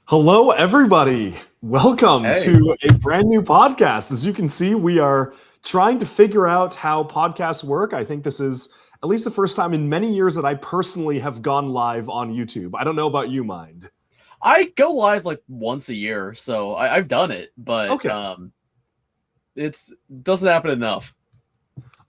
Hello, everybody. Welcome Hey. to a brand new podcast. As you can see, we are trying to figure out how podcasts work. I think this is at least the first time in many years that I personally have gone live on YouTube. I don't know about you, Mind. I go live like once a year, so I've done it, but Okay. it's doesn't happen enough.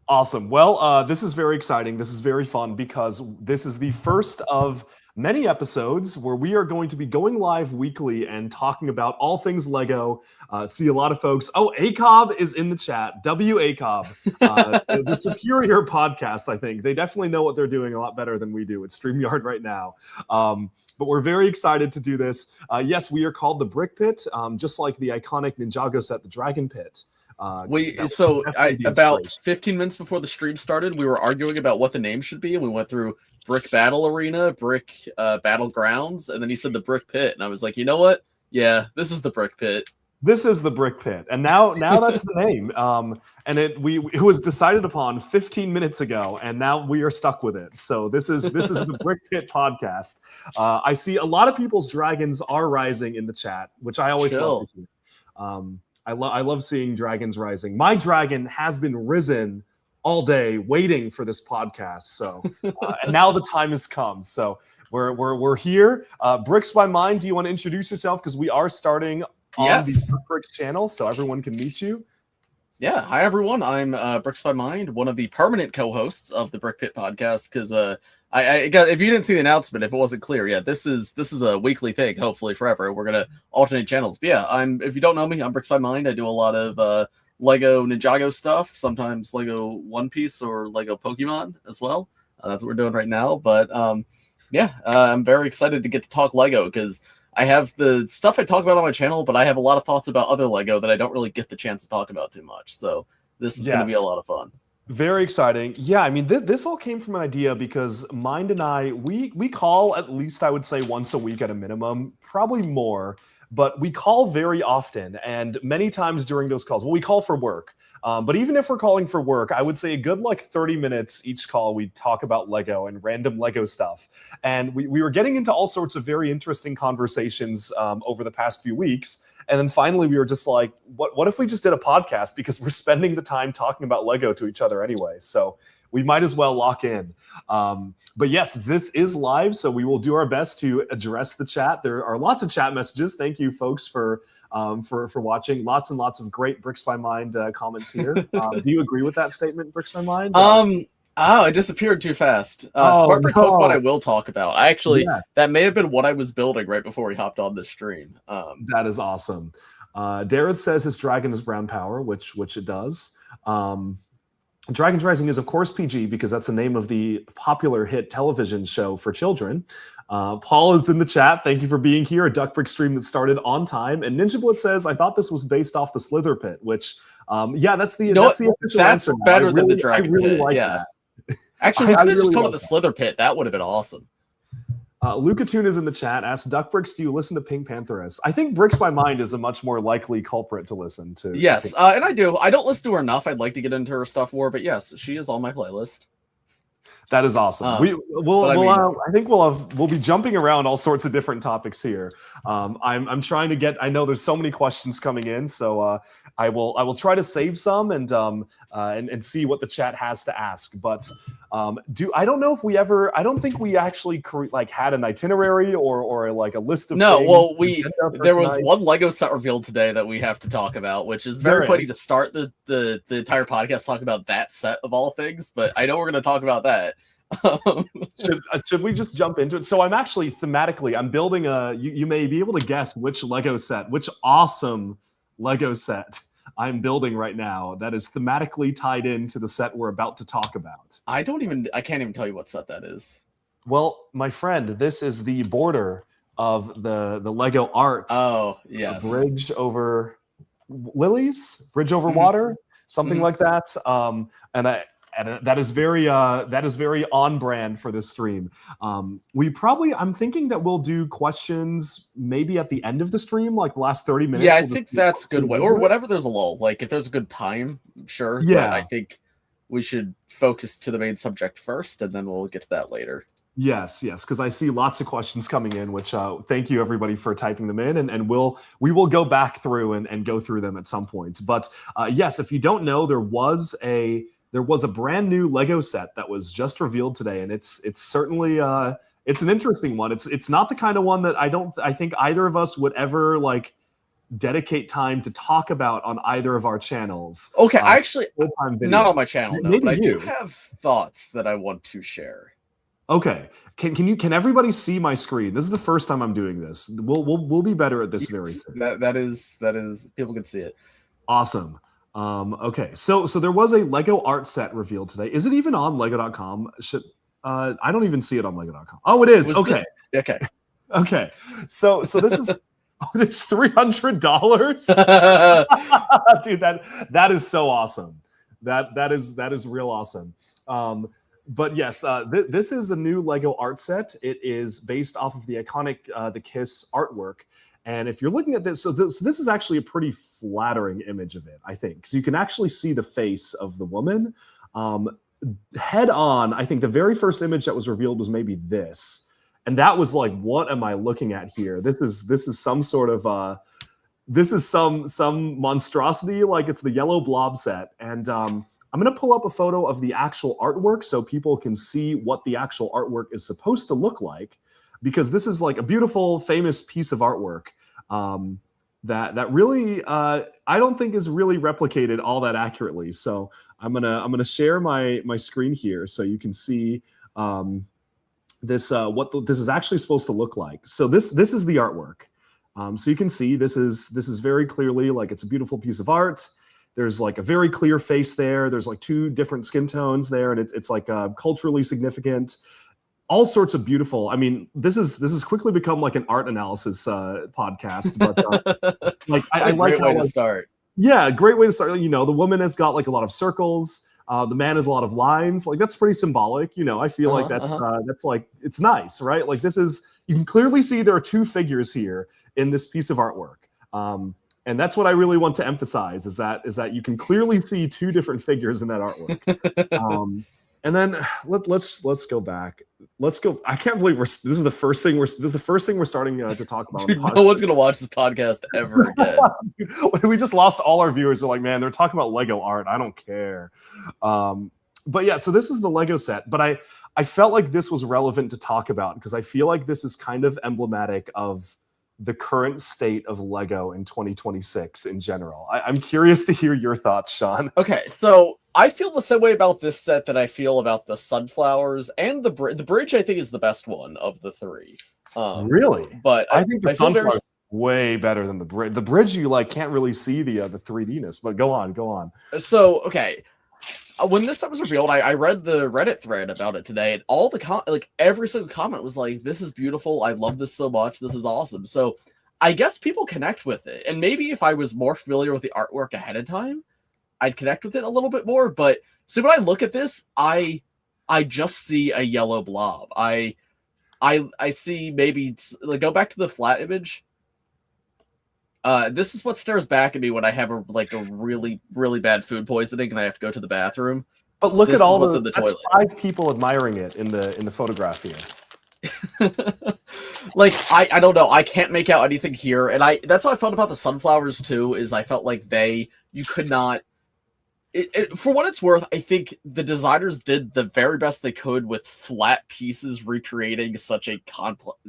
Awesome. Well, this is very exciting. This is very fun because this is the first of many episodes where we are going to be going live weekly and talking about all things Lego. See a lot of folks. Oh, ACOB is in the chat. ACOB, the superior podcast, I think. They definitely know what they're doing a lot better than we do at StreamYard right now. But we're very excited to do this. Yes, we are called the Brick Pit, just like the iconic Ninjago set, the Dragon Pit. About 15 minutes before the stream started, we were arguing about what the name should be, and we went through Brick Battle Arena, Brick Battlegrounds, and then he said the Brick Pit, and I was like, you know what? Yeah, this is the Brick Pit. This is the Brick Pit, and now that's the name. And it was decided upon 15 minutes ago, and now we are stuck with it. So this is the Brick Pit podcast. I see a lot of people's dragons are rising in the chat, which I always love to hear. I love seeing dragons rising. My dragon has been risen all day, waiting for this podcast. So, and now the time has come. So we're here. Bricks by Mind, do you want to introduce yourself? Because we are starting on the Bricks channel, so everyone can meet you. Yeah, hi everyone. I'm Bricks by Mind, one of the permanent co-hosts of the Brick Pit podcast. Because if you didn't see the announcement, if it wasn't clear, yeah, this is a weekly thing. Hopefully forever, we're gonna alternate channels. But yeah, if you don't know me, I'm Bricks by Mind. I do a lot of Lego Ninjago stuff, sometimes Lego One Piece or Lego Pokemon as well. That's what we're doing right now. But I'm very excited to get to talk Lego because I have the stuff I talk about on my channel, but I have a lot of thoughts about other Lego that I don't really get the chance to talk about too much. So this is going to be a lot of fun. Very exciting. Yeah, I mean, this all came from an idea because Mind and I, we call at least, I would say, once a week at a minimum, probably more, but we call very often. And many times during those calls, we call for work. But even if we're calling for work, I would say a good 30 minutes each call, we talk about Lego and random Lego stuff. And we were getting into all sorts of very interesting conversations over the past few weeks. And then finally, we were just like, what if we just did a podcast? Because we're spending the time talking about Lego to each other anyway. So we might as well lock in. But yes, this is live, so we will do our best to address the chat. There are lots of chat messages. Thank you, folks, for watching. Lots and lots of great Bricks by Mind comments here. Do you agree with that statement, Bricks by Mind? Oh, it disappeared too fast. Smart Brick Pokemon I will talk about. That may have been what I was building right before we hopped on this stream. That is awesome. Dareth says his dragon is brown power, which it does. Dragon's Rising is, of course, PG because that's the name of the popular hit television show for children. Paul is in the chat. Thank you for being here. A Duck Brick stream that started on time. And Ninja Blitz says, I thought this was based off the Slither Pit, which, that's the official answer. That's better than the Dragon Pit. Like that. Actually, we could have just called it the Slither Pit. That would have been awesome. Luca Toon is in the chat. Asks, Duck Bricks, do you listen to Pink Pantheress? I think Bricks by Mind is a much more likely culprit to listen to. Yes, and I do. I don't listen to her enough. I'd like to get into her stuff more, but yes, she is on my playlist. That is awesome. I think we'll be jumping around all sorts of different topics here. I'm trying to get. I know there's so many questions coming in, so I will try to save some and see what the chat has to ask. But I don't know if we ever. I don't think we actually had an itinerary or a list of. No, things well, there was one Lego set revealed today that we have to talk about, which is very funny to start the entire podcast talking about that set of all things. But I know we're going to talk about that. Should we just jump into it? So I'm actually thematically, I'm building you may be able to guess which awesome Lego set I'm building right now that is thematically tied into the set we're about to talk about. I can't even tell you what set that is. Well, my friend, this is the border of the Lego art. Oh, yes. Bridge over lilies, bridge over water, something like that. And that is very on brand for this stream. I'm thinking that we'll do questions maybe at the end of the stream, like the last 30 minutes. Yeah, I think that's a good way. Or whatever there's a lull. Like if there's a good time, sure. Yeah. But I think we should focus to the main subject first, and then we'll get to that later. Yes, yes, because I see lots of questions coming in, which thank you everybody for typing them in, and we will go back through and go through them at some point. But yes, if you don't know, there was a brand new Lego set that was just revealed today, and it's certainly it's an interesting one. It's not the kind of one that I think either of us would ever like dedicate time to talk about on either of our channels. Okay, I actually not on my channel, no, Maybe but I you do have thoughts that I want to share. Okay. Can everybody see my screen? This is the first time I'm doing this. We'll be better at this very soon. That is people can see it. Awesome. Okay. So there was a Lego art set revealed today. Is it even on lego.com? I don't even see it on lego.com. Oh, it is. Okay. Okay. Okay. So this is it's $300. Dude, that is so awesome. That is real awesome. But yes, this is a new Lego art set. It is based off of the iconic The Kiss artwork. And if you're looking at this, so this is actually a pretty flattering image of it, I think, because you can actually see the face of the woman. Head on, I think the very first image that was revealed was maybe this. And that was like, what am I looking at here? This is some sort of this is some monstrosity, like it's the yellow blob set. And I'm going to pull up a photo of the actual artwork so people can see what the actual artwork is supposed to look like, because this is like a beautiful, famous piece of artwork that really I don't think is really replicated all that accurately. So I'm gonna share my screen here so you can see this this is actually supposed to look like. So this is the artwork. So you can see this is very clearly like it's a beautiful piece of art. There's like a very clear face there. There's like two different skin tones there, and it's like culturally significant. All sorts of beautiful. I mean, this is quickly become like an art analysis podcast. But like, I like great way to start. Yeah, great way to start. You know, the woman has got like a lot of circles. The man has a lot of lines. Like that's pretty symbolic. You know, I feel like that's like it's nice, right? Like this is you can clearly see there are two figures here in this piece of artwork. And that's what I really want to emphasize is that you can clearly see two different figures in that artwork. And then let's go back. Let's go. I can't believe this is the first thing we're starting to talk about. Dude, no one's gonna watch this podcast ever again. We just lost all our viewers. They're like, man, they're talking about Lego art. I don't care. But yeah, so this is the Lego set. But I felt like this was relevant to talk about because I feel like this is kind of emblematic of the current state of Lego in 2026 in general. I'm curious to hear your thoughts, Sean. Okay, so I feel the same way about this set that I feel about the sunflowers and the bridge. The bridge, I think, is the best one of the three. Really? But I think the sunflowers is way better than the bridge. The bridge, you like can't really see the 3D-ness, but go on. So, okay. When this set was revealed, I read the Reddit thread about it today, and all the every single comment was like, "This is beautiful. I love this so much. This is awesome." So, I guess people connect with it, and maybe if I was more familiar with the artwork ahead of time, I'd connect with it a little bit more. But see, when I look at this, I just see a yellow blob. I see maybe like go back to the flat image. This is what stares back at me when I have a really, really bad food poisoning and I have to go to the bathroom. But look at all what's in the toilet. 5 people admiring it in the photograph here. Like I don't know. I can't make out anything here, and that's how I felt about the sunflowers too. Is I felt like you could not. For what it's worth, I think the designers did the very best they could with flat pieces recreating such a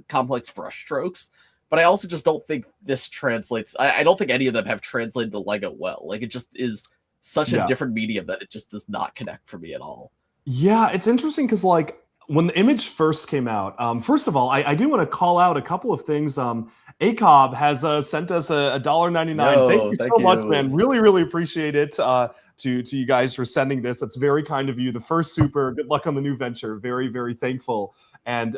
complex brush strokes. But I also just don't think this translates. I don't think any of them have translated to Lego well. Like, it just is such a different medium that it just does not connect for me at all. Yeah, it's interesting because, like, when the image first came out, first of all, I do want to call out a couple of things. ACOB has sent us a $1.99. Thank you so much, man. Really, really appreciate it to you guys for sending this. That's very kind of you. The first super. Good luck on the new venture. Very, very thankful. And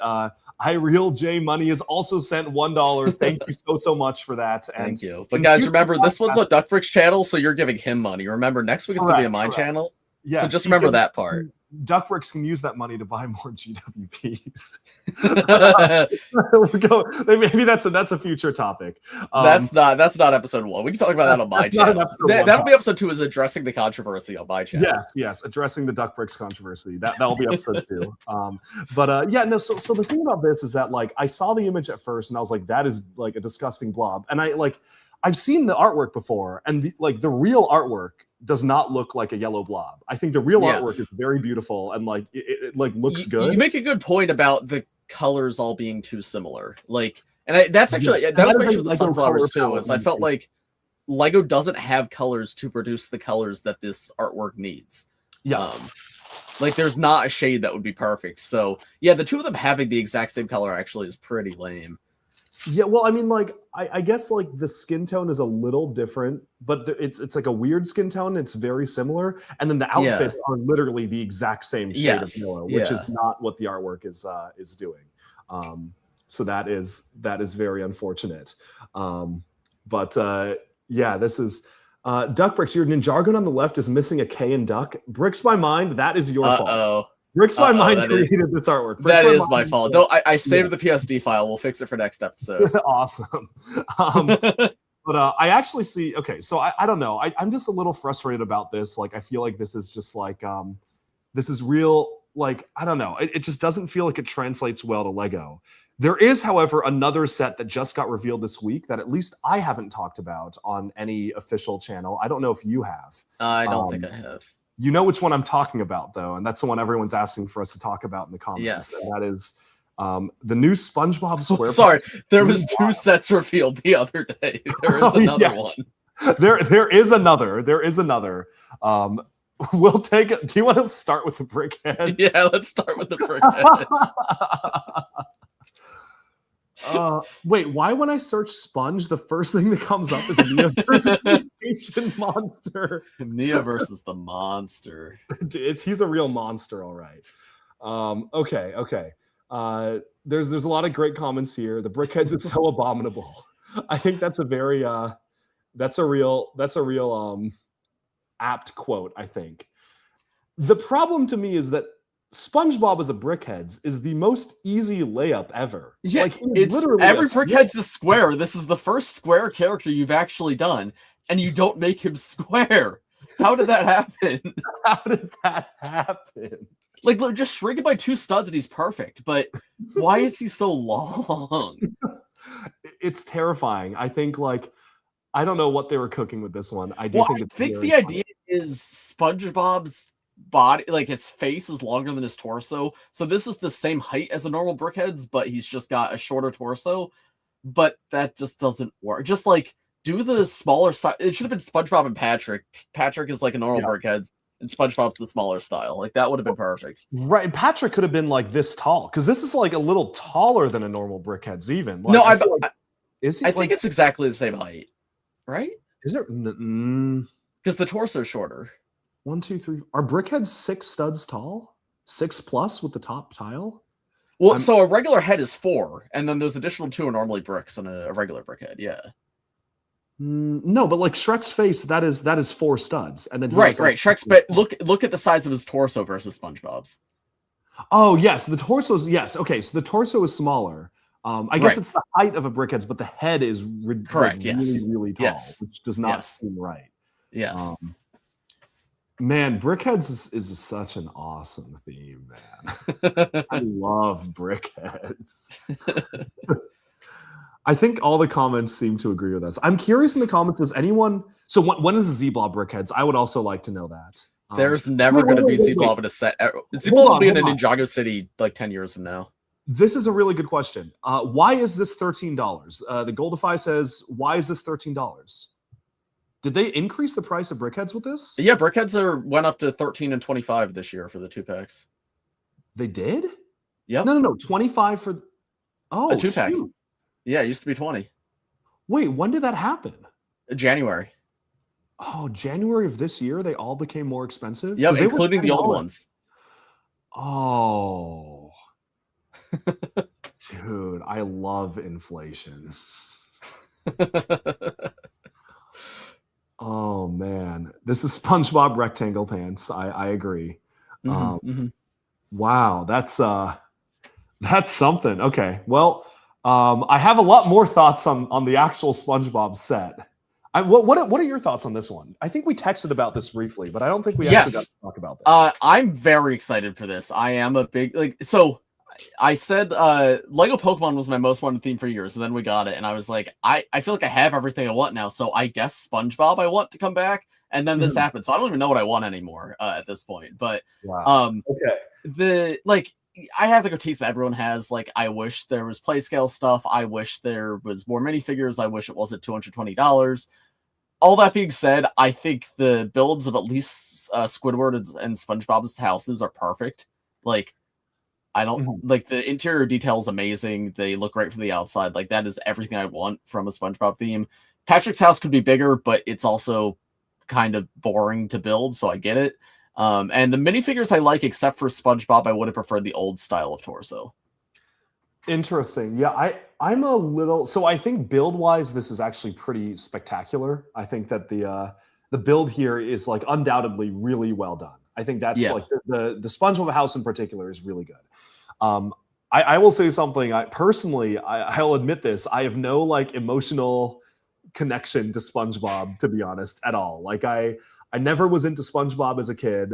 iReal J Money has also sent $1. Thank you so much for that. And thank you. But guys, remember, this one's on Duckbrick's channel, so you're giving him money. Remember, next week it's going to be on my channel. Yeah, so just remember that part. Duckbricks can use that money to buy more GWPs. That's Maybe that's a future topic. not episode 1. We can talk about that on my channel. That'll be episode 2, is addressing the controversy on my channel. Yes, addressing the Duckbricks controversy. That'll be episode 2. So the thing about this is that like I saw the image at first and I was like, that is like a disgusting blob. And I've seen the artwork before, and the real artwork does not look like a yellow blob. I think the real artwork is very beautiful and like it looks good. You make a good point about the colors all being too similar. That's actually that was my issue with the sunflowers too. Is I felt like Lego doesn't have colors to produce the colors that this artwork needs. Yeah. There's not a shade that would be perfect. So yeah, the two of them having the exact same color actually is pretty lame. Yeah, well, I mean, I guess the skin tone is a little different, but it's like a weird skin tone. It's very similar, and then the outfits are literally the exact same shade of yellow, which is not what the artwork is doing. So that is very unfortunate. This is Duckbricks. Your Ninjago on the left is missing a K in Duck. Bricks by Mind, that is your fault. Bricks by Mind created this artworort. That is my fault. I saved the PSD file. We'll fix it for next episode. Awesome. But I actually see. Okay, so I don't know. I'm just a little frustrated about this. I feel like this is just this is real. I don't know. It just doesn't feel like it translates well to Lego. There is, however, another set that just got revealed this week that at least I haven't talked about on any official channel. I don't know if you have. I don't think I have. You know which one I'm talking about, though, and that's the one everyone's asking for us to talk about in the comments. Yes. And that is the new SpongeBob SquarePants. Sorry, there was 2 sets revealed the other day. There is another one. There is another. We'll take it. Do you want to start with the BrickHeads? Yeah, let's start with the BrickHeads. Wait, why when I search Sponge, the first thing that comes up is Nia versus the Asian monster? Nia versus the monster. He's a real monster, all right. Okay. There's a lot of great comments here. The BrickHeads is so abominable. I think that's a very that's a real apt quote, I think. The problem to me is that SpongeBob as a BrickHeads is the most easy layup ever. Yeah, it's literally every BrickHeads is square. This is the first square character you've actually done, and you don't make him square. How did that happen? How did that happen? Look, just shrink it by 2 studs and he's perfect. But why is he so long? It's terrifying. I think I don't know what they were cooking with this one. I think the idea is SpongeBob's body, his face is longer than his torso, so this is the same height as a normal BrickHeads, but he's just got a shorter torso. But that just doesn't work. Just do the smaller style. It should have been SpongeBob and Patrick. Patrick is a normal BrickHeads, and SpongeBob's the smaller style. That would have been perfect. Right, and Patrick could have been this tall, because this is a little taller than a normal BrickHeads even. No, is he? I think it's exactly the same height, right? Is it? Because the torso's shorter. 1, 2, 3. Are BrickHeads 6 studs tall? 6+ with the top tile? Well, so a regular head is 4, and then there's additional 2 are normally bricks on a regular BrickHead. Yeah. No, but Shrek's face, that is 4 studs, and then right. Shrek's, but look at the size of his torso versus SpongeBob's. Oh yes, the torso's Okay, so the torso is smaller. I guess it's the height of a BrickHeads, but the head is correct. Really tall, which does not seem right. Yes. Man, BrickHeads is such an awesome theme, man. I love BrickHeads. I think all the comments seem to agree with us. I'm curious in the comments, does anyone... So when is the Z-Blob BrickHeads? I would also like to know that. There's never going to be Z-Blob in a set. Z-Blob will be in a Ninjago City 10 years from now. This is a really good question. Why is this $13? The Goldify says, why is this $13? Did they increase the price of BrickHeads with this? Yeah, BrickHeads went up to $13 and $25 this year for the 2-packs. They did? Yeah. No. 25 for... Oh, a 2-pack. Yeah, it used to be 20. Wait, when did that happen? January. Oh, January of this year, they all became more expensive? Yeah, including the old ones. Oh. Dude, I love inflation. Oh, man. This is SpongeBob Rectangle Pants. I agree. Um, hmm wow, that's something. Okay, well, I have a lot more thoughts on the actual SpongeBob set. What are your thoughts on this one? I think we texted about this briefly, but I don't think we actually got Yes. to talk about this. I'm very excited for this. I am a big I said Lego Pokemon was my most wanted theme for years, and then we got it, and I was like, I feel like I have everything I want now, so I guess SpongeBob I want to come back, and then this happened, so I don't even know what I want anymore at this point. But Wow. Okay. the like I have the critiques that everyone has. Like, I wish there was play scale stuff. I wish there was more minifigures. I wish it wasn't $220. All that being said, I think the builds of at least Squidward and SpongeBob's houses are perfect. Like, I don't like the interior detail is amazing. They look great from the outside. Like, that is everything I want from a SpongeBob theme. Patrick's house could be bigger, but it's also kind of boring to build, so I get it. And the minifigures I like, except for SpongeBob, I would have preferred the old style of torso. Interesting. Yeah, I'm a little so I think build wise this is actually pretty spectacular. I think that the build here is like undoubtedly really well done. I think that's like the SpongeBob house in particular is really good. I will say something. I'll admit this. I have no like emotional connection to SpongeBob, to be honest, at all. Like I never was into SpongeBob as a kid.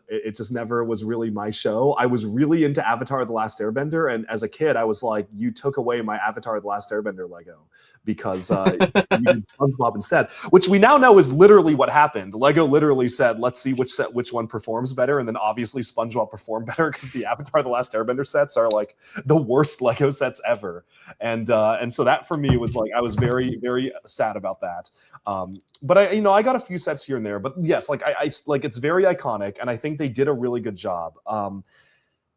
It just never was really my show. I was really into Avatar: The Last Airbender, and as a kid, I was like, "You took away my Avatar: The Last Airbender Lego because you did SpongeBob instead." Which we now know is literally what happened. Lego literally said, "Let's see which one performs better," and then obviously SpongeBob performed better because the Avatar: The Last Airbender sets are like the worst Lego sets ever, and so that for me was like I was very very sad about that. But I got a few sets here and there, but yes, like I like it's very iconic, and I think they did a really good job.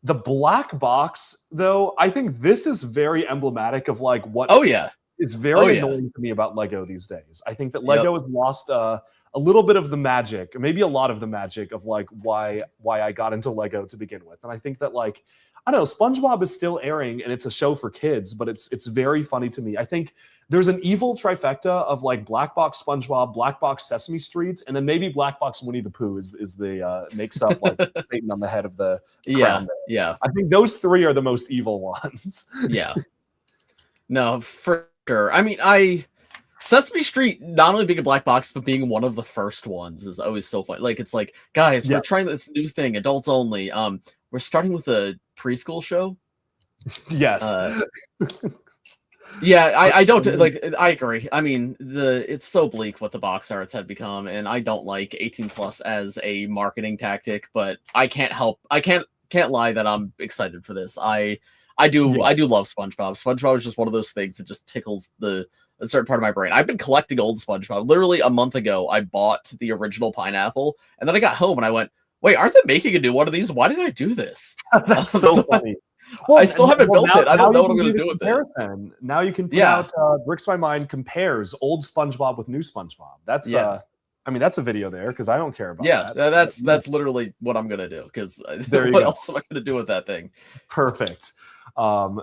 The black box, though, I think this is very emblematic of like what is very annoying to me about Lego these days. I think that Lego has lost a little bit of the magic, maybe a lot of the magic of like why I got into Lego to begin with. And I think that like I don't know, SpongeBob is still airing and it's a show for kids, but it's very funny to me. I think there's an evil trifecta of like Black Box SpongeBob, Black Box Sesame Street, and then maybe Black Box Winnie the Pooh is the makes up like Satan on the head of the crown. Yeah. I think those three are the most evil ones. Yeah. No, for sure. I mean, Sesame Street not only being a black box, but being one of the first ones is always so fun. Like, it's like, guys, we're trying this new thing, adults only. We're starting with a preschool show. Yes. Yeah, I don't like. I agree. I mean, it's so bleak what the box arts have become, and I don't like 18 plus as a marketing tactic. But I can't lie that I'm excited for this. I do love SpongeBob. SpongeBob is just one of those things that just tickles a certain part of my brain. I've been collecting old SpongeBob. Literally a month ago, I bought the original pineapple, and then I got home and I went, "Wait, aren't they making a new one of these? Why did I do this?" That's so funny. Well, I still haven't built it. I don't know what I'm going to do with it. Now you can put out Bricks by Mind compares old SpongeBob with new SpongeBob. That's I mean that's a video there because I don't care about that. That's literally what I'm going to do because what else am I going to do with that thing? Perfect. But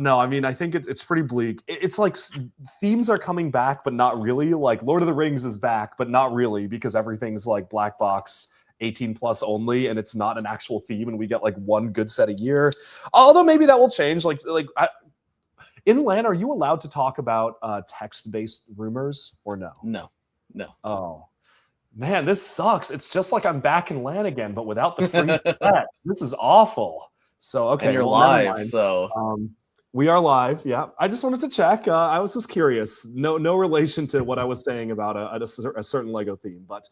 no, I mean I think it's pretty bleak. It's like themes are coming back, but not really. Like Lord of the Rings is back, but not really because everything's like black box. 18 plus only, and it's not an actual theme, and we get like one good set a year. Although maybe that will change. In LAN, are you allowed to talk about text-based rumors or no? No. Oh man, this sucks. It's just like I'm back in LAN again, but without the free sets. This is awful. So okay, and you're live. So we are live. Yeah, I just wanted to check. I was just curious. No relation to what I was saying about a certain Lego theme, but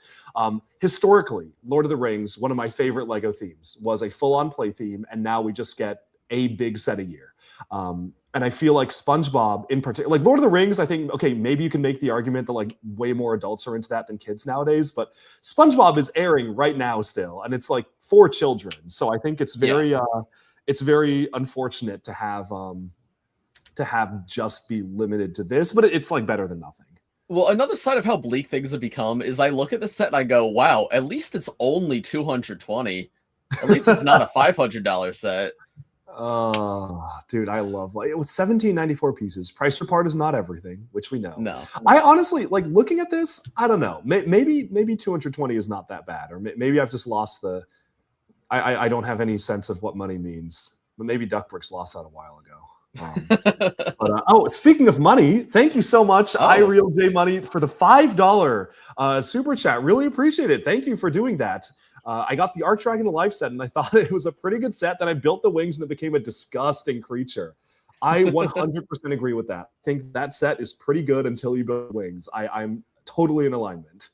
historically, Lord of the Rings, one of my favorite Lego themes, was a full-on play theme, and now we just get a big set a year. And I feel like SpongeBob, in particular, like Lord of the Rings, I think maybe you can make the argument that like way more adults are into that than kids nowadays, but SpongeBob is airing right now still, and it's like for children. So I think it's very. It's very unfortunate to have just be limited to this, but it's like better than nothing. Well, another side of how bleak things have become is I look at the set and I go, wow, at least it's only $220. At least it's not a $500 set. Dude, I love it was $17.94 pieces. Price per part is not everything, which we know. No. I honestly like looking at this. I don't know. Maybe 220 is not that bad, or maybe I've just lost the. I don't have any sense of what money means, but maybe Duckbricks lost that a while ago. Speaking of money, thank you so much, iRealJ Money, for the $5 super chat. Really appreciate it. Thank you for doing that. I got the Arc Dragon Alive set, and I thought it was a pretty good set. Then I built the wings, and it became a disgusting creature. I 100% agree with that. I think that set is pretty good until you build wings. I'm totally in alignment.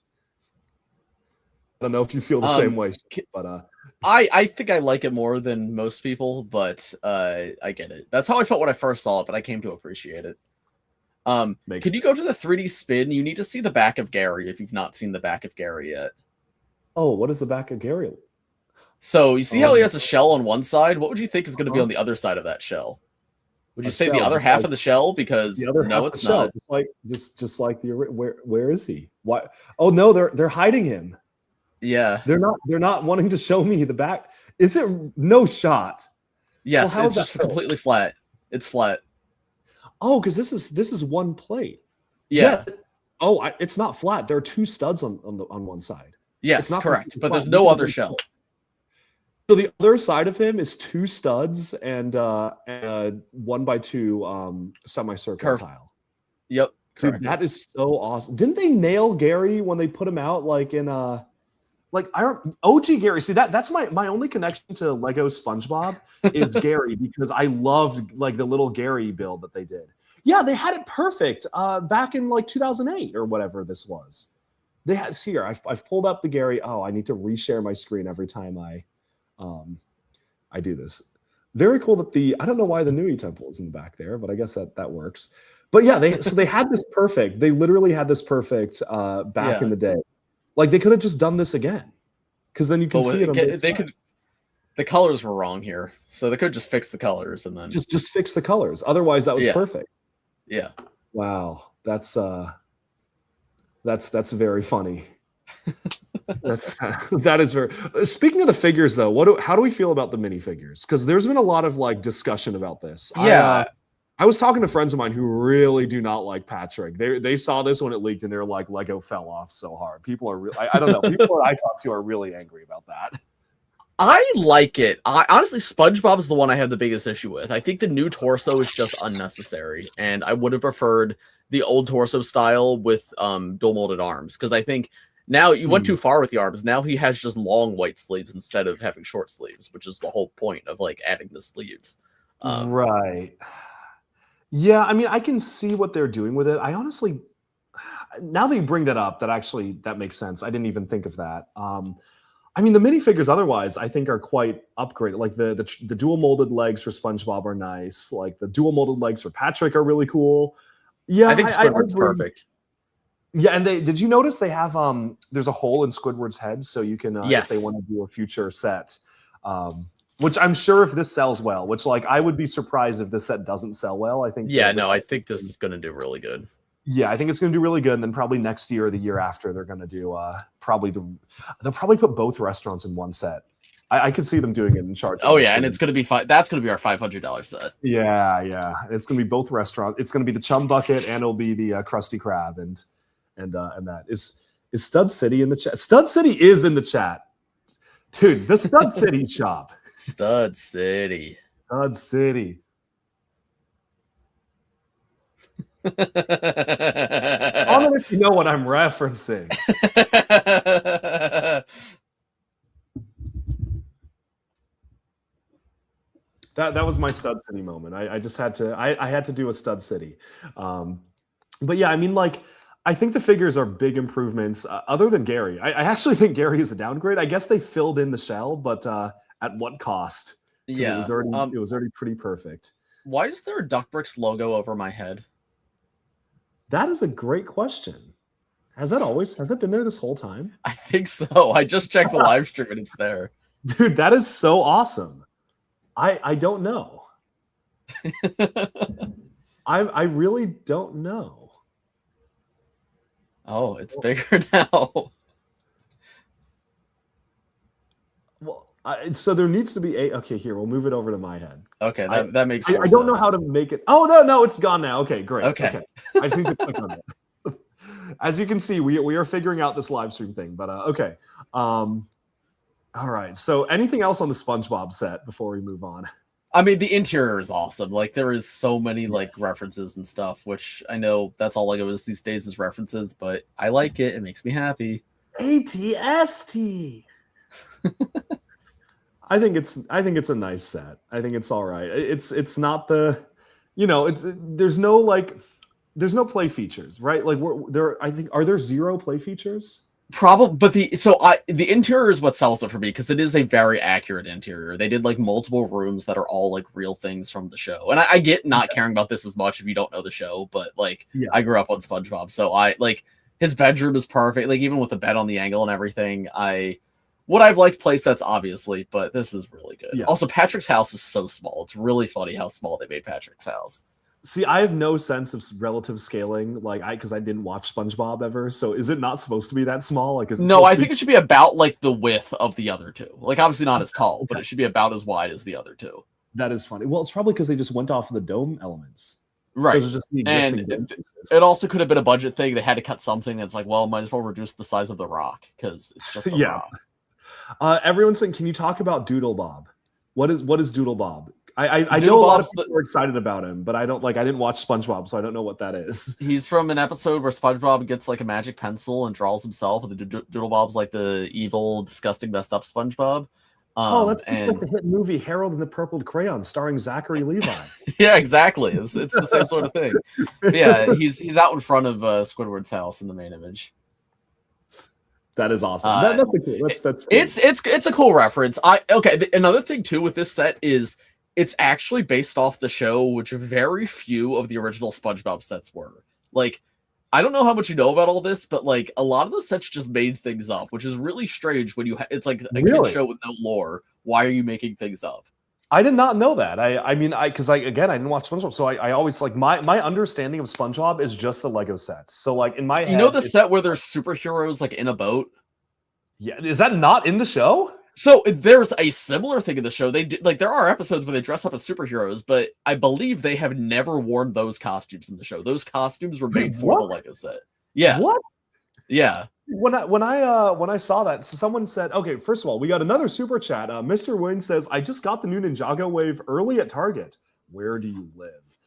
I don't know if you feel the same way, but I think I like it more than most people, but I get it. That's how I felt when I first saw it, but I came to appreciate it. Could you go to the 3D spin? You need to see the back of Gary if you've not seen the back of Gary yet. Oh, what is the back of Gary? So you see how he has a shell on one side? What would you think is going to be on the other side of that shell? Would you say the other half of the shell? Because no, it's not. Just like the where is he? Why? Oh no, they're hiding him. Yeah, they're not wanting to show me the back. Is it no shot? Yes, it's just completely flat. It's flat. Oh, because this is one plate. Yeah. Oh, it's not flat. There are two studs on one side. Yes, it's not correct. But there's no other shell. So the other side of him is two studs and a 1x2 semicircle tile. Yep. Dude, correct. That is so awesome. Didn't they nail Gary when they put him out like in OG Gary? See, that's my only connection to Lego SpongeBob is Gary, because I loved like the little Gary build that they did. Yeah, they had it perfect back in like 2008 or whatever this was. They had here. I've pulled up the Gary. Oh, I need to reshare my screen every time I do this. Very cool that I don't know why the Nui temple is in the back there, but I guess that works. But yeah, they had this perfect. They literally had this perfect back in the day. Like they could have just done this again, because then you can see it on both sides. The colors were wrong here, so they could just fix the colors and then just fix the colors. Otherwise, that was perfect. Yeah. Wow, that's very funny. That is very. Speaking of the figures, though, how do we feel about the minifigures? Because there's been a lot of like discussion about this. Yeah. I was talking to friends of mine who really do not like Patrick. They saw this when it leaked and they're like, Lego fell off so hard. People are I don't know. People that I talk to are really angry about that. I like it. Honestly, SpongeBob is the one I have the biggest issue with. I think the new torso is just unnecessary, and I would have preferred the old torso style with dual molded arms, because I think now you went too far with the arms. Now he has just long white sleeves instead of having short sleeves, which is the whole point of like adding the sleeves. Right. Yeah, I mean, I can see what they're doing with it. I honestly, now that you bring that up, that makes sense. I didn't even think of that. I mean, the minifigures otherwise, I think, are quite upgraded. Like the dual molded legs for SpongeBob are nice. Like the dual molded legs for Patrick are really cool. Yeah, I think Squidward's perfect. Yeah, and did you notice they have there's a hole in Squidward's head, so you can if they want to do a future set. Which I'm sure if this sells well, which like I would be surprised if this set doesn't sell well. I think. Yeah, no, I think this is going to do really good. Yeah, I think it's going to do really good. And then probably next year or the year after, they're going to do they'll probably put both restaurants in one set. I could see them doing it in charge. Oh yeah, and it's going to be that's going to be our $500 set. Yeah, it's going to be both restaurants. It's going to be the Chum Bucket and it'll be the Krusty Krab and that is Stud City in the chat. Stud City is in the chat, dude. The Stud City shop. Stud City. Stud City. I don't know if you know what I'm referencing. That was my Stud City moment. I just had to. I had to do a Stud City. But yeah, I mean, like, I think the figures are big improvements. Other than Gary, I actually think Gary is a downgrade. I guess they filled in the shell, but at what cost? Yeah, it was already pretty perfect. Why is there a Duckbricks logo over my head? That is a great question. Has it been there this whole time? I think so. I just checked the live stream and it's there. Dude, that is so awesome. I don't know. I really don't know. Oh, it's bigger now. Well, so there needs to be okay, here, we'll move it over to my head. Okay, that makes more I don't know how to make it. Oh, no, it's gone now. Okay, great. Okay. I just need to click on it. As you can see, we are figuring out this live stream thing, but okay. All right. So anything else on the SpongeBob set before we move on? I mean, the interior is awesome. Like, there is so many like references and stuff, which I know that's all Lego is these days is references, but I like it. It makes me happy. ATST. I think it's a nice set. I think it's all right. It's not the, there's no play features, right? Like I think are there 0 play features? Probably, but the interior is what sells it for me because it is a very accurate interior. They did like multiple rooms that are all like real things from the show, and I get not caring about this as much if you don't know the show, but like I grew up on SpongeBob, so I like his bedroom is perfect. Like even with the bed on the angle and everything, I've liked play sets obviously, but this is really good. Yeah. Also, Patrick's house is so small. It's really funny how small they made Patrick's house. See, I have no sense of relative scaling, because I didn't watch SpongeBob ever. So, is it not supposed to be that small? Like, no, I think it should be about like the width of the other two. Like, obviously not as tall, but it should be about as wide as the other two. That is funny. Well, it's probably because they just went off of the dome elements, right? Those are just the existing dome pieces. It also could have been a budget thing. They had to cut something that's like, well, might as well reduce the size of the rock because it's just a rock. Everyone's saying, can you talk about Doodle Bob? What is Doodle Bob? I know a lot of people are excited about him, but I didn't watch SpongeBob, so I don't know what that is. He's from an episode where SpongeBob gets like a magic pencil and draws himself, and the Doodle Bob's like the evil, disgusting, messed up SpongeBob. That's just like the hit movie Harold and the Purple Crayon, starring Zachary Levi. Yeah, exactly. It's the same sort of thing. But yeah, he's out in front of Squidward's house in the main image. That is awesome. That's a cool. That's cool. It's a cool reference. Another thing too with this set is it's actually based off the show, which very few of the original SpongeBob sets were. Like, I don't know how much you know about all this, but like a lot of those sets just made things up, which is really strange when it's like a kid show with no lore. Why are you making things up? I did not know that. I didn't watch SpongeBob, so I always like my understanding of SpongeBob is just the Lego sets. So like in my head, the set where there's superheroes like in a boat. Yeah, is that not in the show? So there's a similar thing in the show. They there are episodes where they dress up as superheroes, but I believe they have never worn those costumes in the show. Those costumes were made for the Lego set. Yeah. What? Yeah. When I saw that, so someone said, okay, first of all, we got another super chat. Mr. Wayne says, I just got the new Ninjago wave early at Target. Where do you live?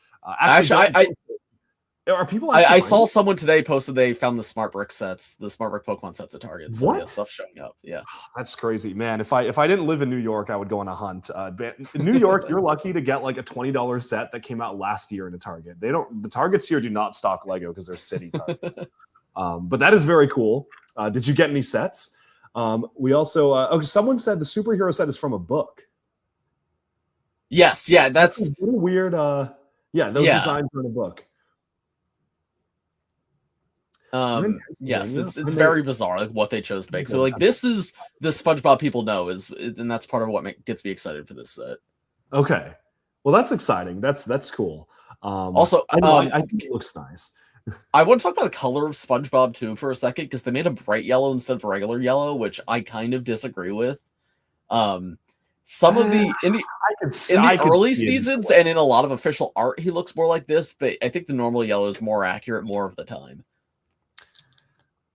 Are people? I saw someone today posted they found the Smart Brick sets, the Smart Brick Pokemon sets at Target. So yeah, stuff showing up. Yeah, that's crazy, man. If I didn't live in New York, I would go on a hunt. In New York, you're lucky to get like a $20 set that came out last year in a Target. The Targets here do not stock Lego because they're city Targets. But that is very cool. Did you get any sets? We also someone said the superhero set is from a book. Yes, yeah, that's what a weird. Those designs are in a book. Yes, it's very bizarre like what they chose to make. So like this is the SpongeBob people know and that's part of what gets me excited for this set. Okay, well that's exciting. That's cool. Also, I think it looks nice. I want to talk about the color of SpongeBob too for a second because they made a bright yellow instead of regular yellow, which I kind of disagree with. Some of the in the early seasons and in a lot of official art, he looks more like this, but I think the normal yellow is more accurate more of the time.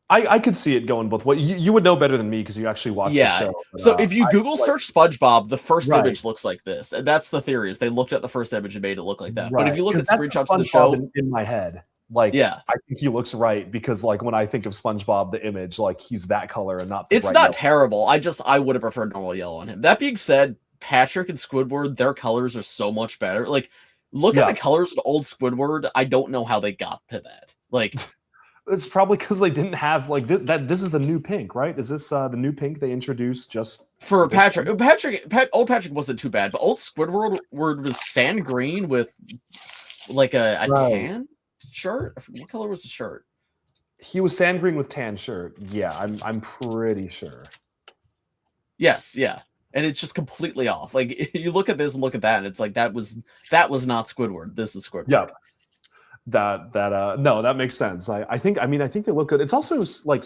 I could see it going both ways. You would know better than me because you actually watched the show. But, so if you Google search SpongeBob, the first image looks like this, and that's the theory. Is they looked at the first image and made it look like that. Right. But if you look at screenshots of the show, in my head, I think he looks right because like when I think of SpongeBob, the image like he's that color and not. It's not terrible. I would have preferred normal yellow on him. That being said, Patrick and Squidward, their colors are so much better. Like look at the colors of old Squidward. I don't know how they got to that. Like. It's probably because they didn't have like that. This is the new pink, right? Is this the new pink they introduced just for Patrick? Old Patrick wasn't too bad, but old Squidward was sand green with like a tan shirt. What color was the shirt? He was sand green with tan shirt. Yeah, I'm pretty sure. Yes, yeah, and it's just completely off. Like you look at this and look at that, and it's like that was not Squidward. This is Squidward. Yeah. No, that makes sense. I think they look good. It's also like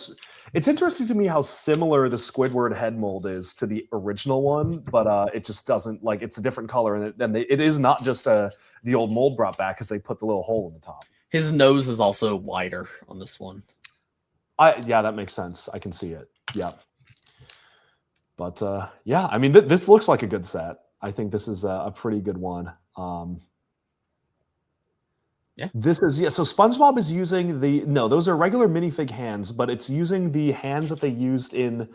it's interesting to me how similar the Squidward head mold is to the original one, but it just doesn't like it's a different color and it is not just the old mold brought back because they put the little hole in the top. His nose is also wider on this one. That makes sense. I can see it. Yeah. But yeah, I mean, this looks like a good set. I think this is a pretty good one. Yeah. This is, yeah. So SpongeBob is using those are regular minifig hands, but it's using the hands that they used in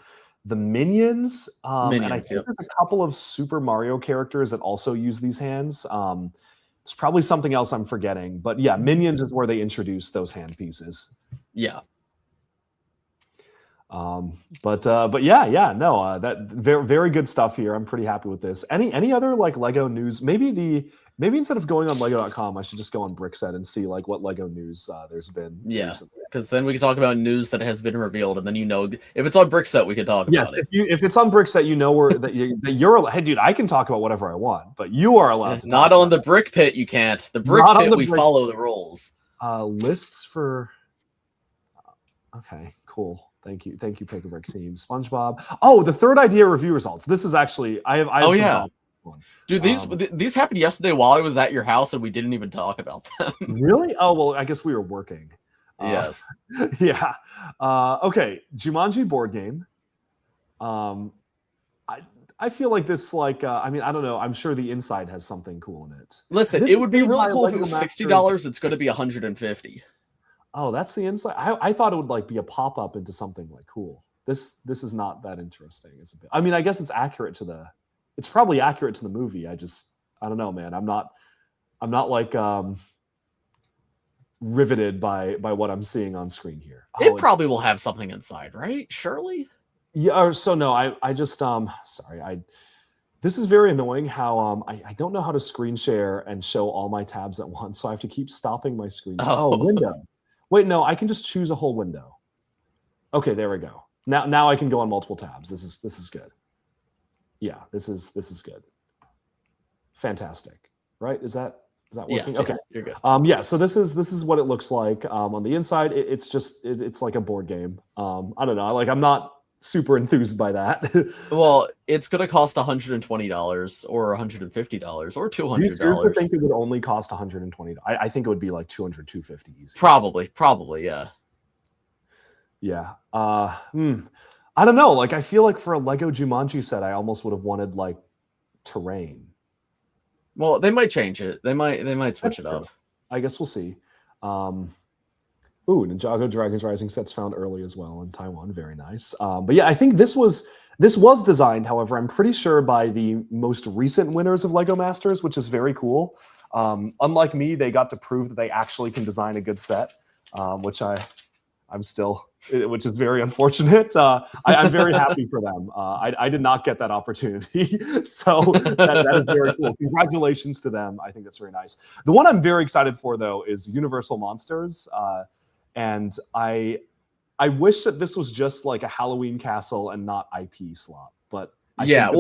the Minions. And I Minions, think yep. there's a couple of Super Mario characters that also use these hands. There's probably something else I'm forgetting, but yeah, Minions is where they introduced those hand pieces. Yeah. But yeah, no, that very, very good stuff here. I'm pretty happy with this. Any other like Lego news? Maybe instead of going on Lego.com, I should just go on Brickset and see like what Lego news there's been. Yeah, recently. because then we can talk about news that has been revealed, and then if it's on Brickset, we can talk about it. If it's on Brickset, that you're hey dude, I can talk about whatever I want, but you are allowed to. Not on the Brick Pit, you can't. The Brick Pit, we follow the rules. Lists for. Okay, cool. Thank you, Pick a Brick team. SpongeBob. Oh, the third idea review results. This is actually I have oh some yeah, on this one. Dude, these happened yesterday while I was at your house, and we didn't even talk about them. Really? Oh well, I guess we were working. Yes. Yeah. Okay. Jumanji board game. I feel like this, like, I mean, I don't know. I'm sure the inside has something cool in it. Listen, this it would be really cool if it was Master... $60. It's going to be $150. Oh, that's the inside. I thought it would like be a pop up into something like cool. This is not that interesting. It's a bit. I mean, I guess it's accurate to the. It's probably accurate to the movie. I don't know, man. I'm not like riveted by what I'm seeing on screen here. It probably will have something inside, right? Surely. Yeah. So no, I just sorry. This is very annoying. How I don't know how to screen share and show all my tabs at once, so I have to keep stopping my screen. Oh, window. Wait, no, I can just choose a whole window. Okay, there we go. Now I can go on multiple tabs. This is good. Yeah, this is good. Fantastic. Right? Is that working? Yes, okay. Yeah, you're good. Yeah, so this is what it looks like. On the inside, it's like a board game. I don't know. Like I'm not super enthused by that. Well, it's going to cost $120 or $150 or $200. Do you seriously think it would only cost $120? I think it would be like $200, $250 easy. Probably, yeah. Yeah. I don't know. Like I feel like for a Lego Jumanji set, I almost would have wanted like terrain. Well, they might change it. They might switch it up. I guess we'll see. Ninjago Dragon's Rising sets found early as well in Taiwan. Very nice. But yeah, I think this was designed, however, I'm pretty sure by the most recent winners of Lego Masters, which is very cool. Unlike me, they got to prove that they actually can design a good set, which which is very unfortunate. I'm very happy for them. I did not get that opportunity. So that is very cool. Congratulations to them. I think that's very nice. The one I'm very excited for, though, is Universal Monsters. And I wish that this was just like a Halloween castle and not IP slot. But I think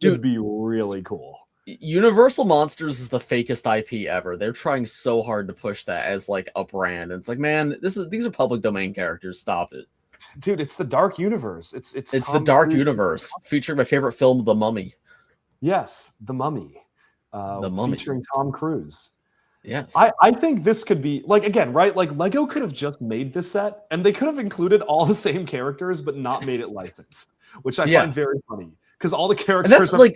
it would be really cool. Universal Monsters is the fakest IP ever. They're trying so hard to push that as like a brand. It's like, man, these are public domain characters. Stop it, dude. It's the dark universe. It's the dark universe featuring my favorite film, The Mummy. Yes, The Mummy. The Mummy featuring Tom Cruise. Yes. I think this could be like, again, right? Like Lego could have just made this set and they could have included all the same characters, but not made it licensed, which I find very funny. Because all the characters are like,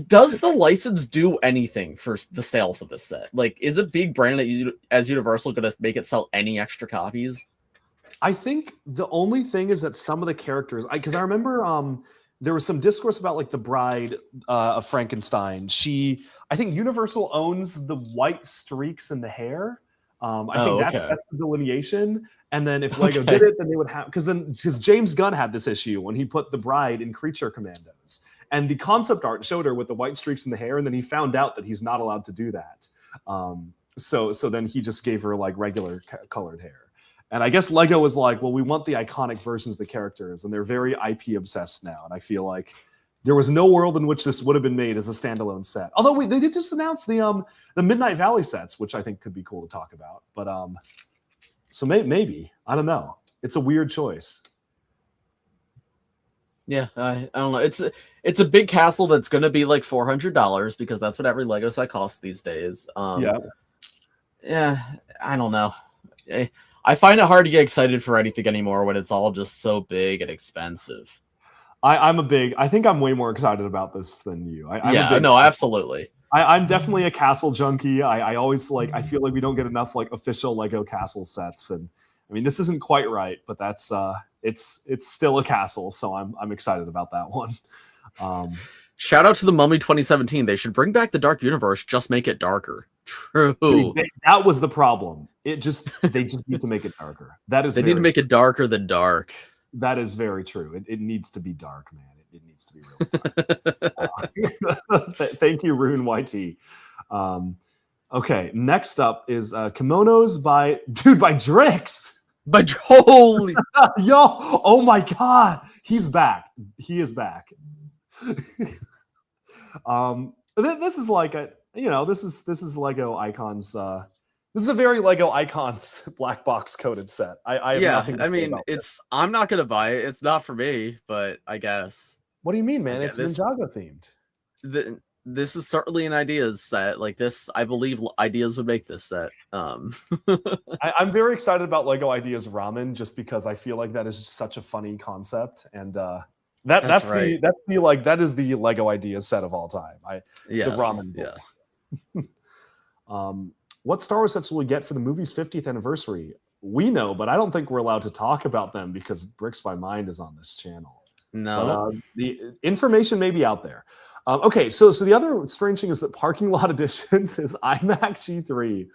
does the license do anything for the sales of this set? Like, is a big brand as Universal going to make it sell any extra copies? I think the only thing is that some of the characters, because I remember there was some discourse about like the Bride of Frankenstein. I think Universal owns the white streaks in the hair. I think that's the delineation. And then if Lego did it, then they would have, because James Gunn had this issue when he put the Bride in Creature Commandos. And the concept art showed her with the white streaks in the hair, and then he found out that he's not allowed to do that. So then he just gave her like regular colored hair. And I guess Lego was like, well, we want the iconic versions of the characters, and they're very IP obsessed now. And I feel like there was no world in which this would have been made as a standalone set. Although they did just announce the Midnight Valley sets, which I think could be cool to talk about. But so maybe, I don't know. It's a weird choice. Yeah, I don't know. It's a big castle that's going to be like $400 because that's what every Lego set costs these days. Yeah, I don't know. I find it hard to get excited for anything anymore when it's all just so big and expensive. I think I'm way more excited about this than you. No, absolutely. I'm definitely a castle junkie. I always I feel like we don't get enough official Lego castle sets, and I mean this isn't quite right, but that's it's still a castle, so I'm excited about that one. Shout out to the Mummy 2017. They should bring back the Dark Universe, just make it darker. True. Dude, that was the problem. They just need to make it darker. They need to make it darker than dark. That is very true. It needs to be dark, man. It needs to be real dark. Thank you, Rune YT. Okay, next up is kimonos by Drix. Holy yo! Oh my God, he's back. He is back. This is this is Lego Icons. This is a very Lego Icons black box coded set. I'm not gonna buy it. It's not for me, but I guess. What do you mean, man? It's Ninjago themed. This is certainly an ideas set. Like this, I believe ideas would make this set. I'm very excited about Lego Ideas Ramen just because I feel like that is such a funny concept, and that is the Lego Ideas set of all time. The ramen bowl. Yes. What Star Wars sets will we get for the movie's 50th anniversary? We know, but I don't think we're allowed to talk about them because Bricks by Mind is on this channel. No. But, the information may be out there. Okay, so the other strange thing is that Parking Lot Editions is iMac G3.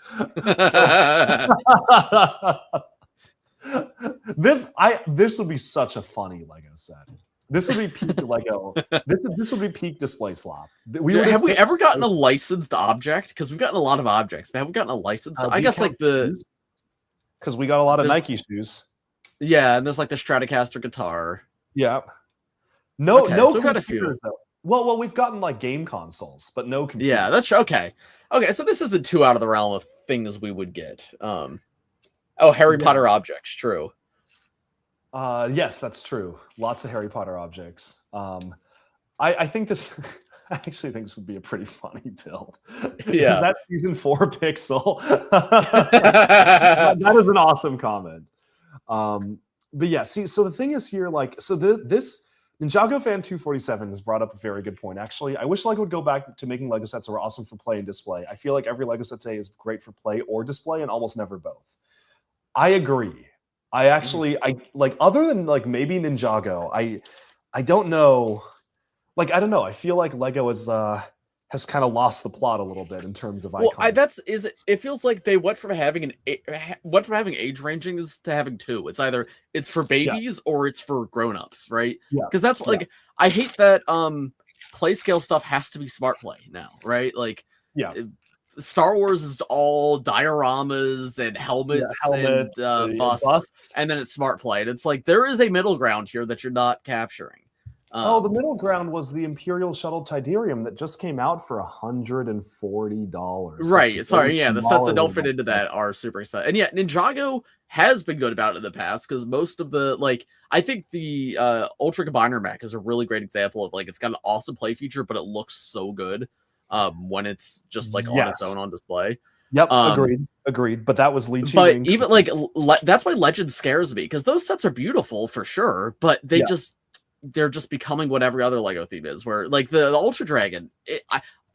This would be such a funny Lego set. This would be peak Lego. This would be peak display slop. Have we ever gotten a licensed object? Because we've gotten a lot of objects, but have we gotten a licensed? I guess because we got a lot of Nike shoes. Yeah, and there's the Stratocaster guitar. Yeah. No, okay, no. So we've got a few. Though. Well, we've gotten game consoles, but no computers. Yeah, that's okay. Okay, so this isn't too out of the realm of things we would get. Harry Potter objects, true. Yes, that's true. Lots of Harry Potter objects. I think this. I actually think this would be a pretty funny build. Yeah, that season 4 pixel. that is an awesome comment. But yeah, see, so the thing is here, this Ninjago Fan 247 has brought up a very good point. Actually, I wish Lego would go back to making Lego sets that were awesome for play and display. I feel like every Lego set today is great for play or display, and almost never both. I agree. I other than maybe Ninjago, I don't know. I don't know. I feel like Lego has kind of lost the plot a little bit in terms of icons. Well, it feels like they went from having age rangings to having two. It's either it's for babies or it's for grown-ups, right? Yeah. Because that's I hate that play scale stuff has to be smart play now, right? Star Wars is all dioramas and helmets and busts, and then it's smart play. And it's there is a middle ground here that you're not capturing. The middle ground was the Imperial Shuttle Tidarium that just came out for $140. Right. Sorry. Yeah. The sets that don't fit into that are super expensive. And yeah, Ninjago has been good about it in the past because most of the I think the Ultra Combiner mech is a really great example of it's got an awesome play feature, but it looks so good when it's just on its own on display. Yep. Agreed. But that was Leechy. But even that's why Legend scares me because those sets are beautiful for sure, but they're just becoming what every other Lego theme is, where the Ultra Dragon,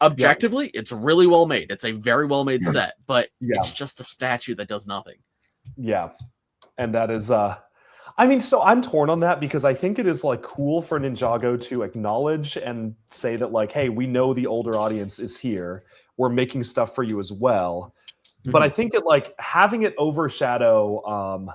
objectively, it's really well made. It's a very well made set, but it's just a statue that does nothing. Yeah. And that is, so I'm torn on that because I think it is cool for Ninjago to acknowledge and say that hey, we know the older audience is here. We're making stuff for you as well. Mm-hmm. But I think that having it overshadow,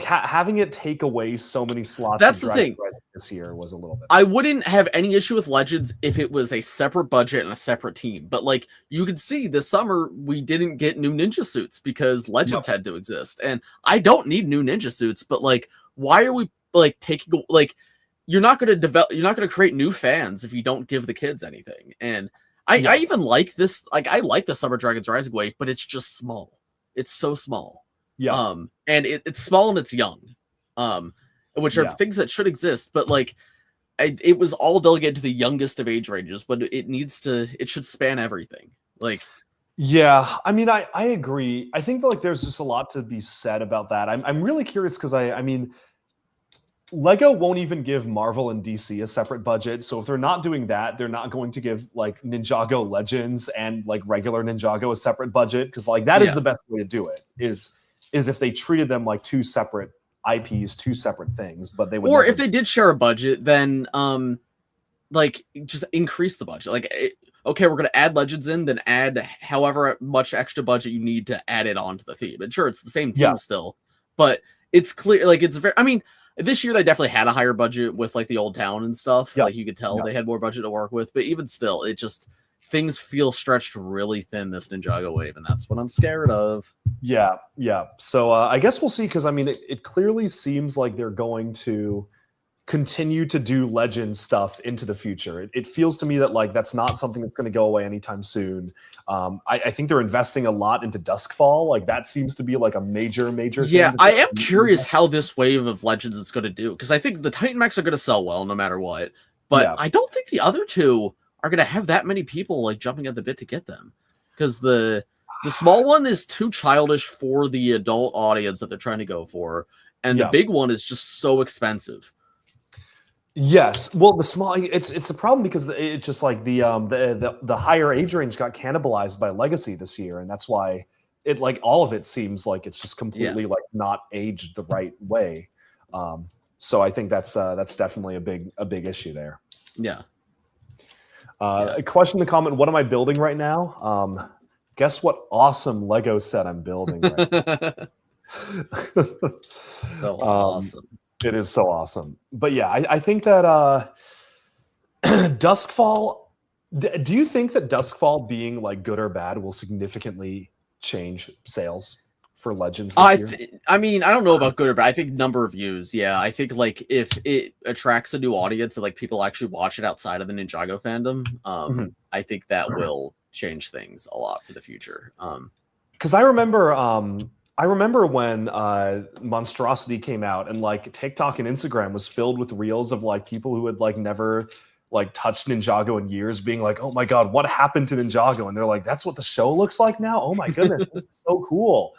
having it take away so many slots. That's the thing. This year was a little bit. I wouldn't have any issue with Legends if it was a separate budget and a separate team. But you could see this summer we didn't get new ninja suits because Legends had to exist, and I don't need new ninja suits. But why are we taking you're not going to create new fans if you don't give the kids anything. And I even like this. I like the Summer Dragons Rising Wave, but it's just small. It's so small. Yeah. And it's small and it's young. Which are things that should exist, but it was all delegated to the youngest of age ranges, but it should span everything. Yeah, I agree. I think that there's just a lot to be said about that. I'm really curious because Lego won't even give Marvel and DC a separate budget. So if they're not doing that, they're not going to give like Ninjago Legends and like regular Ninjago a separate budget, because like that is the best way to do it. Is if they treated them like two separate IPs, two separate things. But they would. Or if they did share a budget, then like just increase the budget. Like, okay, we're gonna add Legends in, then add however much extra budget you need to add it onto the theme. And sure, it's the same theme still, but it's clear. Like it's very. I mean, this year they definitely had a higher budget with like the old town and stuff. Like you could tell they had more budget to work with. But even still, it just things feel stretched really thin this Ninjago wave, and that's what I'm scared of. Yeah. So I guess we'll see, because I mean, it clearly seems like they're going to continue to do legend stuff into the future. It feels to me that like that's not something that's going to go away anytime soon. I think they're investing a lot into Duskfall. Like that seems to be like a major yeah, I am curious how this wave of legends is going to do, because I think the Titan mechs are going to sell well no matter what, but I don't think the other two are going to have that many people like jumping at the bit to get them, because the small one is too childish for the adult audience that they're trying to go for, and the big one is just so expensive. Yes, well, the small it's a problem because it's just like the higher age range got cannibalized by Legacy this year, and that's why it like all of it seems like it's just completely like not aged the right way. So I think that's definitely a big issue there. Yeah. A question in the comment: what am I building right now? Guess what awesome Lego set I'm building right now. So awesome. It is so awesome. But yeah, I think that Duskfall, do you think that Duskfall being like good or bad will significantly change sales for Legends this year? I mean, I don't know about good or bad. I think number of views. Yeah, I think like if it attracts a new audience and like people actually watch it outside of the Ninjago fandom, I think that will change things a lot for the future. Because I remember when Monstrosity came out, and like TikTok and Instagram was filled with reels of like people who had like never like touched Ninjago in years being like, oh my God, what happened to Ninjago? And they're like, that's what the show looks like now? Oh my goodness, it's so cool.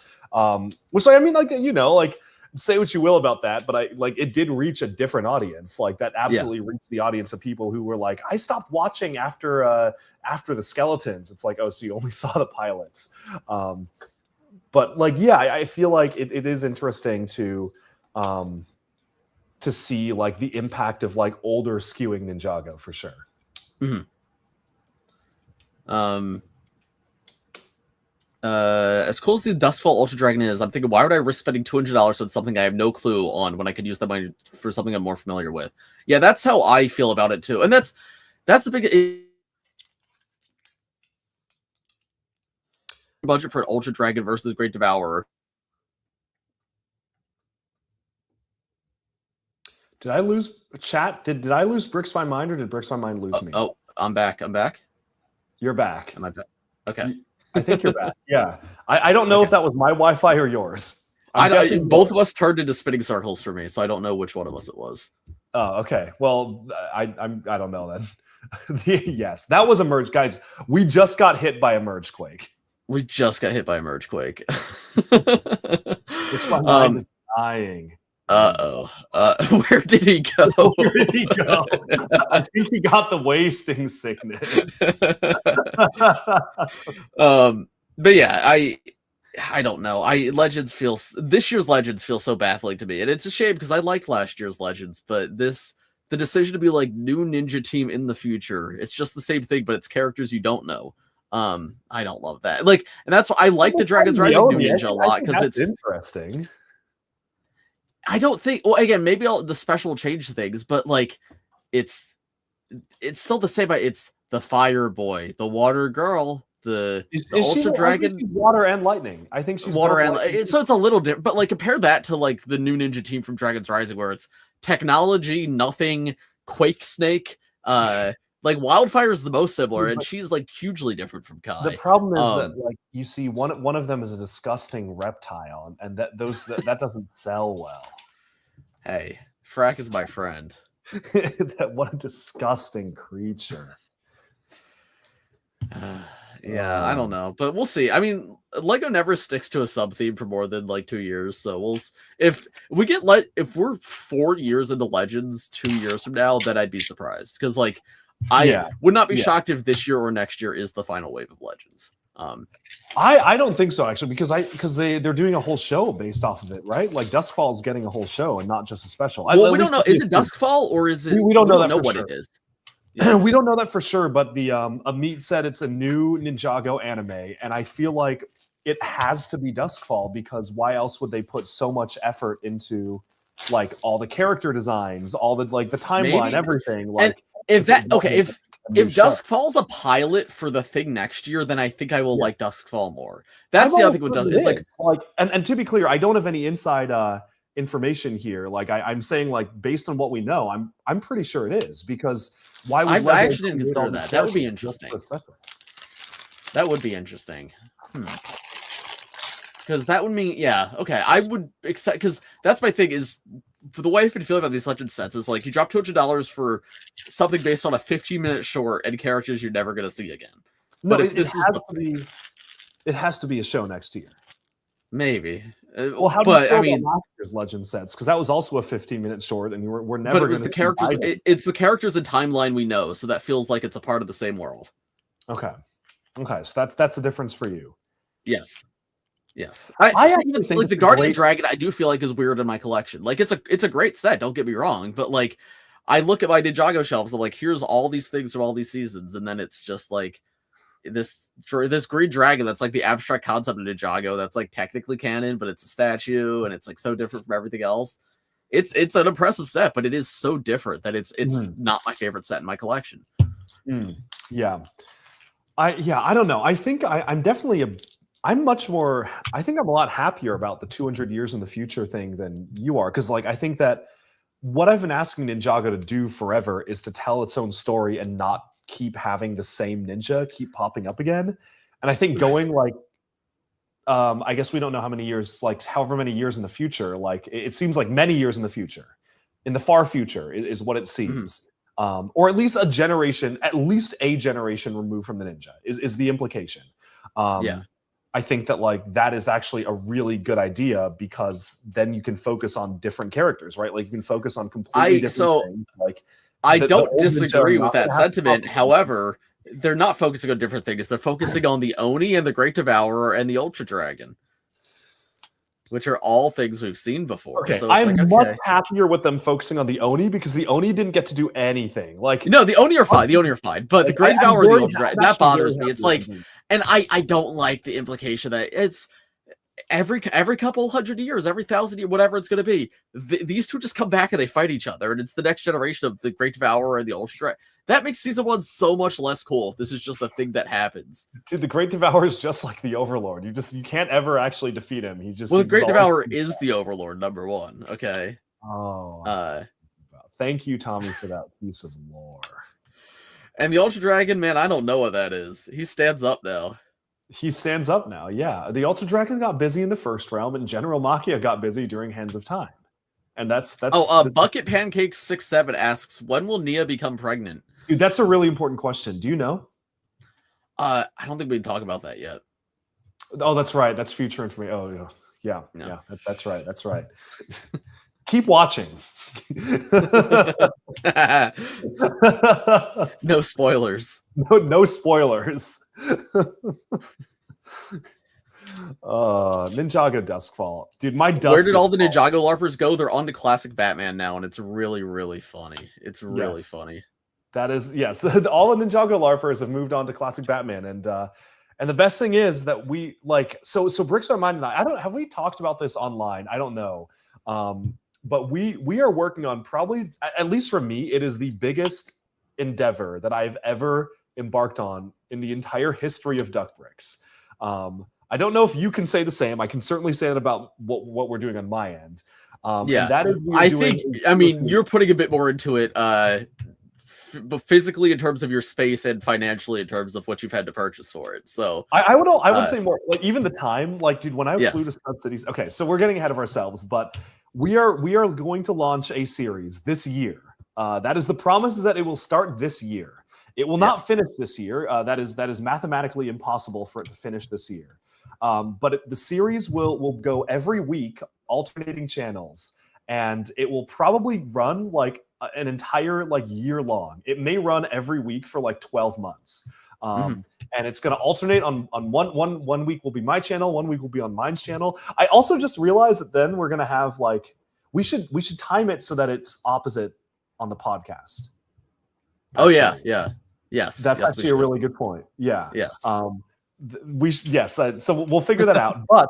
Which I mean, like, you know, like say what you will about that, but I like it did reach a different audience. Like that absolutely reached the audience of people who were like, I stopped watching after the skeletons. It's like, oh, so you only saw the pilots. But like, yeah, I feel like it is interesting to see like the impact of like older skewing Ninjago for sure. As cool as the Duskfall Ultra Dragon is, I'm thinking, why would I risk spending $200 on something I have no clue on when I could use that money for something I'm more familiar with? Yeah, that's how I feel about it too, and that's the big budget for an Ultra Dragon versus Great Devourer. Did I lose chat? Did I lose Bricks by Mind, or did Bricks by Mind lose me? Oh, I'm back. You're back. Am I back? Okay. I think you're back. Yeah. I don't know if that was my Wi-Fi or yours. Both of us turned into spinning circles for me, so I don't know which one of us it was. Oh, okay. Well, I don't know then. Yes, that was a merge, guys. We just got hit by a merge quake. We just got hit by a merge quake. Which my mind is dying. Where did he go? Where did he go? I think he got the wasting sickness. But yeah, I don't know. This year's Legends feel so baffling to me, and it's a shame because I liked last year's Legends, but the decision to be like new ninja team in the future, it's just the same thing, but it's characters you don't know. I don't love that. Like, and that's why I like the Dragon's Rising new ninja a lot, because it's interesting. I don't think. Well, again, maybe the special will change things, but like, it's still the same. It's the Fire Boy, the Water Girl, the Ultra Dragon, water and lightning. I think she's water and so it's a little different. But like, compare that to like the new ninja team from Dragon's Rising, where it's technology, nothing, Quake Snake. Like Wildfire is the most similar, and she's like hugely different from Kai. The problem is that like you see one of them is a disgusting reptile, and that doesn't sell well. Hey, Frack is my friend. What a disgusting creature. I don't know, but we'll see. I mean, Lego never sticks to a sub theme for more than like 2 years, so if we get if we're 4 years into Legends 2 years from now, then I'd be surprised because like I would not be shocked if this year or next year is the final wave of Legends. I don't think so actually because they're doing a whole show based off of it, right? Like Duskfall is getting a whole show and not just a special. Well, we don't know. Is it Duskfall or is it? We don't know what sure. it is. Yeah. We don't know that for sure, but the Amit said it's a new Ninjago anime, and I feel like it has to be Duskfall because why else would they put so much effort into like all the character designs, all the like the timeline, everything? Like, and if Duskfall's a pilot for the thing next year, then I think I will like Duskfall more. That's the other thing with Duskfall. It's like and to be clear, I don't have any inside information here. Like I'm saying, like based on what we know, I'm pretty sure it is because. Why would I actually didn't consider that. That would be interesting. That would be interesting. Because that would mean, okay. I would accept because that's my thing. Is the way I've been feeling about these Legend sets is like you drop $200 for something based on a 15-minute short and characters you're never going to see again. No, but it has to be a show next year. Maybe. Well, how do you feel about last year's Legend sets? Because that was also a 15-minute short, and we're never. But it was the characters. It's the characters and timeline we know, so that feels like it's a part of the same world. Okay. So that's the difference for you. Yes. I actually think like the Guardian Dragon. I do feel like is weird in my collection. Like it's a great set. Don't get me wrong, but like I look at my Ninjago shelves. I'm like, here's all these things from all these seasons, and then it's just like. This green dragon that's like the abstract concept of Ninjago that's like technically canon, but it's a statue and it's like so different from everything else. It's an impressive set, but it is so different that it's not my favorite set in my collection. Yeah, I don't know. I think I'm definitely I'm much more. I think I'm a lot happier about the 200 years in the future thing than you are because like I think that what I've been asking Ninjago to do forever is to tell its own story and not keep having the same ninja keep popping up again. And I think going like I guess we don't know how many years, like however many years in the future, like it seems like many years in the future, in the far future is what it seems. Or at least a generation removed from the ninja is the implication. I think that like that is actually a really good idea because then you can focus on different characters, right? Like you can focus on completely different things. Like I don't disagree with that sentiment. However, they're not focusing on different things. They're focusing on the Oni and the Great Devourer and the Ultra Dragon, which are all things we've seen before. Okay, so I'm much happier with them focusing on the Oni because the Oni didn't get to do anything. Like no, the Oni are fine. The Oni are fine, but the Great Devourer and the Ultra Dragon that bothers me. It's like, and I don't like the implication that it's. Every couple hundred years, every 1,000 years, whatever it's going to be, these two just come back and they fight each other, and it's the next generation of the Great Devourer and the Ultra. That makes season 1 so much less cool. If this is just a thing that happens, dude. The Great Devourer is just like the Overlord. You can't ever actually defeat him. The Great Devourer is the Overlord number 1. Okay. Oh. Thank you, Tommy, for that piece of lore. And the Ultra Dragon, man, I don't know what that is. He stands up now. He stands up now, yeah. The Ultra Dragon got busy in the first realm, and General Makia got busy during Hands of Time. And that's Bucket Pancakes 67 asks, when will Nia become pregnant? Dude, that's a really important question. Do you know? I don't think we can talk about that yet. Oh, that's right. That's future information. Oh, yeah. That's right. Keep watching. No spoilers. No spoilers. Ninjago Duskfall, dude. Where did all the Ninjago LARPers go? They're on to classic Batman now, and it's really, really funny. It's really funny. That is, yes. All the Ninjago LARPers have moved on to classic Batman, and the best thing is that we like so Bricks on Mine and I don't have we talked about this online. I don't know, but we are working on probably at least for me, it is the biggest endeavor that I've ever embarked on in the entire history of Duck Bricks. I don't know if you can say the same. I can certainly say that about what we're doing on my end. That is, you're putting a bit more into it, but phically in terms of your space and financially in terms of what you've had to purchase for it. So I would say more like even the time, like dude, when I flew to Sun Cities. Okay, so we're getting ahead of ourselves, but we are going to launch a series this year. That is the promise is that it will start this year. It will not finish this year. That is mathematically impossible for it to finish this year. But the series will go every week, alternating channels, and it will probably run like an entire like year long. It may run every week for like 12 months. And it's going to alternate on one week will be my channel, one week will be on mine's channel. I also just realized that then we're going to have like we should time it so that it's opposite on the podcast. Oh yeah, yes. That's actually a really good point. Yeah. Yes. So we'll figure that out. But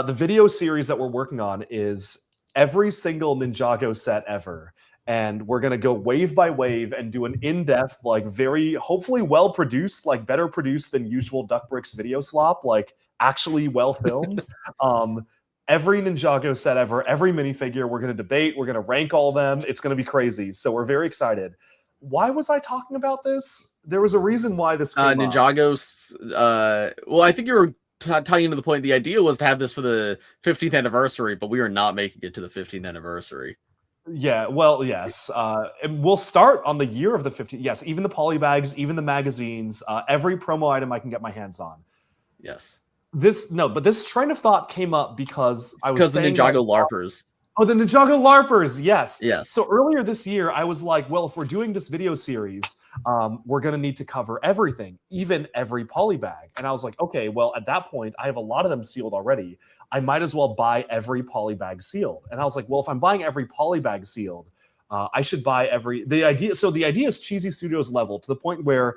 the video series that we're working on is every single Ninjago set ever. And we're going to go wave by wave and do an in-depth, like very, hopefully well-produced, like better produced than usual Duckbricks video slop, like actually well-filmed. Every Ninjago set ever, every minifigure, we're going to debate, we're going to rank all them. It's going to be crazy. So we're very excited. Why was I talking about this? There was a reason why this came Ninjago's, well, I think you were tying into the point. The idea was to have this for the 15th anniversary, but we are not making it to the 15th anniversary. Yeah, well, yes. And we'll start on the year of the 50. Yes, even the polybags, even the magazines, every promo item I can get my hands on. Yes. But this train of thought came up because I was saying the Ninjago LARPers. Oh, the Ninjago LARPers, yes. Yes. So earlier this year, I was like, well, if we're doing this video series, we're going to need to cover everything, even every polybag. And I was like, okay, well, at that point, I have a lot of them sealed already. I might as well buy every polybag sealed. And I was like, well, if I'm buying every polybag sealed, I should buy the idea is Cheesy Studios level to the point where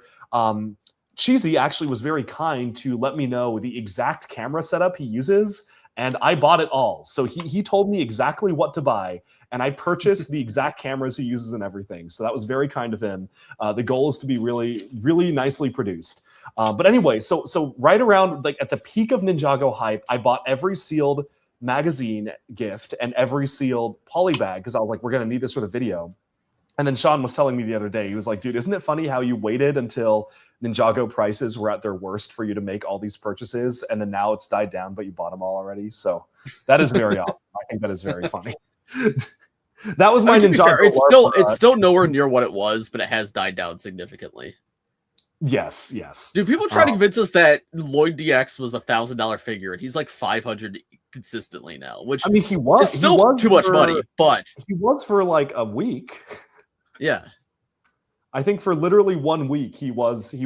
Cheesy actually was very kind to let me know the exact camera setup he uses. And I bought it all. So he told me exactly what to buy. And I purchased the exact cameras he uses and everything. So that was very kind of him. The goal is to be really, really nicely produced. But anyway, so right around like at the peak of Ninjago hype, I bought every sealed magazine gift and every sealed polybag because I was like, we're going to need this for the video. And then Sean was telling me the other day, he was like, dude, isn't it funny how you waited until Ninjago prices were at their worst for you to make all these purchases, and then now it's died down, but you bought them all already? So that is very awesome. I think that is very funny. That was my Ninjago. It's still nowhere near what it was, but it has died down significantly. Yes. Do people try to convince us that Lloyd DX was $1,000 figure, and he's like 500 consistently now? Which I mean, he was too much money, but he was for like a week. Yeah. I think for literally 1 week he was a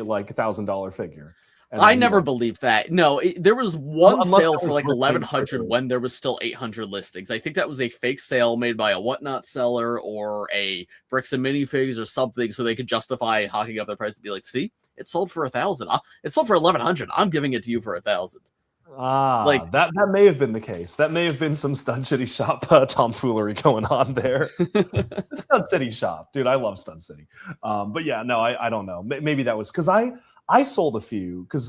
like $1,000 figure. I never believed that. No, there was one sale for like 1,100 when there was still 800 listings. I think that was a fake sale made by a whatnot seller or a Bricks and Minifigs or something, so they could justify hawking up their price and be like, "See, it sold for 1,000. It sold for 1,100. I'm giving it to you for 1,000." Like that may have been the case. That may have been some Stud City Shop tomfoolery going on there. Stud City Shop, dude. I love Stud City. But yeah, no, I don't know. Maybe that was because I sold a few because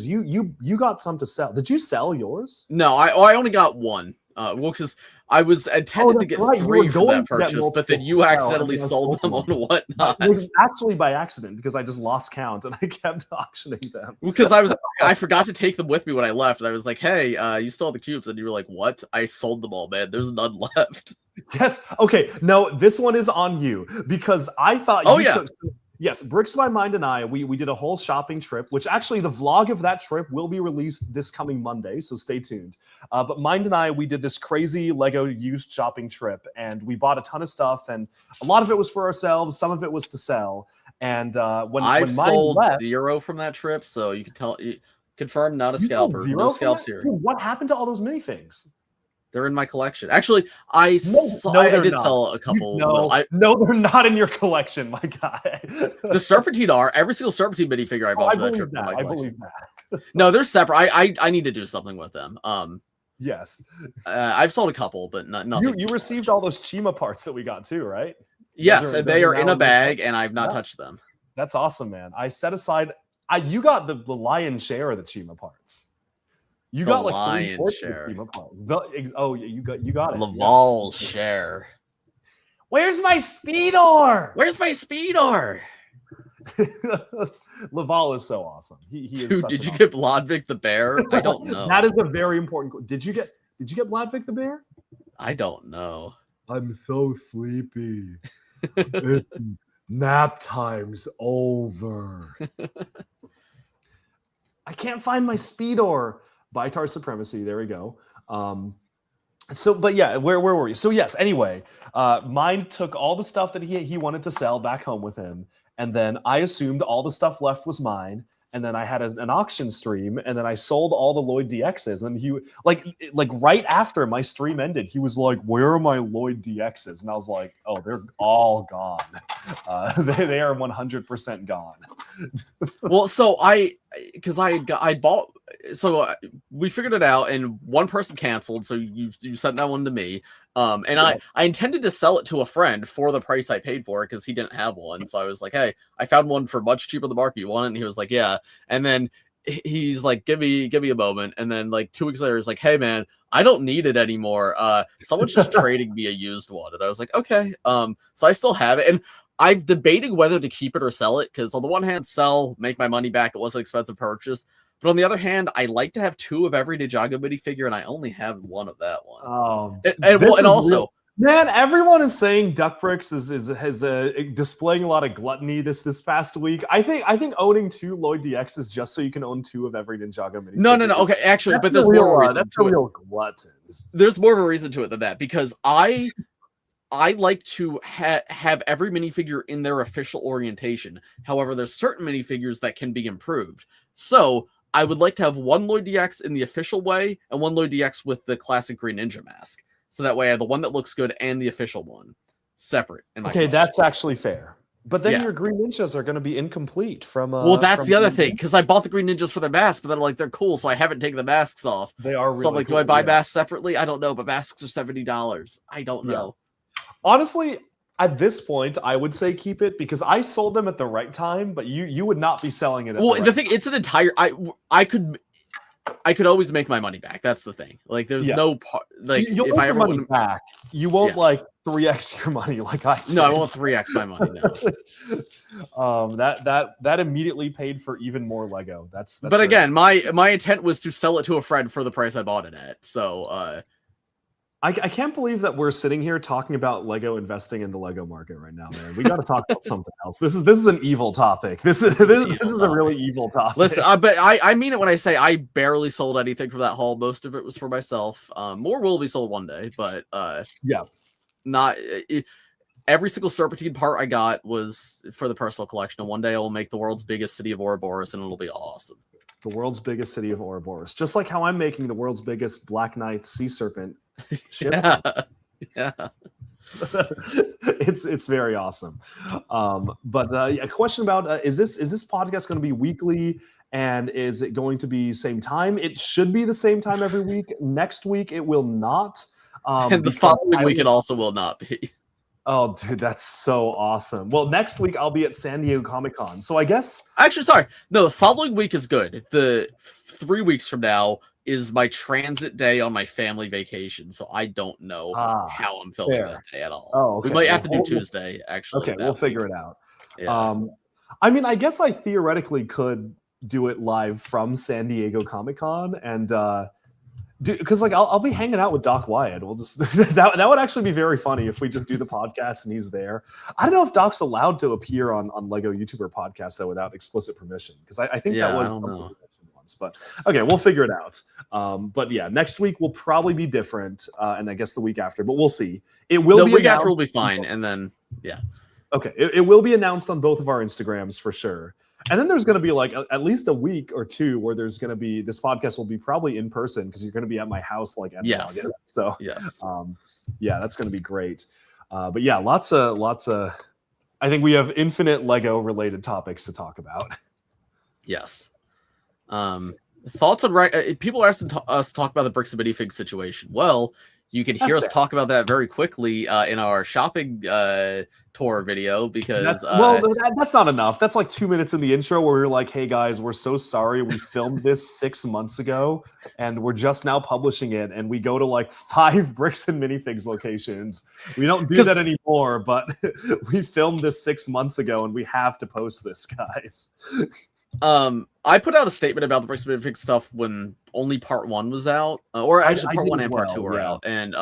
you got some to sell. Did you sell yours? No, I only got one. Well, because I was intended to get 3 for that purchase, but then you accidentally sold them on whatnot. It was actually by accident because I just lost count and I kept auctioning them. Because I forgot to take them with me when I left, and I was like, "Hey, you stole all the cubes," and you were like, "What? I sold them all, man. There's none left." Yes. Okay. No, this one is on you because I thought. Yes, Bricks by Mind and I, we did a whole shopping trip, which actually the vlog of that trip will be released this coming Monday, so stay tuned. But Mind and I, we did this crazy Lego used shopping trip, and we bought a ton of stuff, and a lot of it was for ourselves, some of it was to sell. And when I've Mind sold left, 0 from that trip, so you can confirm not a scalper. No scalps here. Dude, what happened to all those minifigs? They're in my collection. Actually, I did sell a couple. No, they're not in your collection, my guy. The Serpentine are. Every single Serpentine minifigure I bought for that trip. I believe that. No, they're separate. I need to do something with them. Yes. I've sold a couple, but nothing. You received all those Chima parts that we got too, right? Yes, and they are in a bag, and I've not touched them. That's awesome, man. I set aside. You got the lion's share of the Chima parts. You got like 3/4 share. You got it. Laval's share. Where's my Speedor? Where's my Speedor? Laval is so awesome. He is. Dude, did you get Blodvik the bear? I don't know. That is a very important. Did you get Blodvik the bear? I don't know. I'm so sleepy. Nap time's over. I can't find my Speedor. Baitar Supremacy. There we go. But yeah, where were we? So yes, anyway, Mind took all the stuff that he wanted to sell back home with him, and then I assumed all the stuff left was mine, and then I had an auction stream, and then I sold all the Lloyd DXs, and he like right after my stream ended, he was like, "Where are my Lloyd DXs?" And I was like, "Oh, they're all gone. They are 100% gone." Well, so I bought. So we figured it out, and one person canceled. So you sent that one to me. And I intended to sell it to a friend for the price I paid for it because he didn't have one. So I was like, "Hey, I found one for much cheaper than the market. You want it?" And he was like, "Yeah." And then he's like, give me a moment." And then like 2 weeks later, he's like, "Hey man, I don't need it anymore. Someone's just trading me a used one." And I was like, "Okay." So I still have it, and I'm debating whether to keep it or sell it because on the one hand, sell, make my money back. It was an expensive purchase. But on the other hand, I like to have 2 of every Ninjago minifigure, and I only have 1 of that one. Oh, and also, man, everyone is saying Duckbricks is displaying a lot of gluttony this past week. I think owning 2 Lloyd DXs just so you can own 2 of every Ninjago minifigure. No. Okay, actually, but there's more reason. That's a real glutton. There's more of a reason to it than that because I like to have every minifigure in their official orientation. However, there's certain minifigures that can be improved. So I would like to have 1 Lloyd DX in the official way and 1 Lloyd DX with the classic Green Ninja mask. So that way I have the one that looks good and the official one separate. Okay, that's actually fair. But then your Green Ninjas are going to be incomplete from... well, that's the other thing, because I bought the Green Ninjas for their masks, but then like they're cool, so I haven't taken the masks off. They are really so like, cool, do I buy masks separately? I don't know, but masks are $70. I don't know. Honestly, at this point, I would say keep it because I sold them at the right time, but you would not be selling it. The thing, it's an entire. I could always make my money back. That's the thing. Like, there's no part. Like, you'll if I ever money back, you won't like 3x your money like I did. No, I won't 3x my money. No. That immediately paid for even more Lego. That's but again, my intent was to sell it to a friend for the price I bought it at. So. I can't believe that we're sitting here talking about Lego investing in the Lego market right now, man. We got to talk about something else. This is an evil topic. This is a really evil topic. Listen, but I mean it when I say I barely sold anything from that haul. Most of it was for myself. More will be sold one day, but not every single Serpentine part I got was for the personal collection. And one day I will make the world's biggest city of Ouroboros, and it'll be awesome. The world's biggest city of Ouroboros, just like how I'm making the world's biggest Black Knight Sea Serpent ship. Yeah. It's very awesome. But a question about is this podcast going to be weekly, and is it going to be same time? It should be the same time every week. Next week it will not. And the following week it also will not be. Oh, dude, that's so awesome. Well, next week I'll be at San Diego Comic-Con. So I guess... Actually, sorry. No, the following week is good. The 3 weeks from now is my transit day on my family vacation. So I don't know how I'm filming that day at all. Oh, okay. We might have to do Tuesday, actually. Okay, we'll figure it out. Yeah. I mean, I guess I theoretically could do it live from San Diego Comic-Con and... because like I'll be hanging out with Doc Wyatt. We'll just that would actually be very funny if we just do the podcast and he's there. I don't know if Doc's allowed to appear on Lego YouTuber podcasts though without explicit permission because I think that was something we mentioned once. But okay, we'll figure it out. But yeah, next week will probably be different, and I guess the week after. But we'll see. It will be the week after will be fine, and then okay, it will be announced on both of our Instagrams for sure. And then there's going to be like at least a week or two where there's going to be this podcast will be probably in person because you're going to be at my house like end of August. So that's going to be great. But yeah, lots of. I think we have infinite Lego related topics to talk about. Yes. Thoughts on people are asking us to talk about the Bricks and Minifig situation. Well, you can hear us talk about that very quickly in our shopping tour video because that's not enough. That's like 2 minutes in the intro where we're like, hey guys, we're so sorry. We filmed this 6 months ago and we're just now publishing it. And we go to like 5 Bricks and Minifigs locations. We don't do that anymore, but we filmed this 6 months ago and we have to post this, guys. I put out a statement about the Bricks and Minifigs stuff when only part 1 was out, or actually part 1 and part 2 were out, and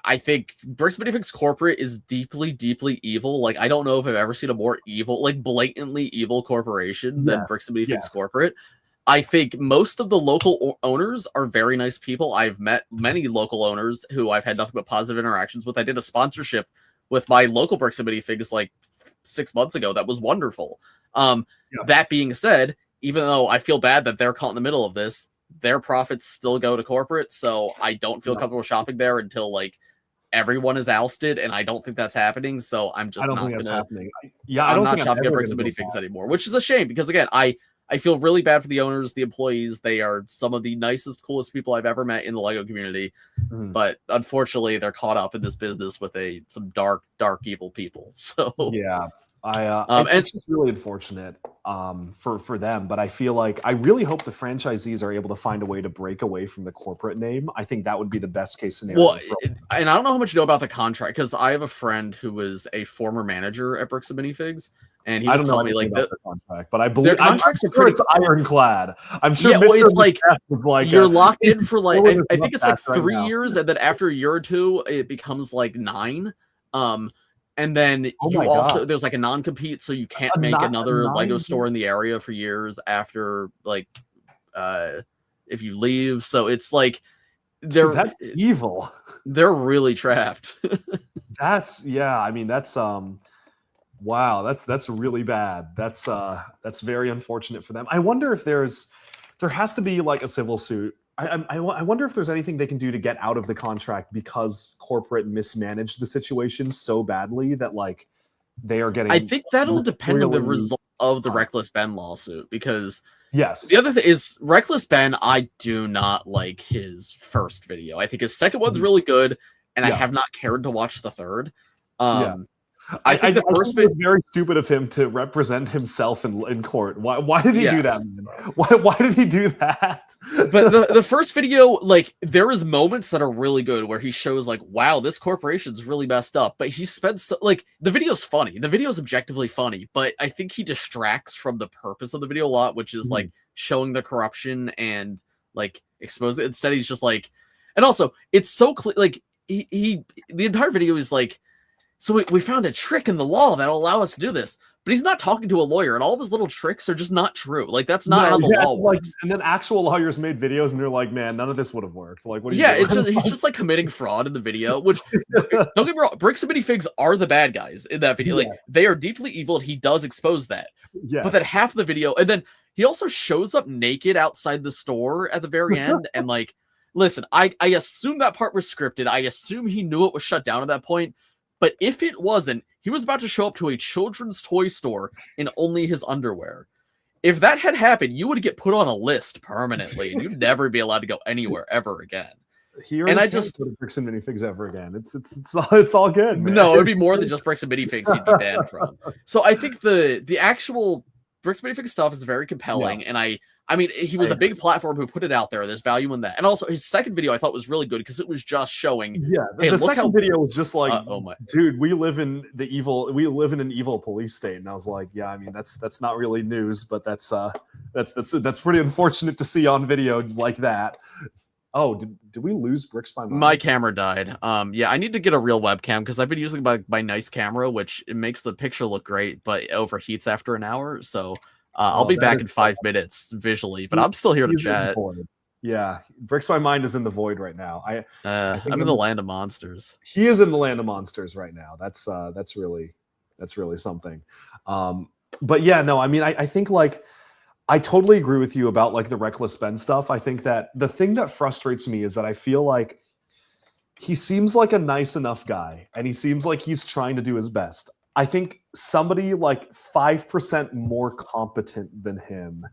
I think Bricks Minifigs corporate is deeply, deeply evil. Like, I don't know if I've ever seen a more evil, like blatantly evil corporation than Bricks Minifigs corporate. I think most of the local owners are very nice people. I've met many local owners who I've had nothing but positive interactions with. I did a sponsorship with my local Bricks and Minifigs like 6 months ago. That was wonderful. That being said, even though I feel bad that they're caught in the middle of this, their profits still go to corporate. So I don't feel comfortable shopping there until like everyone is ousted, and I don't think that's happening. So I'm just not gonna. I'm not shopping at Bricks and Minifigs anymore, which is a shame because again, I feel really bad for the owners, the employees. They are some of the nicest, coolest people I've ever met in the LEGO community. But unfortunately, they're caught up in this business with some dark, evil people. So yeah, it's just really unfortunate for them. But I feel like I really hope the franchisees are able to find a way to break away from the corporate name. I think that would be the best case scenario. Well, and I don't know how much you know about the contract because I have a friend who was a former manager at Bricks and Minifigs. And he was telling me like the contract, but I believe I'm sure it's ironclad. I'm sure it's like was like you're locked in for like I think it's like 3 years, and then after a year or two, it becomes like 9. And then there's like a non-compete, so you can't make another Lego store in the area for years after like if you leave. So it's like that's evil. They're really trapped. I mean that's wow, that's really bad. That's very unfortunate for them. I wonder if there has to be like a civil suit. I wonder if there's anything they can do to get out of the contract because corporate mismanaged the situation so badly that like they are getting. I think that'll depend on the result of the Reckless Ben lawsuit because yes, the other thing is Reckless Ben. I do not like his first video. I think his second one's really good, and I have not cared to watch the third. I think the first bit was very stupid of him to represent himself in court. Why did he do that? Man? Why did he do that? But the first video, like there is moments that are really good where he shows like, wow, this corporation's really messed up. But he spends like the video's funny. The video's objectively funny, but I think he distracts from the purpose of the video a lot, which is like showing the corruption and like expose it. Instead, he's just like, and also it's so clear. Like the entire video is like. So we found a trick in the law that'll allow us to do this. But he's not talking to a lawyer, and all of his little tricks are just not true. Like, that's not how the law works. And then actual lawyers made videos, and they're like, man, none of this would have worked. Like, what are you doing? He's just, like, committing fraud in the video, which, don't get me wrong, Bricks and Minifigs are the bad guys in that video. Like, they are deeply evil, and he does expose that. Yes. But then half of the video, and then he also shows up naked outside the store at the very end, and, like, listen, I assume that part was scripted. I assume he knew it was shut down at that point. But if it wasn't, he was about to show up to a children's toy store in only his underwear. If that had happened, you would get put on a list permanently, and you'd never be allowed to go anywhere ever again. And I just go to Bricks and Minifigs ever again. It's all good, man. No, it would be more than just Bricks and Minifigs he'd be banned from. So I think the actual Bricks and Minifigs stuff is very compelling, and I mean, he was a big platform who put it out there. There's value in that. And also, his second video I thought was really good because it was just showing. Yeah, the second video was just like, dude, we live in an evil police state. And I was like, yeah, I mean, that's not really news, but that's pretty unfortunate to see on video like that. Oh, did we lose Bricks by Mind? My camera died. Yeah, I need to get a real webcam because I've been using my nice camera, which it makes the picture look great, but it overheats after an hour. So. I'll be back in 5 minutes visually, but I'm still here to chat. Yeah, Bricks by Mind is in the void right now. I'm in the land of monsters. He is in the land of monsters right now. That's really something. But yeah, no, I mean, I think like I totally agree with you about like the Reckless Ben stuff. I think that the thing that frustrates me is that I feel like he seems like a nice enough guy, and he seems like he's trying to do his best. I think somebody like 5% more competent than him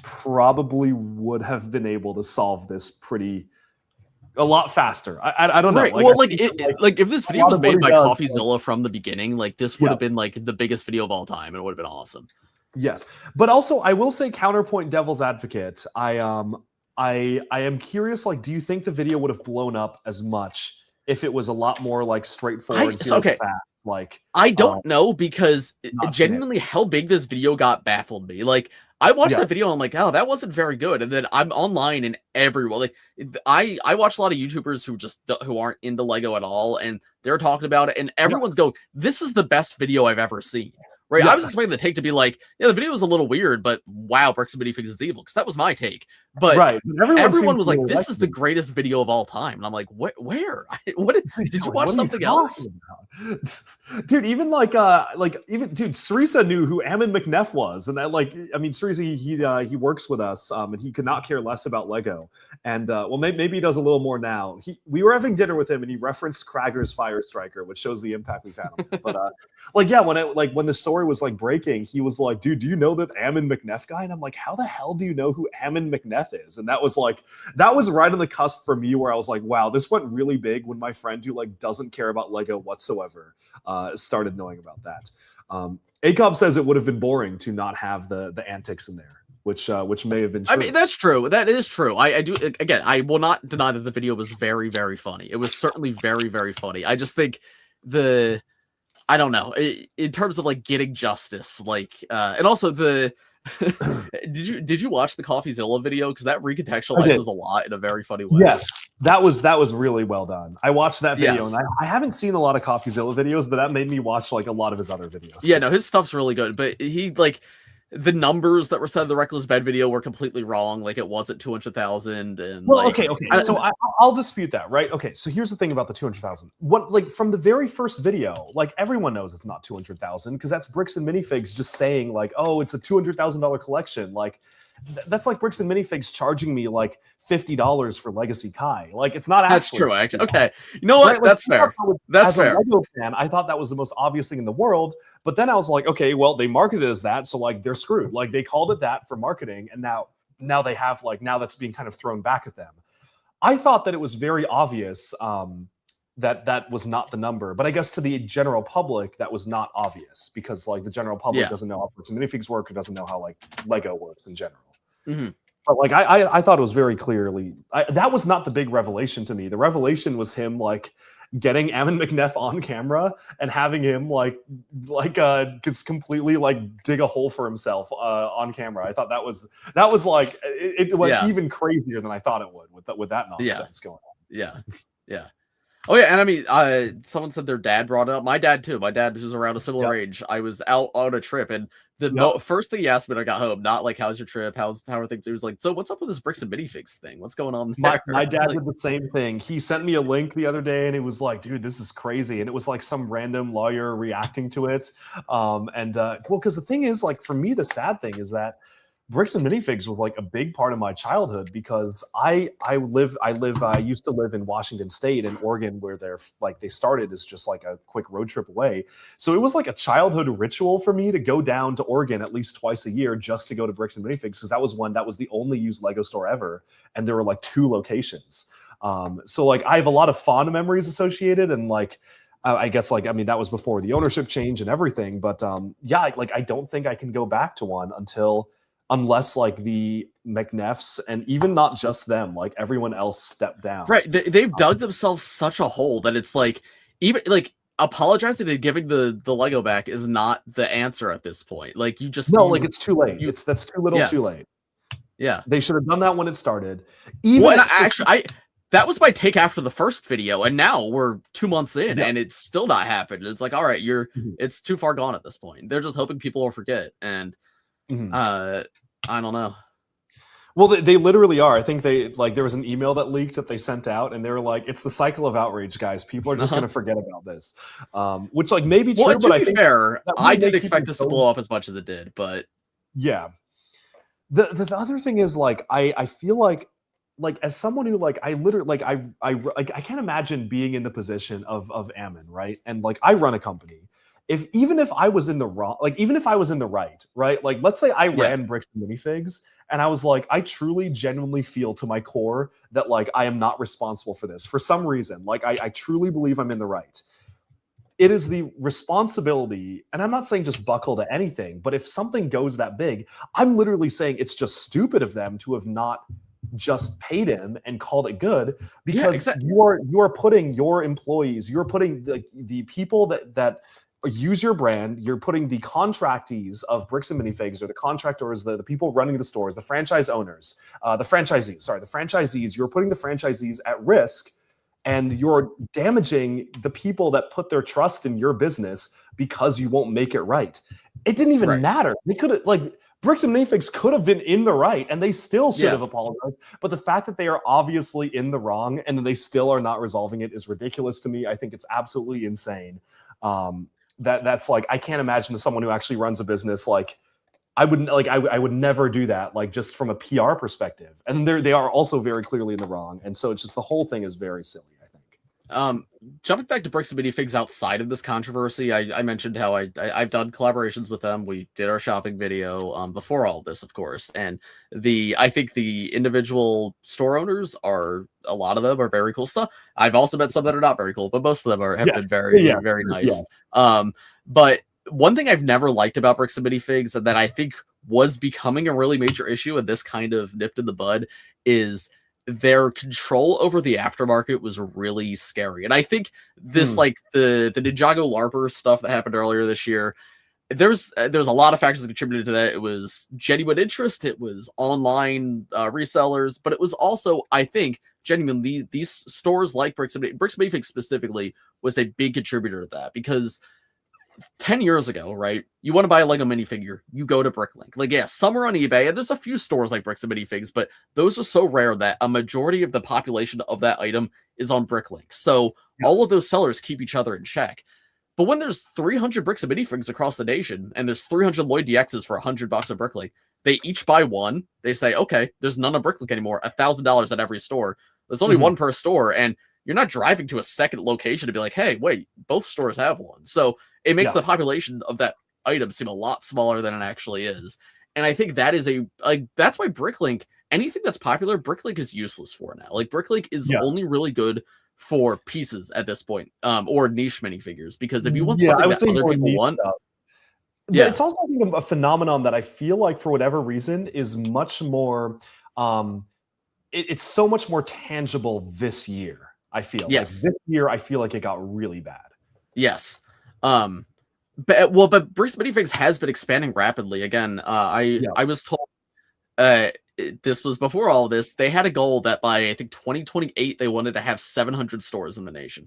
probably would have been able to solve this a lot faster. I don't know. Right. Like if this video was made by CoffeeZilla from the beginning, like this would have been like the biggest video of all time. It would have been awesome. Yes, but also I will say counterpoint devil's advocate. I am curious. Like, do you think the video would have blown up as much if it was a lot more like straightforward? Like, I don't know because genuinely how big this video got baffled me. Like, I watched that video and I'm like, oh, that wasn't very good. And then I'm online and everyone like I watch a lot of YouTubers who aren't into Lego at all, and they're talking about it, and everyone's going, "This is the best video I've ever seen." Right? Yeah. I was expecting the take to be like, yeah, the video was a little weird, but wow, Bricks and Minifigs is evil, because that was my take. But Right. everyone was like, "This is the greatest video of all time," and I'm like, "Where? What did you watch something else?" Dude, even dude, Cerisa knew who Ammon McNeff was, and that I mean, Cerisa he works with us, and he could not care less about Lego, and well, maybe he does a little more now. We were having dinner with him, and he referenced Krager's Fire Striker, which shows the impact we've had on him. But when the story was like breaking, he was like, "Dude, do you know that Ammon McNeff guy?" And I'm like, "How the hell do you know who Ammon McNeff is?" And that was right on the cusp for me, where I was like, "Wow, this went really big." When my friend who doesn't care about Lego whatsoever started knowing about that. ACOB says it would have been boring to not have the antics in there, which may have been true. I mean, that's true. That is true. I do, again, I will not deny that the video was very, very funny. It was certainly very, very funny. I just think I don't know, in terms of like getting justice, and also did you watch the CoffeeZilla video? Because that recontextualizes a lot in a very funny way. Yes, that was really well done. I watched that video, and I haven't seen a lot of CoffeeZilla videos, but that made me watch a lot of his other videos. Yeah, no, his stuff's really good, but he the numbers that were said in the Reckless Bed video were completely wrong. Like, it wasn't 200,000. And okay. So I'll dispute that, right? Okay, so here's the thing about the 200,000. From the very first video, everyone knows it's not 200,000, because that's Bricks and Minifigs just saying oh, it's a $200,000 collection. That's like Bricks and Minifigs charging me $50 for Legacy Kai. It's not actually. That's true, actually. Okay, you know what? Right? That's fair. That's fair. As a Lego fan, I thought that was the most obvious thing in the world. But then I was like, okay, well, they marketed it as that, so they're screwed. They called it that for marketing, and now they have now that's being kind of thrown back at them. I thought that it was very obvious that was not the number, but I guess to the general public that was not obvious, because the general public doesn't know how Bricks and Minifigs work, or doesn't know how Lego works in general. Mm-hmm. But I thought it was very clearly that was not the big revelation to me. The revelation was him getting Ammon McNeff on camera and having him just completely dig a hole for himself on camera. I thought that was it went even crazier than I thought it would with that nonsense going on. Yeah. Oh yeah, and I mean, someone said their dad brought it up. My dad too. My dad was around a similar age. I was out on a trip, and the first thing he asked me when I got home, not how's your trip, how are things. He was like, so what's up with this Bricks and Minifigs thing? What's going on there? My dad did the same thing. He sent me a link the other day, and it was like, dude, this is crazy. And it was some random lawyer reacting to it. Because the thing is, for me, the sad thing is that Bricks and Minifigs was a big part of my childhood, because I used to live in Washington State and Oregon, where they started as just a quick road trip away. So it was a childhood ritual for me to go down to Oregon at least twice a year just to go to Bricks and Minifigs, because that was the only used Lego store ever, and there were 2 locations. So I have a lot of fond memories associated, and I guess I mean, that was before the ownership change and everything, but I don't think I can go back to one unless the McNeffs, and even not just them, everyone else stepped down. Right. They've dug themselves such a hole that it's even apologizing and giving the Lego back is not the answer at this point. You just it's too late. That's too little, too late. Yeah, they should have done that when it started. That was my take after the first video, and now we're 2 months in, and it's still not happened. It's all right, it's too far gone at this point. They're just hoping people will forget, and I don't know. Well, they literally are. I think there was an email that leaked that they sent out, and they were like, "It's the cycle of outrage, guys. People are just going to forget about this," which may be true. But to be fair, I didn't expect this to blow up as much as it did. But yeah, the other thing is I feel as someone who I literally I can't imagine being in the position of Ammon, right? And I run a company. Even if I was in the wrong, even if I was in the right, let's say I ran Bricks and Minifigs, and I was I truly, genuinely feel to my core that I am not responsible for this for some reason. I truly believe I'm in the right. It is the responsibility, and I'm not saying just buckle to anything, but if something goes that big, I'm literally saying it's just stupid of them to have not just paid him and called it good, because you are putting your employees, you're putting the people that use your brand. You're putting the contractees of Bricks and Minifigs, or the contractors, the people running the stores, the franchise owners, the franchisees. You're putting the franchisees at risk, and you're damaging the people that put their trust in your business because you won't make it right. It didn't even matter. They could have, like, Bricks and Minifigs could have been in the right, and they still should have apologized. But the fact that they are obviously in the wrong and that they still are not resolving it is ridiculous to me. I think it's absolutely insane. That's like, I can't imagine to someone who actually runs a business, like, I would never do that, like, just from a PR perspective. And they are also very clearly in the wrong, and so it's just, the whole thing is very silly, I think. Jumping back to Bricks and Minifigs outside of this controversy, I mentioned how I've done collaborations with them. We did our shopping video before all this, of course, and I think the individual store owners a lot of them are very cool stuff. I've also met some that are not very cool, but most of them have been very nice. But one thing I've never liked about Bricks and Minifigs, and that I think was becoming a really major issue, and this kind of nipped in the bud, is their control over the aftermarket was really scary. And I think this, like the Ninjago LARPer stuff that happened earlier this year, there's a lot of factors that contributed to that. It was genuine interest, it was online resellers, but it was also, I think, genuinely these stores like Bricks and Minifigs specifically was a big contributor to that, because 10 years ago, right? You want to buy a Lego minifigure, you go to Bricklink. Like, yeah, some are on eBay, and there's a few stores like Bricks and Minifigs, but those are so rare that a majority of the population of that item is on Bricklink. So all of those sellers keep each other in check. But when there's 300 Bricks and Minifigs across the nation, and there's 300 Lloyd DXs for $100 on Bricklink, they each buy one. They say, okay, there's none on Bricklink anymore. $1,000 at every store. There's only one per store, and you're not driving to a second location to be like, hey, wait, both stores have one. So it makes the population of that item seem a lot smaller than it actually is. And I think that is that's why Bricklink, anything that's popular, Bricklink is useless for now. Like, Bricklink is only really good for pieces at this point, or niche minifigures, because if you want something that other people want, it's also, I think, a phenomenon that I feel like, for whatever reason, is much more, it's so much more tangible this year. I feel like this year, I feel like it got really bad. Yes. But Bricks and Minifigs has been expanding rapidly. Again, I was told this was before all of this. They had a goal that by, I think, 2028, they wanted to have 700 stores in the nation.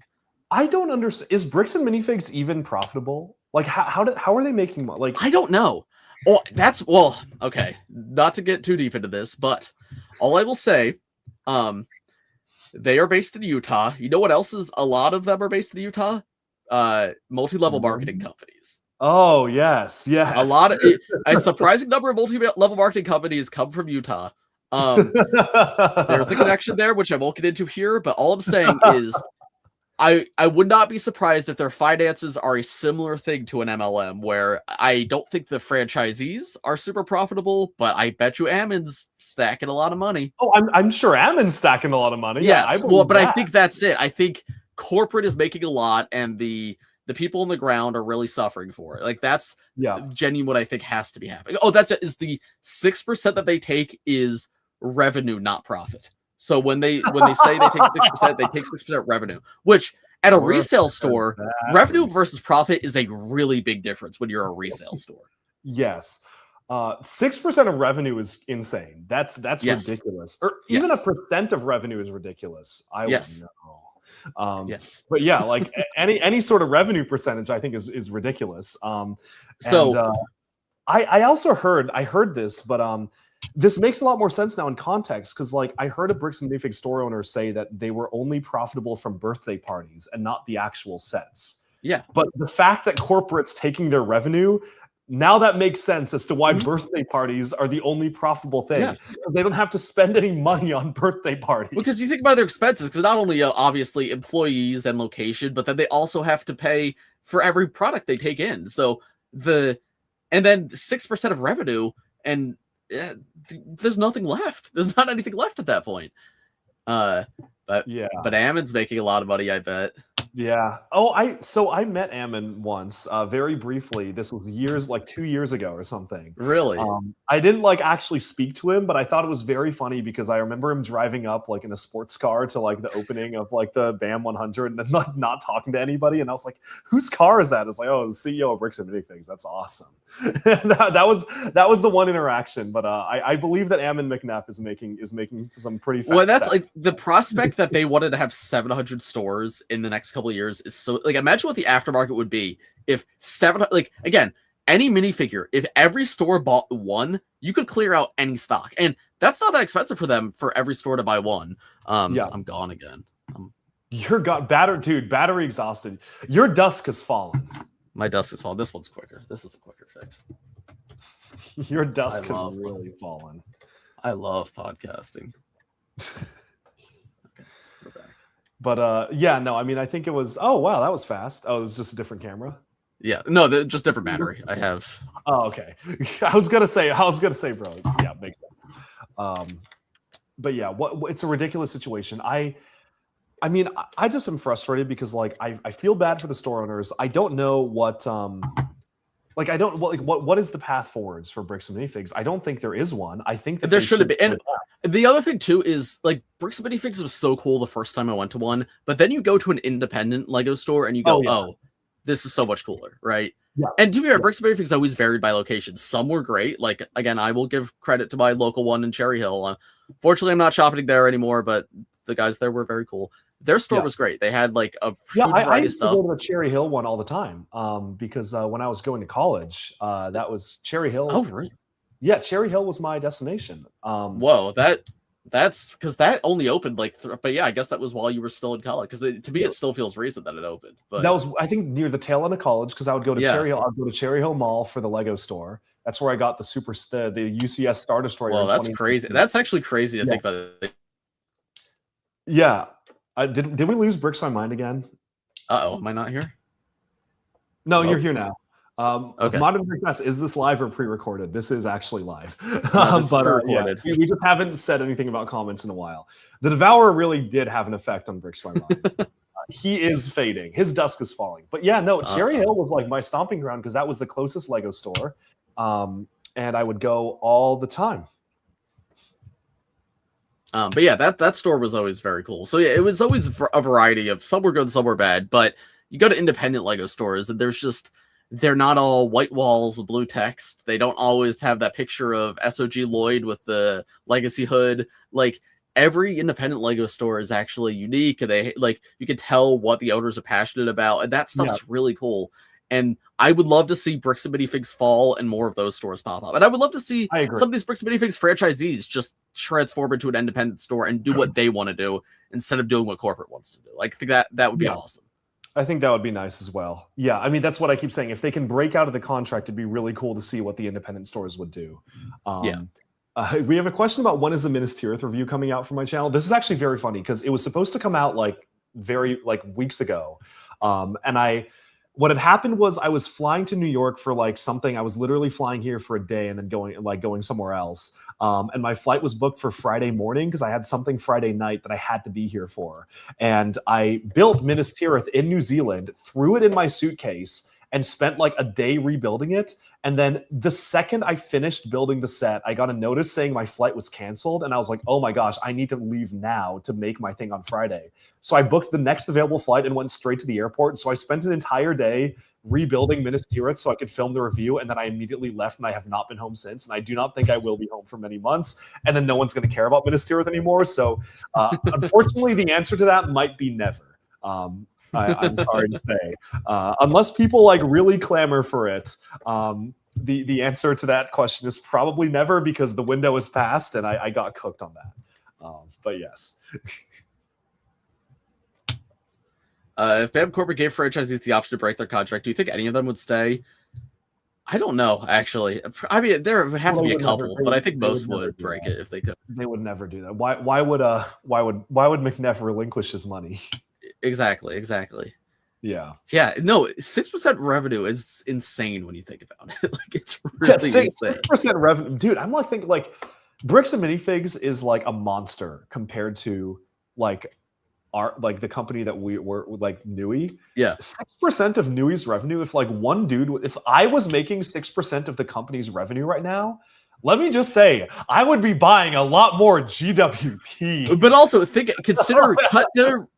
I don't understand. Is Bricks and Minifigs even profitable? Like, how are they making money? Like, I don't know. Okay. Not to get too deep into this, but all I will say, they are based in Utah. You know what else is? A lot of them are based in Utah. Multi-level marketing companies. Oh, yes. A surprising number of multi-level marketing companies come from Utah. There's a connection there, which I won't get into here, but all I'm saying is I would not be surprised if their finances are a similar thing to an MLM, where I don't think the franchisees are super profitable, but I bet you Ammon's stacking a lot of money. Oh, I'm sure Ammon's stacking a lot of money. Yes, I think that's it. I think corporate is making a lot, and the people on the ground are really suffering for it. Like, that's genuine what I think has to be happening. Oh, that's it. Is the 6% that they take is revenue, not profit. So when they say they take 6%, they take 6% revenue, which at a resale store, revenue versus profit is a really big difference when you're a resale store. Yes. 6% of revenue is insane. That's ridiculous. Or even a percent of revenue is ridiculous. I would know. But yeah, like any sort of revenue percentage, I think is ridiculous. I also heard this, but this makes a lot more sense now in context, because, like, I heard a Bricks and Minifigs store owner say that they were only profitable from birthday parties and not the actual sets. Yeah. But the fact that corporate's taking their revenue, now that makes sense as to why birthday parties are the only profitable thing. Because they don't have to spend any money on birthday parties. Because you think about their expenses, because not only obviously employees and location, but then they also have to pay for every product they take in. So and then 6% of revenue, and there's nothing left. There's not anything left at that point. But Ammon's making a lot of money, I bet. Yeah. Oh, I met Ammon once, very briefly. This was like 2 years ago or something. Really? I didn't like actually speak to him, but I thought it was very funny because I remember him driving up like in a sports car to like the opening of like the BAM 100 and then like not talking to anybody. And I was like, whose car is that? It's like, oh, the CEO of Bricks and Minifigs. That's awesome. that was the one interaction. But I believe that Ammon McNeff is making some pretty fast. Well, that's like the prospect that they wanted to have 700 stores in the next couple of years is so like, imagine what the aftermarket would be if 700, like again, any minifigure, if every store bought one, you could clear out any stock. And that's not that expensive for them for every store to buy one. Yeah. I'm gone again. You're got battery exhausted. Your dusk has fallen. My dusk has fallen. This one's quicker. This is a quicker fix. Your dusk has really fallen. I love podcasting. Okay, we're back. But yeah, no, I mean, I think it was. Oh wow, that was fast. Oh, it was just a different camera. Yeah, no, just different battery. I have. Oh, okay. I was gonna say, bro. Yeah, makes sense. But yeah, it's a ridiculous situation. I mean, I just am frustrated because like I feel bad for the store owners. I don't know what like I don't what is the path forwards for Bricks and Minifigs? I don't think there is one. I think that there should have been. And the other thing too is like Bricks and Minifigs was so cool the first time I went to one, but then you go to an independent Lego store and you go, oh, this is so much cooler, right? Yeah. And to be fair, Bricks and Minifigs always varied by location. Some were great. Like again, I will give credit to my local one in Cherry Hill. Fortunately, I'm not shopping there anymore, but the guys there were very cool. Their store was great. They had like a huge variety I used stuff. to go to the Cherry Hill one all the time because when I was going to college, that was Cherry Hill. Oh, really? Yeah, Cherry Hill was my destination. Whoa, that's because that only opened like, but yeah, I guess that was while you were still in college. Because to me, it still feels recent that it opened. But that was, I think, near the tail end of college because I would go to Cherry Hill. I'd go to Cherry Hill Mall for the Lego store. That's where I got the the UCS Star Destroyer. Well, that's crazy. That's actually crazy to think about it. Yeah. Did we lose Bricks My Mind again? Uh-oh, am I not here? No, you're here now. Okay. Modern Brick Fest, is this live or pre-recorded? This is actually live. But yeah, we just haven't said anything about comments in a while. The Devourer really did have an effect on Bricks My Mind. He is fading. His dusk is falling. But yeah, no, Cherry Hill was like my stomping ground because that was the closest Lego store. And I would go all the time. But yeah, that store was always very cool. So yeah, it was always a variety of some were good, some were bad. But you go to independent Lego stores, and they're not all white walls with blue text. They don't always have that picture of SOG Lloyd with the legacy hood. Like every independent Lego store is actually unique. They like you can tell what the owners are passionate about, and that stuff's really cool. And I would love to see Bricks and Minifigs fall and more of those stores pop up. And I would love to see some of these Bricks and Minifigs franchisees just transform into an independent store and do what they want to do instead of doing what corporate wants to do. Like, I think that would be awesome. I think that would be nice as well. Yeah, I mean, that's what I keep saying. If they can break out of the contract, it'd be really cool to see what the independent stores would do. We have a question about when is the Minas Tirith review coming out for my channel. This is actually very funny because it was supposed to come out like weeks ago. And what had happened was I was flying to New York for like something. I was literally flying here for a day and then going somewhere else. And my flight was booked for Friday morning because I had something Friday night that I had to be here for. And I built Minas Tirith in New Zealand, threw it in my suitcase, and spent like a day rebuilding it. And then the second I finished building the set, I got a notice saying my flight was canceled. And I was like, oh my gosh, I need to leave now to make my thing on Friday. So I booked the next available flight and went straight to the airport. So I spent an entire day rebuilding Minas Tirith so I could film the review. And then I immediately left and I have not been home since. And I do not think I will be home for many months. And then no one's going to care about Minas Tirith anymore. So unfortunately, the answer to that might be never. I'm sorry to say, unless people like really clamor for it, the answer to that question is probably never because the window is passed and I got cooked on that. But yes. If BAM Corporate gave franchisees the option to break their contract, do you think any of them would stay? I don't know, actually. I mean, there would have to be a couple, but I think most would break it if they could. They would never do that. Why would McNeff relinquish his money? Exactly. Yeah. No, 6% revenue is insane when you think about it. Like it's really insane. 6% revenue, dude. I'm like thinking like Bricks and Minifigs is like a monster compared to like our like the company that we were like Nui. Yeah. 6% of Nui's revenue. If like one dude, if I was making 6% of the company's revenue right now, let me just say I would be buying a lot more GWP. But also consider cut their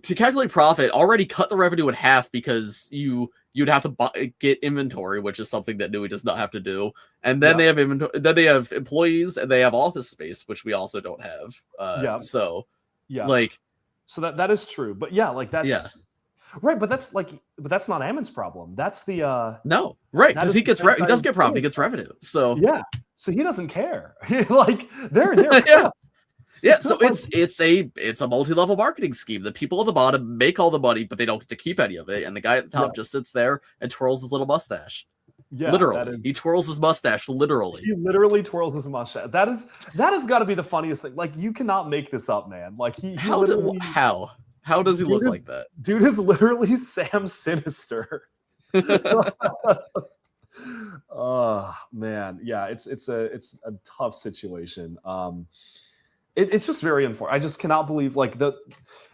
to calculate profit. Already cut the revenue in half because you'd have to get inventory, which is something that Nui does not have to do. And then they have inventory. Then they have employees and they have office space, which we also don't have. So that is true. But yeah, like that's right. But that's not Ammon's problem. That's the no, right, because he does get profit. He gets revenue. So yeah, so he doesn't care. Like they're yeah. So it's a multi-level marketing scheme. The people at the bottom make all the money, but they don't get to keep any of it, and the guy at the top just sits there and twirls his little mustache. Yeah, literally, he twirls his mustache. Literally, he literally twirls his mustache. That has got to be the funniest thing. Like you cannot make this up, man. Like how does he look like that? Dude is literally Sam Sinister. Oh man, yeah, it's a tough situation. It's just very unfortunate. I just cannot believe it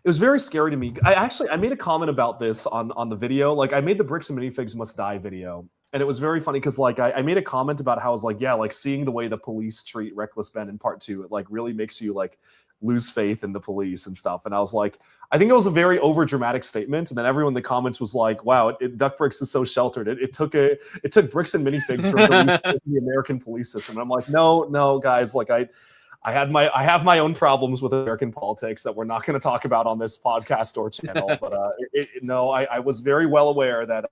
was very scary to me. I made a comment about this on the video. Like I made the Bricks and Minifigs Must Die video. And it was very funny because I made a comment about how I was like, yeah, like seeing the way the police treat Reckless Ben in part 2, it like really makes you like lose faith in the police and stuff. And I was like, I think it was a very over dramatic statement. And then everyone in the comments was like, wow, Duck Bricks is so sheltered. It took Bricks and Minifigs for the American police system. And I'm like, no, guys, like I have my own problems with American politics that we're not going to talk about on this podcast or channel. But I was very well aware that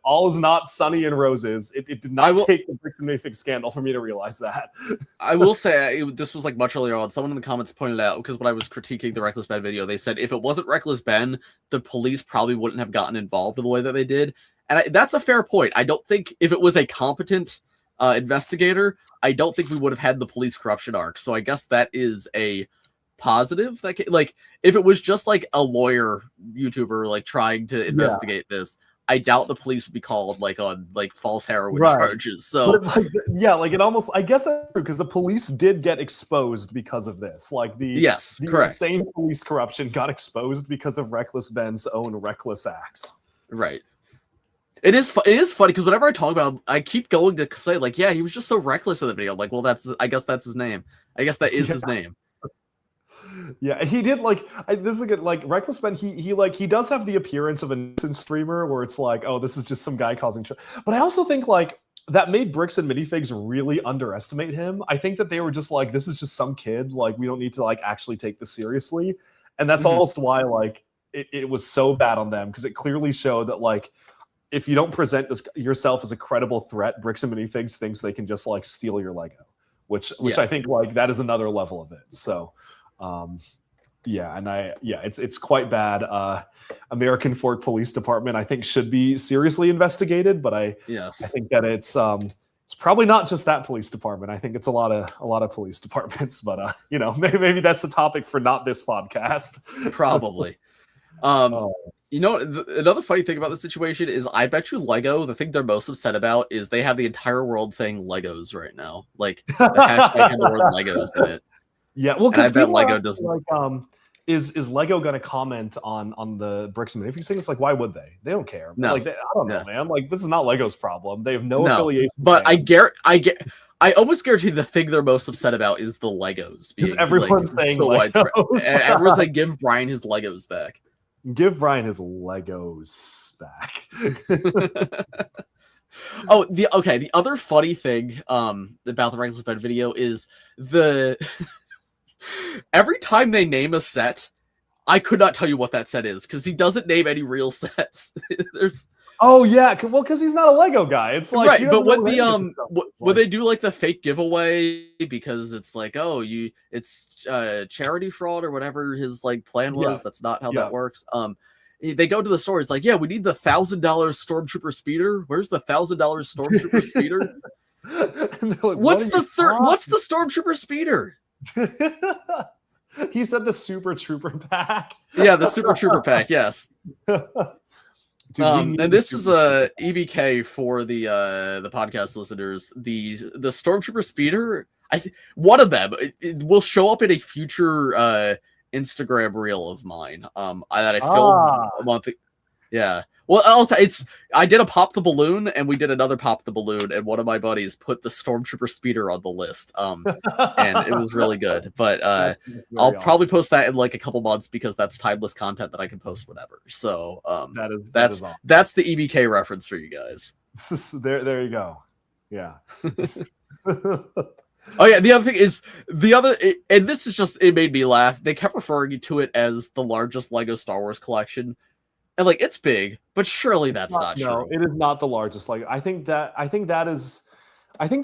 all is not sunny and roses. It did not take the Bricks and Minifigs scandal for me to realize that. I will say this was like much earlier on. Someone in the comments pointed out, because when I was critiquing the Reckless Ben video, they said if it wasn't Reckless Ben, the police probably wouldn't have gotten involved in the way that they did. And that's a fair point. I don't think if it was a competent investigator, I don't think we would have had the police corruption arc. So I guess that is a positive. Like if it was just like a lawyer YouTuber like trying to investigate this, I doubt the police would be called like on like false heroin charges. So it almost, I guess that's true because the police did get exposed because of this. Like the correct. Same police corruption got exposed because of Reckless Ben's own reckless acts. Right. It is funny because whenever I talk about him, I keep going to say like, yeah, he was just so reckless in the video. I'm like, well, I guess that's his name. I guess that is his name. Yeah, he did this is a good Reckless Ben. He does have the appearance of an innocent streamer where it's like, oh, this is just some guy causing trouble. But I also think like that made Bricks and Minifigs really underestimate him. I think that they were just like, this is just some kid. Like we don't need to like actually take this seriously, and that's almost why like it was so bad on them because it clearly showed that like, if you don't present yourself as a credible threat, Bricks and Minifigs thinks they can just like steal your Lego, which I think like that is another level of it. So, it's quite bad. American Fork Police Department, I think, should be seriously investigated, but I think that it's probably not just that police department. I think it's a lot of police departments, but maybe that's the topic for not this podcast. Probably. Another funny thing about the situation is I bet you Lego, the thing they're most upset about is they have the entire world saying Legos right now. Like the hashtag had the word Legos in it. Yeah, well, because I bet Lego doesn't. Like, is Lego going to comment on the Bricks and Minifigs thing? It's like, why would they? They don't care. No. Like, I don't know, man. Like, this is not Lego's problem. They have no affiliation. But I almost guarantee the thing they're most upset about is the Legos. Everyone's saying so Legos. Everyone's like, give Brian his Legos back. Give Brian his Legos back. The other funny thing about the Reckless Ben video is every time they name a set, I could not tell you what that set is because he doesn't name any real sets. Because he's not a Lego guy. It's like right, but when they do like the fake giveaway because it's like, it's charity fraud or whatever his like plan was. That's not how that works. They go to the store. It's like, we need the $1,000 Stormtrooper speeder. Where's the $1,000 Stormtrooper speeder? Like, what's the Stormtrooper speeder? He said the Super Trooper pack. Yeah, the Super Trooper pack. Yes. And this is a EBK for the podcast listeners. The Stormtrooper speeder, one of them, it will show up in a future Instagram reel of mine. That I filmed a month. Yeah. Well, I did a pop the balloon, and we did another pop the balloon, and one of my buddies put the Stormtrooper speeder on the list. And it was really good. But that's I'll probably post that in like a couple months because that's timeless content that I can post whenever. So that's awesome. That's the EBK reference for you guys. There you go. Yeah. Oh yeah, the other thing is and this is just, it made me laugh. They kept referring to it as the largest Lego Star Wars collection. And like, it's big, but surely that's not true. No, it is not the largest Lego. I think the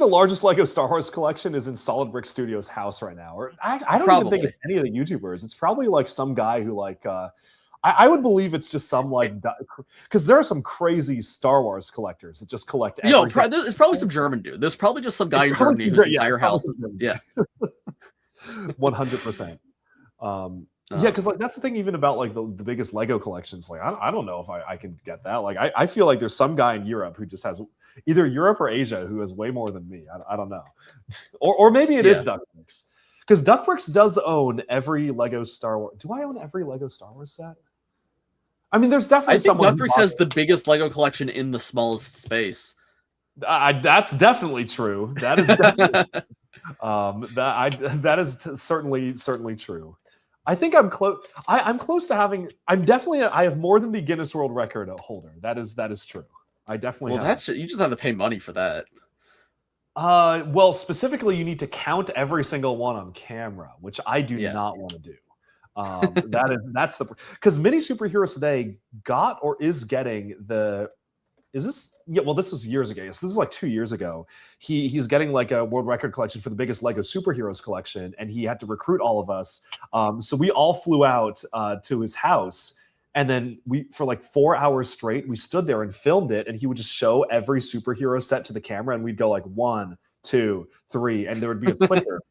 largest Lego Star Wars collection is in Solid Brick Studios' house right now. Or I don't even think it's any of the YouTubers. It's probably like some guy who like I would believe it's just some like, because there are some crazy Star Wars collectors that just collect everything. No, it's probably some German dude. There's probably just some guy in Germany whose entire house. Yeah. 100%. Yeah, because like that's the thing even about like the biggest Lego collections. Like I don't know if I can get that. Like I feel like there's some guy in Europe who just has either Europe or Asia who has way more than me. I don't know. or maybe it is Duckbricks. Because Duckbricks does own every Lego Star Wars. Do I own every Lego Star Wars set? I mean, there's definitely someone. Duckbricks has the biggest Lego collection in the smallest space. That's definitely true. That is definitely, that is certainly true. I think I'm close. I'm close to having. I have more than the Guinness World Record holder. That is true. I definitely. Well, you just have to pay money for that. Well, specifically, you need to count every single one on camera, which I do not want to do. That's because Mini Superheroes Today got or is getting the. Is this? Yeah, well, this was years ago. Yes, this is like 2 years ago. He's getting like a world record collection for the biggest Lego Superheroes collection, and he had to recruit all of us. So we all flew out to his house, and then for like 4 hours straight, we stood there and filmed it, and he would just show every superhero set to the camera, and we'd go like 1, 2, 3, and there would be a clicker.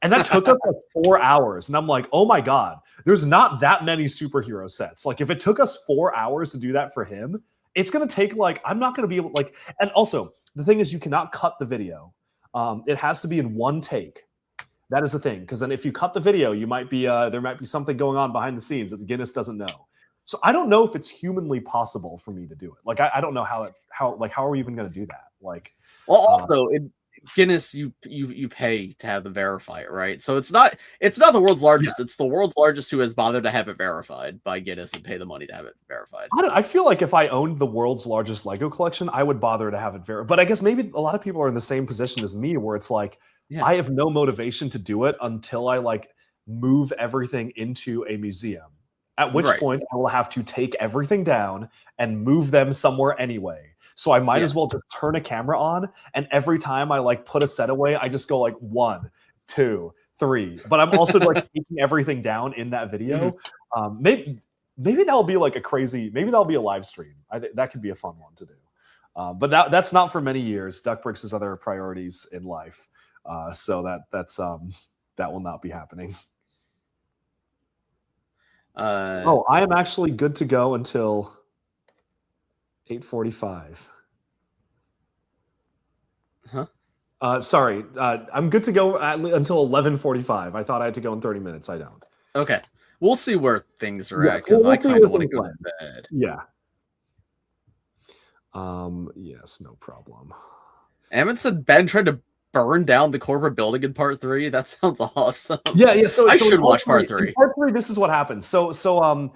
And that took us like 4 hours. And I'm like, oh my God, there's not that many superhero sets. Like if it took us 4 hours to do that for him, it's going to take like, I'm not going to be able like, and also the thing is you cannot cut the video. It has to be in one take. That is the thing. Because then if you cut the video, you might be, there might be something going on behind the scenes that the Guinness doesn't know. So I don't know if it's humanly possible for me to do it. Like, I don't know how are we even going to do that? Like, well, also Guinness, you pay to have them verify it, right? So it's not the world's largest. Yeah. It's the world's largest who has bothered to have it verified by Guinness and pay the money to have it verified. I feel like if I owned the world's largest Lego collection, I would bother to have it verified. But I guess maybe a lot of people are in the same position as me, where it's like I have no motivation to do it until I like move everything into a museum. At which point I will have to take everything down and move them somewhere anyway. So I might as well just turn a camera on, and every time I like put a set away, I just go like 1, 2, 3. But I'm also like taking everything down in that video. Maybe that'll be like maybe that'll be a live stream. I think that could be a fun one to do. But that's not for many years. Duckbricks has other priorities in life, so that will not be happening. I am actually good to go until 8:45. Sorry, I'm good to go until 11:45. I thought I had to go in 30 minutes. I don't. Okay, we'll see where things are at because I kind of want to go to bed. Yeah. Yes, no problem. Ammon said Ben tried to burn down the corporate building in part 3. That sounds awesome. Yeah. So I should watch part 3. In part 3, this is what happens. So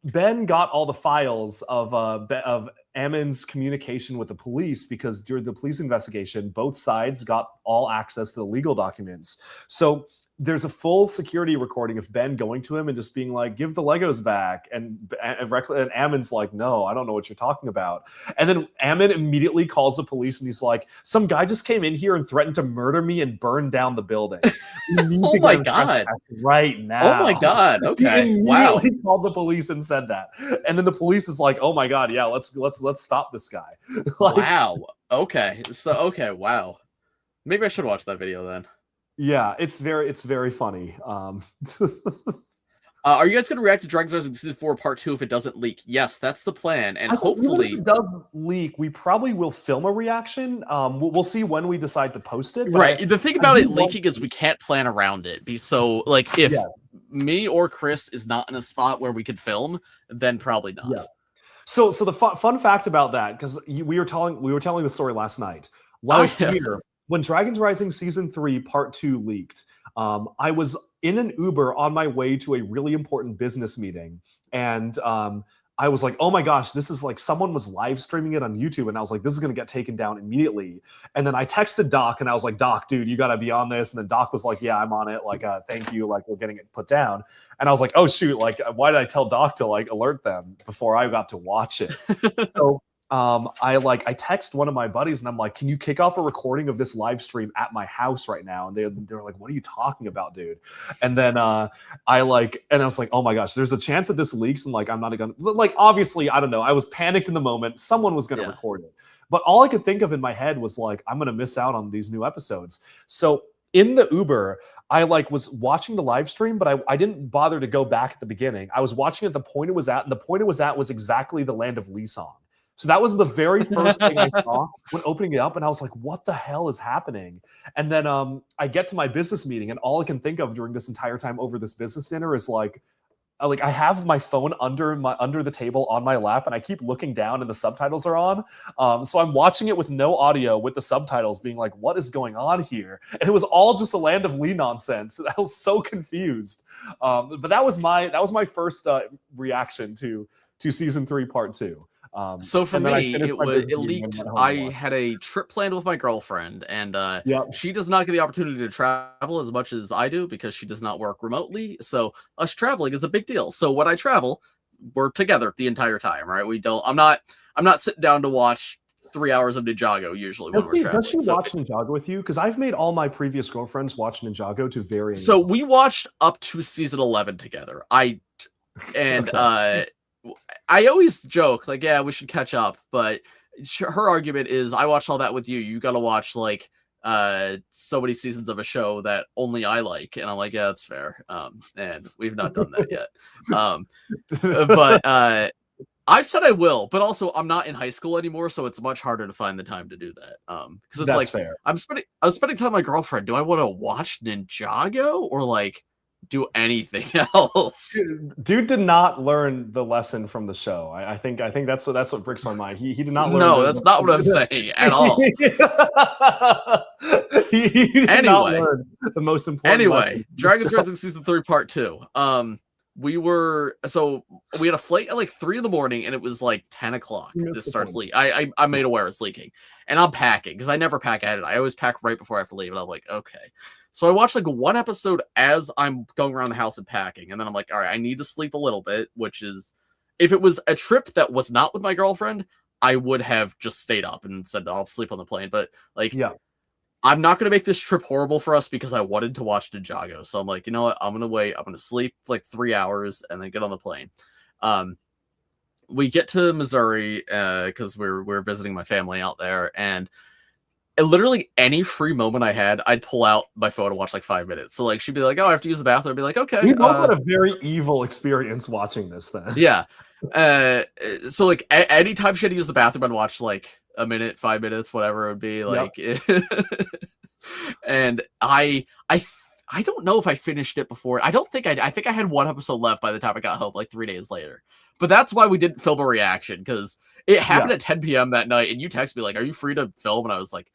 Ben got all the files of Ammon's communication with the police because during the police investigation, both sides got all access to the legal documents. So there's a full security recording of Ben going to him and just being like, give the Legos back. And Ammon's like, no, I don't know what you're talking about. And then Ammon immediately calls the police and he's like, some guy just came in here and threatened to murder me and burn down the building. Oh my God. Right now. Oh my God. Okay. He wow. immediately called the police and said that. And then the police is like, oh my God, yeah, let's stop this guy. Like, wow. Okay. Wow. Maybe I should watch that video then. Yeah, it's very funny. Are you guys going to react to Dragon's Dogma Season 4 Part 2 if it doesn't leak? Yes, that's the plan, and hopefully if it does leak, we probably will film a reaction. We'll see when we decide to post it. Right. The thing about it leaking is we can't plan around it. So, like, if me or Chris is not in a spot where we could film, then probably not. Yeah. So the fun fact about that, because we were telling the story last night. Last year, when Dragons Rising Season 3 Part 2 leaked, I was in an Uber on my way to a really important business meeting, and I was like, oh my gosh, this is like someone was live streaming it on YouTube, and I was like, this is going to get taken down immediately. And then I texted Doc, and I was like, Doc, dude, you got to be on this. And then Doc was like, yeah, I'm on it. Like, thank you. Like, we're getting it put down. And I was like, oh shoot, like, why did I tell Doc to like alert them before I got to watch it? So I text one of my buddies and I'm like, can you kick off a recording of this live stream at my house right now? And they were like, what are you talking about, dude? And then I was like, oh my gosh, there's a chance that this leaks and like I'm not gonna, like, obviously, I don't know. I was panicked in the moment. Someone was gonna record it. But all I could think of in my head was like, I'm gonna miss out on these new episodes. So in the Uber, I like was watching the live stream, but I didn't bother to go back at the beginning. I was watching at the point it was at, and the point it was at was exactly the Land of Lee song. So that was the very first thing I saw when opening it up, and I was like, what the hell is happening? And then I get to my business meeting, and all I can think of during this entire time over this business dinner is like I have my phone under the table on my lap, and I keep looking down and the subtitles are on. So I'm watching it with no audio with the subtitles being like, what is going on here? And it was all just a Land of Lee nonsense. I was so confused. But that was my first reaction to season 3 part 2. So for me, it leaked. I had a trip planned with my girlfriend, and she does not get the opportunity to travel as much as I do because she does not work remotely. So us traveling is a big deal. So when I travel, we're together the entire time, right? I'm not sitting down to watch 3 hours of Ninjago usually when we're traveling. Does she watch Ninjago with you? Because I've made all my previous girlfriends watch Ninjago to varying. So we watched up to season 11 together. I always joke like, yeah, we should catch up, but her argument is I watched all that with you. You got to watch like so many seasons of a show that only I like, and I'm like, yeah, that's fair. And we've not done that yet. But I've said I will, but also I'm not in high school anymore, so it's much harder to find the time to do that. Because it's that's like fair. I'm spending time with my girlfriend. Do I want to watch Ninjago or like do anything else? Dude did not learn the lesson from the show. I think that's what breaks my mind. He did not learn. No, that's not what I'm saying at all. he did not learn the most important lesson. Dragons Rising Season 3 Part 2. We had a flight at like 3 a.m, and it was like 10 o'clock. This starts leaking. I made aware it's leaking, and I'm packing because I never pack ahead. I always pack right before I have to leave, and I'm like, okay. So I watched like one episode as I'm going around the house and packing, and then I'm like, all right, I need to sleep a little bit, which is, if it was a trip that was not with my girlfriend, I would have just stayed up and said, I'll sleep on the plane. But like, I'm not going to make this trip horrible for us because I wanted to watch Ninjago. So I'm like, you know what? I'm going to wait. I'm going to sleep like 3 hours and then get on the plane. We get to Missouri because we're visiting my family out there, and literally any free moment I had, I'd pull out my phone and watch like 5 minutes. So like she'd be like, oh, I have to use the bathroom. I'd be like, okay. We both had a very evil experience watching this then. Yeah. So like anytime she had to use the bathroom, I'd watch like a minute, 5 minutes, whatever it would be. Like and I don't know if I finished it before. I think I had one episode left by the time I got home, like 3 days later. But that's why we didn't film a reaction, because it happened at 10 p.m. that night, and you texted me like, are you free to film? And I was like,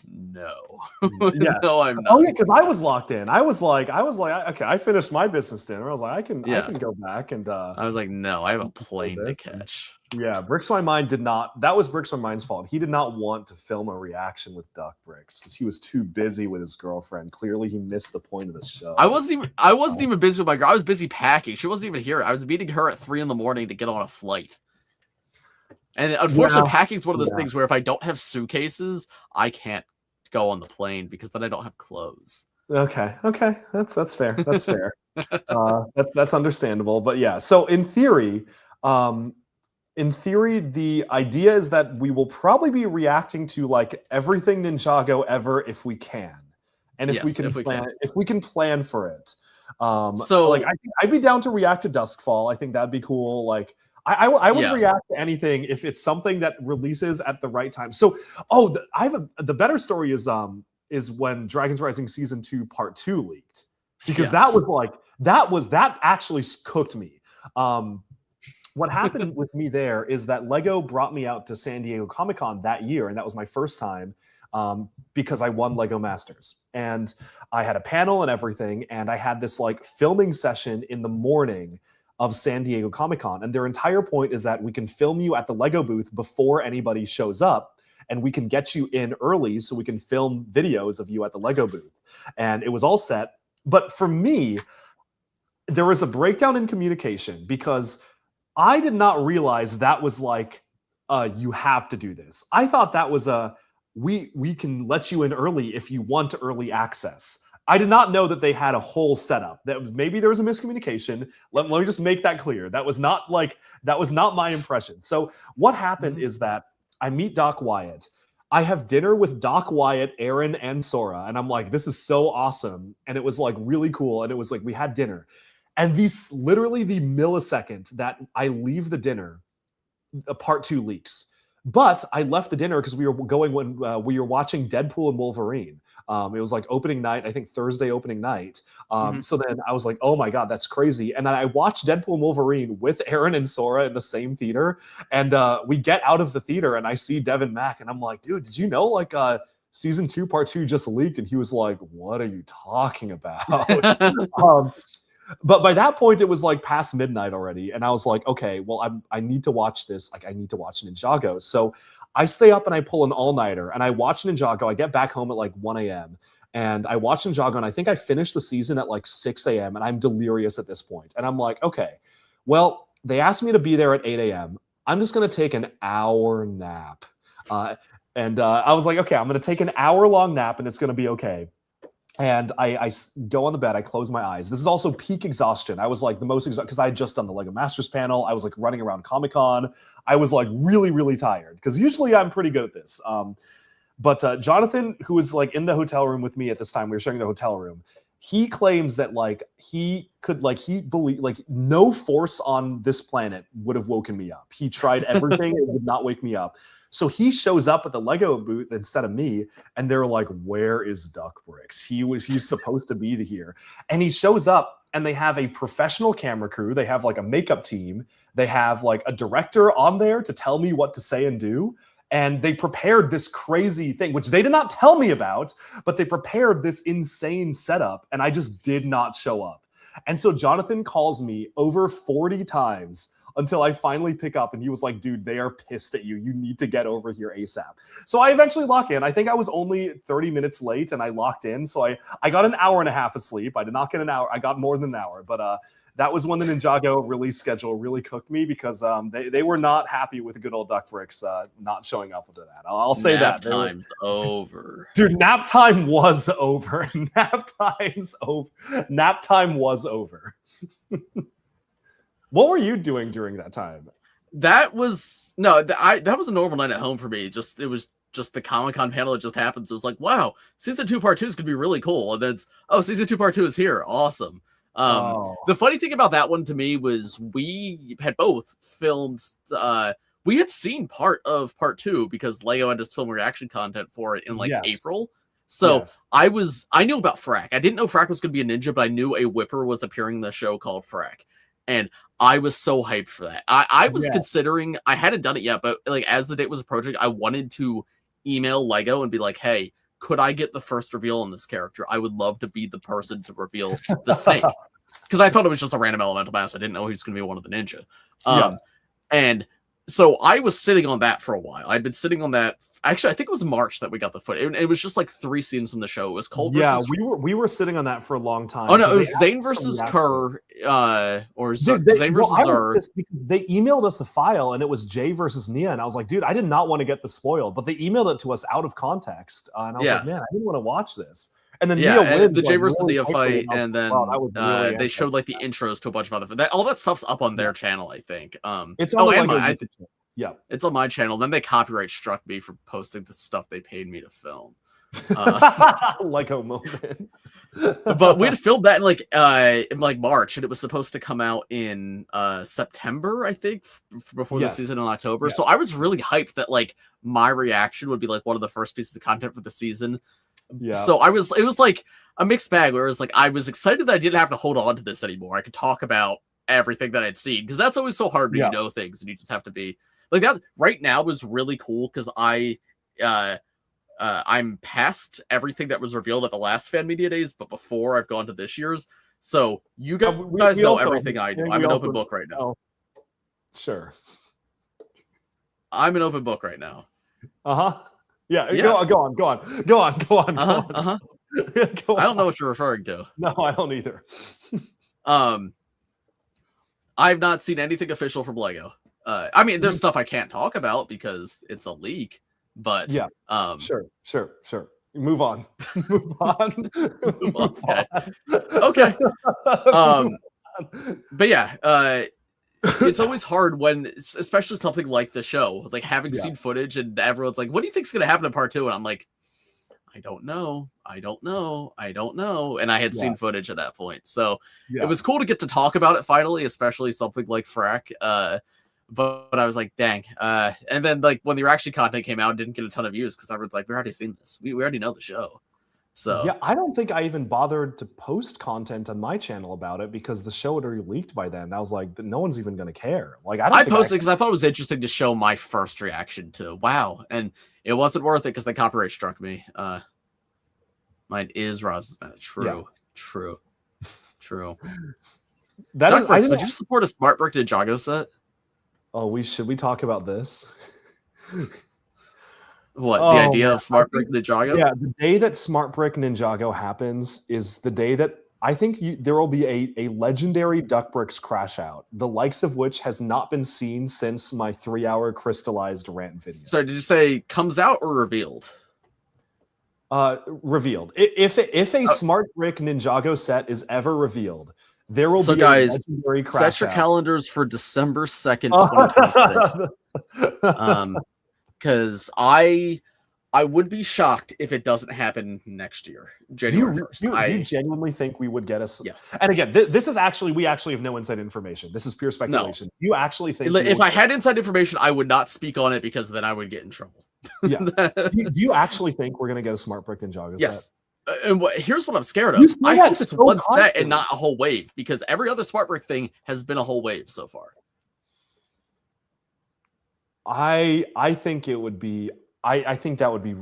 no. No, I'm not. Oh yeah, because I was locked in. I was like, okay, I finished my business dinner. I was like, I can go back, and I was like, no, I have a plane to catch. Yeah, Bricks My Mind did not. That was Bricks My Mind's fault. He did not want to film a reaction with Duck Bricks because he was too busy with his girlfriend. Clearly, he missed the point of the show. I wasn't even busy with my girl. I was busy packing. She wasn't even here. I was meeting her at 3 a.m. to get on a flight. And unfortunately, packing is one of those things where if I don't have suitcases, I can't go on the plane because then I don't have clothes. Okay, that's fair. That's fair. That's understandable. But yeah, so in theory, the idea is that we will probably be reacting to like everything Ninjago ever if we can, and if we can plan for it. So like I'd be down to react to Duskfall. I think that'd be cool. Like I would react to anything if it's something that releases at the right time. So the better story is when Dragons Rising Season 2 Part 2 leaked, because that was like that actually cooked me. What happened with me there is that Lego brought me out to San Diego Comic-Con that year, and that was my first time because I won Lego Masters. And I had a panel and everything, and I had this like filming session in the morning of San Diego Comic-Con. And their entire point is that we can film you at the Lego booth before anybody shows up, and we can get you in early so we can film videos of you at the Lego booth. And it was all set. But for me, there was a breakdown in communication because I did not realize that was like, you have to do this. I thought that was we can let you in early if you want early access. I did not know that they had a whole setup. Maybe there was a miscommunication. Let me just make that clear. That was not my impression. So what happened is that I meet Doc Wyatt. I have dinner with Doc Wyatt, Aaron, and Sora, and I'm like, this is so awesome. And it was like really cool. And it was like we had dinner. And literally the millisecond that I leave the dinner, part 2 leaks. But I left the dinner because we were going when we were watching Deadpool and Wolverine. It was like opening night, I think Thursday opening night. So then I was like, oh my God, that's crazy. And then I watched Deadpool and Wolverine with Aaron and Sora in the same theater. And we get out of the theater and I see Devin Mack and I'm like, dude, did you know like season 2, part 2 just leaked? And he was like, what are you talking about? But by that point, it was like past midnight already. And I was like, okay, well, I need to watch this. Like, I need to watch Ninjago. So I stay up and I pull an all-nighter and I watch Ninjago. I get back home at like 1 a.m. and I watch Ninjago and I think I finished the season at like 6 a.m. and I'm delirious at this point. And I'm like, okay, well, they asked me to be there at 8 a.m. I'm just going to take an hour nap. And I was like, okay, I'm going to take an hour-long nap and it's going to be okay. And I go on the bed, I close my eyes. This is also peak exhaustion. I was like the most exhausted because I had just done the Lego Masters panel. I was like running around Comic-Con. I was like really, really tired because usually I'm pretty good at this. But Jonathan, who was like in the hotel room with me at this time, we were sharing the hotel room. He claims that like he believed like no force on this planet would have woken me up. He tried everything, it would not wake me up. So he shows up at the Lego booth instead of me, and they're like, "Where is Duck Bricks? He's supposed to be here." And he shows up, and they have a professional camera crew. They have like a makeup team. They have like a director on there to tell me what to say and do. And they prepared this crazy thing, which they did not tell me about, but they prepared this insane setup, and I just did not show up. And so Jonathan calls me over 40 times until I finally pick up, and he was like, dude, they are pissed at you. You need to get over here ASAP. So I eventually lock in. I think I was only 30 minutes late, and I locked in. So I got an hour and a half of sleep. I did not get an hour. I got more than an hour. But that was when the Ninjago release schedule really cooked me because they were not happy with good old Duck Bricks not showing up to that. I'll say nap that. Time's over. Dude, nap time was over. Nap time's over. Nap time was over. What were you doing during that time? That was that was a normal night at home for me. It was just the Comic-Con panel. It just happened. So it was like, wow, season 2 part 2 is gonna be really cool. And then season 2 part 2 is here. Awesome. The funny thing about that one to me was we had both filmed. We had seen part of part 2 because Lego had us film reaction content for it in April. So I knew about Frack. I didn't know Frack was going to be a ninja, but I knew a Whipper was appearing in the show called Frack. And I was so hyped for that. I was considering, I hadn't done it yet, but like as the date was approaching, I wanted to email Lego and be like, hey, could I get the first reveal on this character? I would love to be the person to reveal the snake. Because I thought it was just a random elemental mass. I didn't know he was going to be one of the ninja. And so I was sitting on that for a while. I'd been sitting on that. Actually, I think it was March that we got the footage. It was just like 3 scenes from the show. It was Cole versus... we were sitting on that for a long time. Oh, no, it was Zane versus Kerr, or Zane versus Zer. Because they emailed us a file, and it was Jay versus Nia, and I was like, dude, I did not want to get this spoiled, but they emailed it to us out of context, and I was like, man, I didn't want to watch this. And then Nia wins, the Jay versus Nia fight, and then they showed like the intros to a bunch of other... all that stuff's up on their channel, I think. It's on Yeah, it's on my channel. Then they copyright struck me for posting the stuff they paid me to film. Like a moment. But we'd filmed that in like March, and it was supposed to come out in September, I think, before the season in October. So I was really hyped that like my reaction would be like one of the first pieces of content for the season. Yeah. So it was like a mixed bag where it was like I was excited that I didn't have to hold on to this anymore. I could talk about everything that I'd seen, because that's always so hard when you know things and you just have to be like that. Right now was really cool because I'm past everything that was revealed at the last fan media days, but before I've gone to this year's. So you guys know everything I do. I'm an open book right now. Sure. I'm an open book right now. Yeah. Yes. Go on. I don't know what you're referring to. No, I don't either. I've not seen anything official from Lego. I mean, there's stuff I can't talk about because it's a leak. But yeah, sure. Move on. Move on. Okay. But yeah, it's always hard when, especially something like the show, like having seen footage and everyone's like, "What do you think's gonna happen in part 2?" And I'm like, I don't know. And I had seen footage at that point, so it was cool to get to talk about it finally, especially something like Frack. But I was like, dang. And then like when the reaction content came out, it didn't get a ton of views because everyone's like, we already seen this. We already know the show. So yeah, I don't think I even bothered to post content on my channel about it because the show had already leaked by then. I was like, no one's even going to care. Like I posted because I thought it was interesting to show my first reaction to WoW, and it wasn't worth it because the copyright struck me. Mine is Roz's match. True. Would you support a Smart Brick Ninjago set? Oh, should we talk about this? What, the idea of Smart Brick Ninjago? Yeah, the day that Smart Brick Ninjago happens is the day that I think there will be a legendary Duck Bricks crash out, the likes of which has not been seen since my 3-hour crystallized rant video. Sorry, did you say comes out or revealed? Revealed. If a Smart Brick Ninjago set is ever revealed, there will be guys, a legendary crash set your out. calendars for December 2nd, 2026. Because I would be shocked if it doesn't happen next year, January 1st. Do you genuinely think we would get a... Yes. And again, this is actually, we actually have no inside information. This is pure speculation. No. You actually think... If I had inside information, I would not speak on it because then I would get in trouble. Yeah. Do you actually think we're going to get a Smart Brick Ninjago set? Yes. And here's what I'm scared of. I hope it's one set and not a whole wave, because every other Smart Brick thing has been a whole wave so far. I think it would be... I think that would be...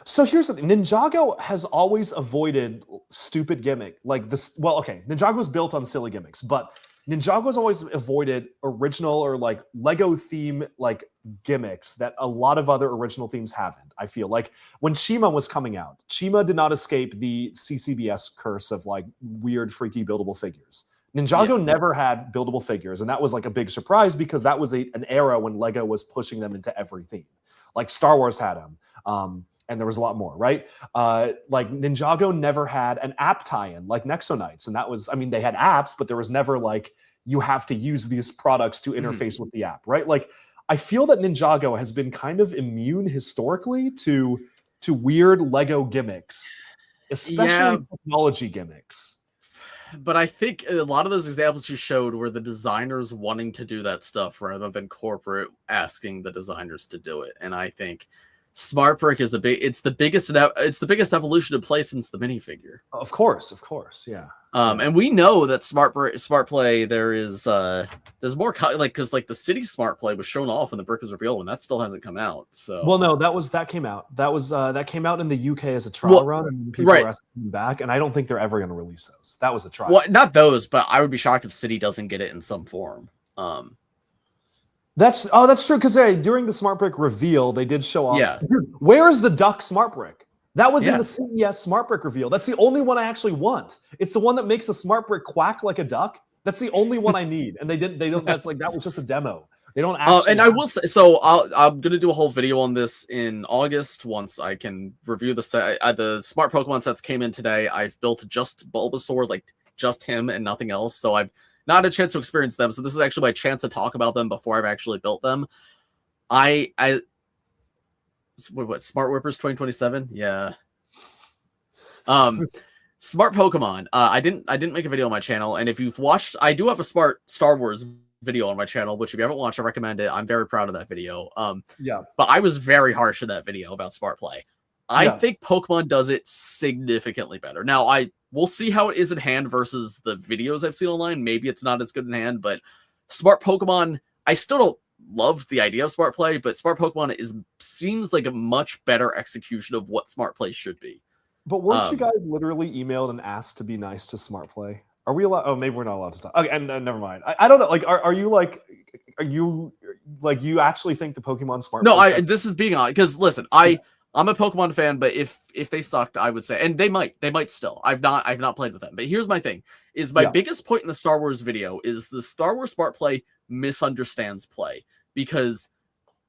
So here's the thing. Ninjago has always avoided stupid gimmick. Like this... Well, okay. Ninjago's built on silly gimmicks, but Ninjago's always avoided original or like Lego theme like gimmicks that a lot of other original themes haven't. I feel like when Shima was coming out, Shima did not escape the CCBS curse of like weird, freaky buildable figures. Ninjago never had buildable figures, and that was like a big surprise because that was an era when Lego was pushing them into every theme. Like Star Wars had them, and there was a lot more, right? Like Ninjago never had an app tie-in like Nexo-Knights, and that was, I mean, they had apps, but there was never like, you have to use these products to interface with the app, right? Like, I feel that Ninjago has been kind of immune historically to weird Lego gimmicks, especially technology gimmicks. But I think a lot of those examples you showed were the designers wanting to do that stuff rather than corporate asking the designers to do it. And I think Smart Brick is it's the biggest evolution in play since the minifigure. Of course, yeah. And we know that Smart Play there's more because like the City Smart Play was shown off when the brick was revealed, and that still hasn't come out. So well, no, that came out. That came out in the UK as a trial run, and people are asking back. And I don't think they're ever going to release those. That was a trial. Well, not those, but I would be shocked if City doesn't get it in some form. That's true, because during the Smart Brick reveal, they did show off. Yeah. Dude, where is the Duck Smart Brick? That was in the CES Smart Brick reveal. That's the only one I actually want. It's the one that makes the Smart Brick quack like a duck. That's the only one I need. And they don't. That's like, that was just a demo. They don't actually. And I will say, so I'm gonna do a whole video on this in August once I can review the set. The Smart Pokemon sets came in today. I've built just Bulbasaur, like just him and nothing else. So I've not had a chance to experience them. So this is actually my chance to talk about them before I've actually built them. What Smart Whippers 2027? Yeah. Smart Pokemon. I didn't make a video on my channel, and if you've watched, I do have a Smart Star Wars video on my channel, which if you haven't watched, I recommend it. I'm very proud of that video. But I was very harsh in that video about Smart Play. I think Pokemon does it significantly better. Now, we'll see how it is in hand versus the videos I've seen online. Maybe it's not as good in hand, but Smart Pokemon, I still don't love the idea of Smart Play, but Smart Pokemon seems like a much better execution of what Smart Play should be. But weren't you guys literally emailed and asked to be nice to Smart Play? Are we allowed? Oh, maybe we're not allowed to talk. Okay, and never mind. I don't know. Like, are you actually think the Pokemon Smart? No, this is being honest because listen, I'm a Pokemon fan, but if they sucked, I would say, and they might still. I've not played with them, but here's my thing: is my biggest point in the Star Wars video is the Star Wars Smart Play misunderstands play because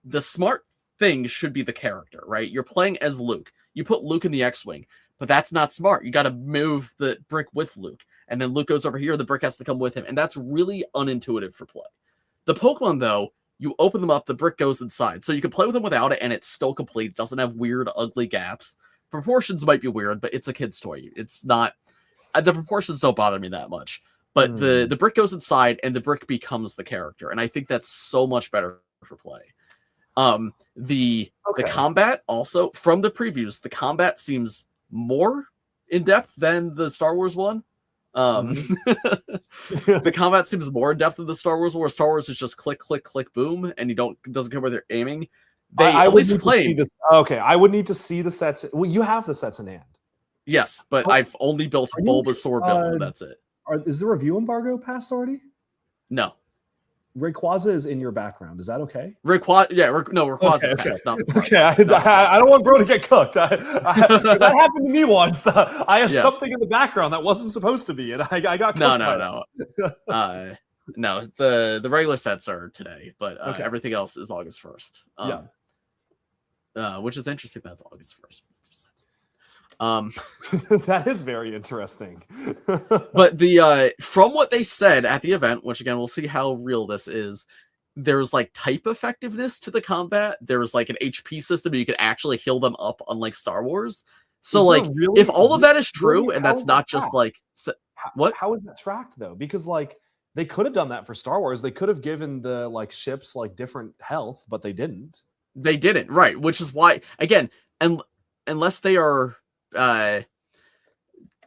the smart thing should be the character, right? You're playing as Luke. You put Luke in the X-wing, but that's not smart. You got to move the brick with Luke. And then Luke goes over here, the brick has to come with him. And that's really unintuitive for play. The Pokemon, though, you open them up, the brick goes inside. So you can play with them without it, and it's still complete. It doesn't have weird, ugly gaps. Proportions might be weird, but it's a kid's toy. It's not... The proportions don't bother me that much. But the brick goes inside, and the brick becomes the character. And I think that's so much better for play. The combat, also, from the previews, the combat seems more in-depth than the Star Wars one. The combat seems more in depth than the Star Wars, where Star Wars is just click, click, click, boom, and doesn't care where they're aiming. I would need to see the sets. Well, you have the sets in hand. Yes, but I've only built Bulbasaur build, and that's it. Is the review embargo passed already? No. Rayquaza is in your background. Is that okay? Rayquaza is passed. Not okay. I don't want bro to get cooked. That happened to me once. I had something in the background that wasn't supposed to be, and I got cooked. No. The regular sets are today, but everything else is August 1st. Which is interesting. That's August 1st. That is very interesting. But the from what they said at the event, which again we'll see how real this is, there's like type effectiveness to the combat. There's like an HP system you can actually heal them up, unlike Star Wars. So like if all of that is true, and that's not just like what? How is that tracked though? Because like they could have done that for Star Wars. They could have given the like ships like different health, but they didn't. They didn't, right? Which is why again, and unless they are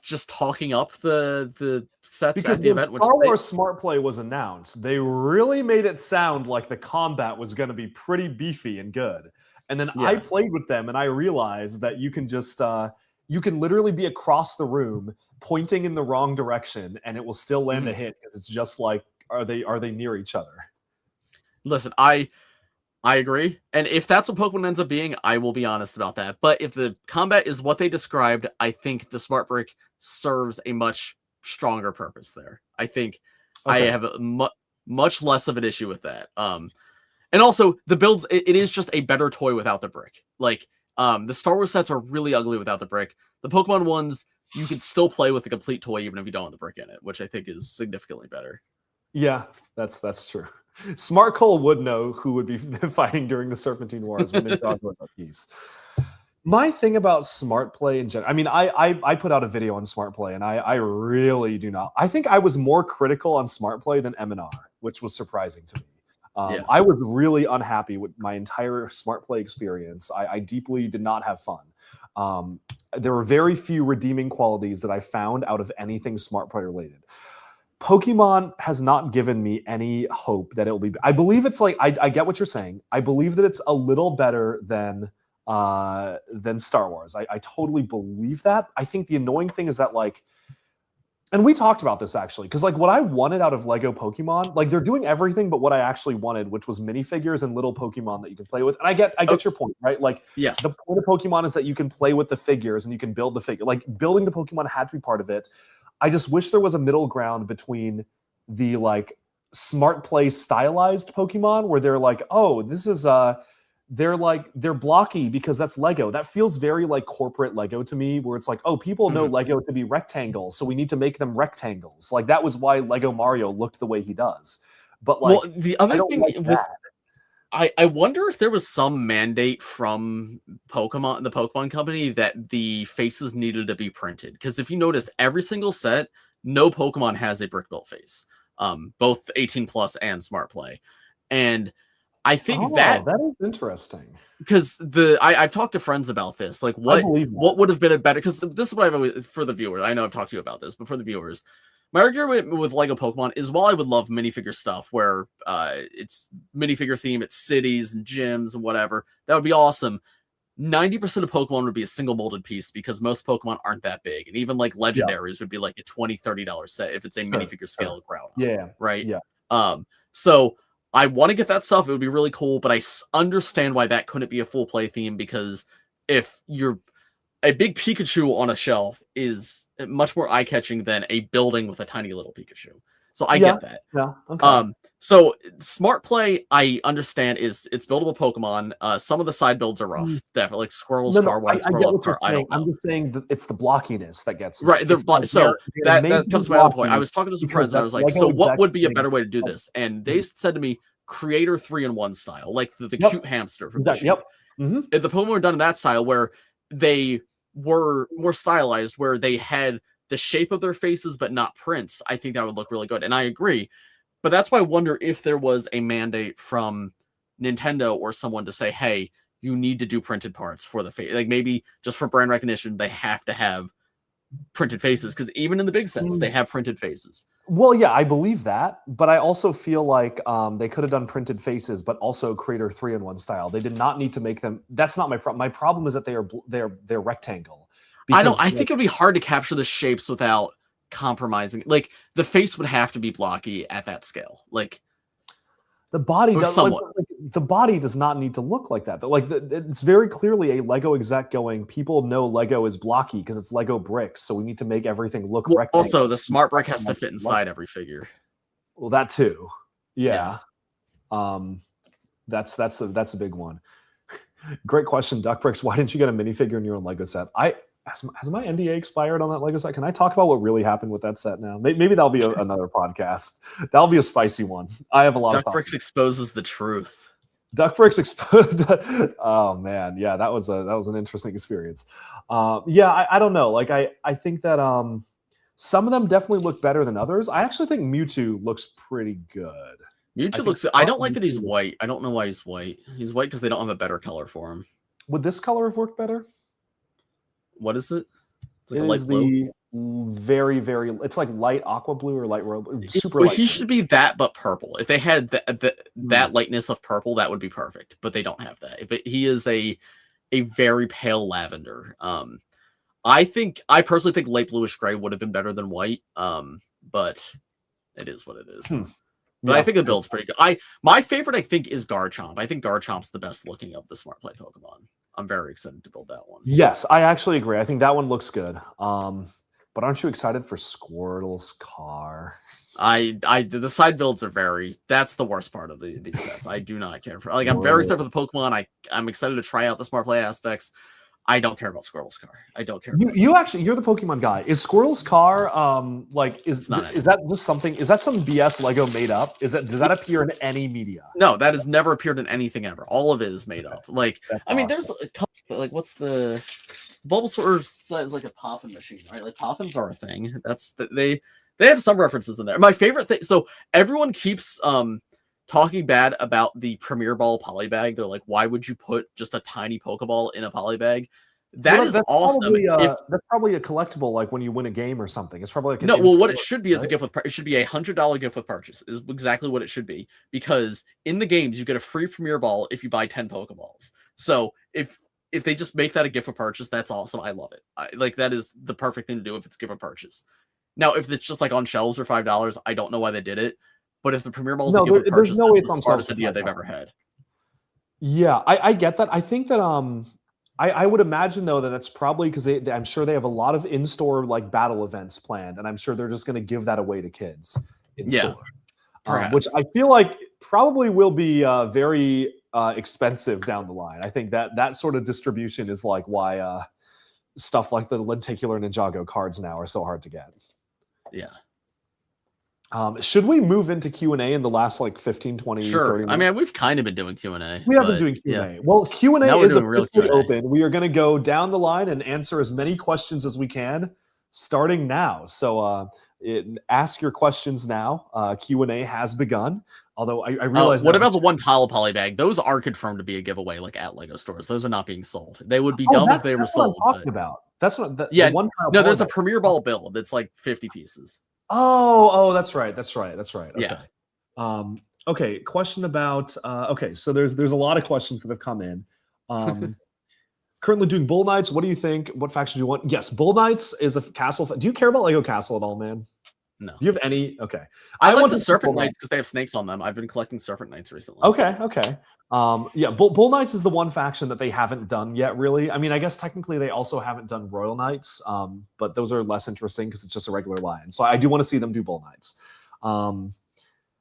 just talking up the sets because at the event. Star Wars Smart Play was announced, they really made it sound like the combat was going to be pretty beefy and good. And then I played with them, and I realized that you can just you can literally be across the room pointing in the wrong direction, and it will still land a hit because it's just like are they near each other? Listen, I agree. And if that's what Pokemon ends up being, I will be honest about that. But if the combat is what they described, I think the Smart Brick serves a much stronger purpose there. I think I have a much less of an issue with that. And also, the builds, it is just a better toy without the brick. Like, the Star Wars sets are really ugly without the brick. The Pokemon ones, you can still play with the complete toy even if you don't have the brick in it, which I think is significantly better. Yeah, that's true. Smart Cole would know who would be fighting during the Serpentine Wars when they talk about that piece. My thing about Smart Play in general, I mean, I put out a video on Smart Play, and I really do not. I think I was more critical on Smart Play than M&R, which was surprising to me. I was really unhappy with my entire Smart Play experience. I deeply did not have fun. There were very few redeeming qualities that I found out of anything Smart Play related. Pokemon has not given me any hope that it will be. I believe it's like I get what you're saying. I believe that it's a little better than Star Wars. I totally believe that. I think the annoying thing is that like, and we talked about this actually, because like what I wanted out of Lego Pokemon, like they're doing everything but what I actually wanted, which was minifigures and little Pokemon that you can play with. And I get your point, right? Like yes, the point of Pokemon is that you can play with the figures and you can build the figure. Like building the Pokemon had to be part of it. I just wish there was a middle ground between the like Smart Play stylized Pokemon where they're like, oh, this is they're blocky because that's Lego. That feels very like corporate Lego to me, where it's like, oh, people know Lego to be rectangles, so we need to make them rectangles. Like that was why Lego Mario looked the way he does. But like, well, the other thing like with I wonder if there was some mandate from the Pokemon company that the faces needed to be printed. Because if you noticed, every single set, no Pokemon has a brick built face. Both 18 plus and Smart Play. And I think Oh, that is interesting. because I've talked to friends about this. Like, I believe what that. would have been a better? Because this is what I've always for the viewers. I know I've talked to you about this, but for the viewers, my argument with Lego Pokemon is while I would love minifigure stuff where it's minifigure theme, it's cities and gyms and whatever, that would be awesome. 90% of Pokemon would be a single molded piece because most Pokemon aren't that big. And even like Yeah, legendaries would be like a $20-$30 set if it's a sure, minifigure sure. scale Groudon. Yeah, Right. yeah. So I want to get that stuff. It would be really cool, but I understand why that couldn't be a full play theme because if you're a big Pikachu on a shelf is much more eye catching than a building with a tiny little Pikachu. So I Yeah, get that. yeah, okay. So smart play, I understand it's buildable Pokemon. Some of the side builds are rough, definitely like Squirrel's No, car, I Water get Squirrel what you're car. I saying. don't know. I'm just saying that it's the blockiness that gets me. Right, so that comes to my other point. I was talking to some friends and I was like, so what would be a better way to do this? And they said to me, Creator 3-in-1 style, like the Yep. cute hamster from Exactly. the Yep. If the Pokemon were done in that style where they were more stylized, where they had the shape of their faces but not prints, I think that would look really good. And I agree. But that's why I wonder if there was a mandate from Nintendo or someone to say, hey, you need to do printed parts for the face. Like maybe just for brand recognition, they have to have printed faces because even in the big sets, they have printed faces. Well, yeah, I believe that, but I also feel like they could have done printed faces, but also Creator 3-in-1 style. They did not need to make them. That's not my problem. My problem is that they're rectangle. I Because, think it would be hard to capture the shapes without compromising. Like the face would have to be blocky at that scale. Like the body does somewhat. the body does not need to look like that. Like it's very clearly a Lego exec going. People know Lego is blocky because it's Lego bricks, so we need to make everything look rectangular. Also, the smart brick has to fit inside every figure. Well, that too. Yeah. That's a big one. Great question, Duck Bricks. Why didn't you get a minifigure in your own Lego set? Has my NDA expired on that Lego set? Can I talk about what really happened with that set now? Maybe that'll be another podcast. That'll be a spicy one. I have a lot of thoughts. Duck Bricks exposes the truth. Duck Bricks exposed. Oh man, yeah, that was an interesting experience. Yeah, I don't know. Like I think that some of them definitely look better than others. I actually think Mewtwo looks pretty good. Mewtwo looks. I don't like that he's white. I don't know why he's white. He's white because they don't have a better color for him. Would this color have worked better? What is it? It's like a light blue. Very, very. It's like light aqua blue or light royal blue. Super light. He should be that, but purple. If they had that lightness of purple, that would be perfect. But they don't have that. But he is a very pale lavender. I personally think light bluish gray would have been better than white. But it is what it is. But I think the build's pretty good. My favorite, I think, is Garchomp. I think Garchomp's the best looking of the Smart Play Pokemon. I'm very excited to build that one. Yes, I actually agree. I think that one looks good. But aren't you excited for Squirtle's car? The side builds are that's the worst part of these sets. I do not care for I'm very excited for the Pokemon. I'm excited to try out the Smart Play aspects. I don't care about Squirtle's car. I don't care. You're the Pokemon guy. Is Squirtle's car is that just something? Is that some BS Lego made up? Does that appear in any media? No, that has never appeared in anything ever. All of it is made up. Like That's I mean, awesome. there's like what's the Bulbasaur is like a poppin machine, right? Like poppins are a thing. They have some references in there. My favorite thing. So everyone keeps talking bad about the Premier Ball polybag. They're like, why would you put just a tiny Pokeball in a polybag? That's awesome. That's probably a collectible, like when you win a game or something. It's probably like what it should be is a gift with it should be $100 gift with purchase is exactly what it should be, because in the games you get a free Premier Ball if you buy 10 Pokeballs. So if they just make that a gift with purchase, that's awesome. I love it. That is the perfect thing to do if it's gift with purchase. Now, if it's just like on shelves for $5, I don't know why they did it. But if the Premier Ball is a gift with purchase, that's the smartest idea they've ever had. Yeah, I get that. I think that I would imagine though that's probably because I'm sure they have a lot of in-store like battle events planned, and I'm sure they're just going to give that away to kids in store, which I feel like probably will be very expensive down the line. I think that sort of distribution is like why stuff like the Lenticular Ninjago cards now are so hard to get. Yeah. Should we move into Q&A in the last like 15, 20, 30 minutes? I mean, we've kind of been doing Q&A. We have been doing Q&A. Yeah. Well, Q&A is officially open. We are going to go down the line and answer as many questions as we can. starting now. So ask your questions now. Q&A has begun. Although I realize what about the one poly bag? Those are confirmed to be a giveaway, like at Lego stores. Those are not being sold. They would be dumb if they were sold. What I'm talking about. That's what the one. No, there's a Premier Ball build. It's like 50 pieces. Oh, that's right. Okay. Yeah. Okay. Question about. Okay, so there's a lot of questions that have come in. Currently doing Bull Knights. What do you think? What faction do you want? Yes, Bull Knights is a castle. Do you care about Lego Castle at all, man? No. Do you have any? Okay. I want the Serpent Knights because they have snakes on them. I've been collecting Serpent Knights recently. Okay. Yeah, Bull Knights is the one faction that they haven't done yet, really. I mean, I guess technically they also haven't done Royal Knights, but those are less interesting because it's just a regular lion. So I do want to see them do Bull Knights.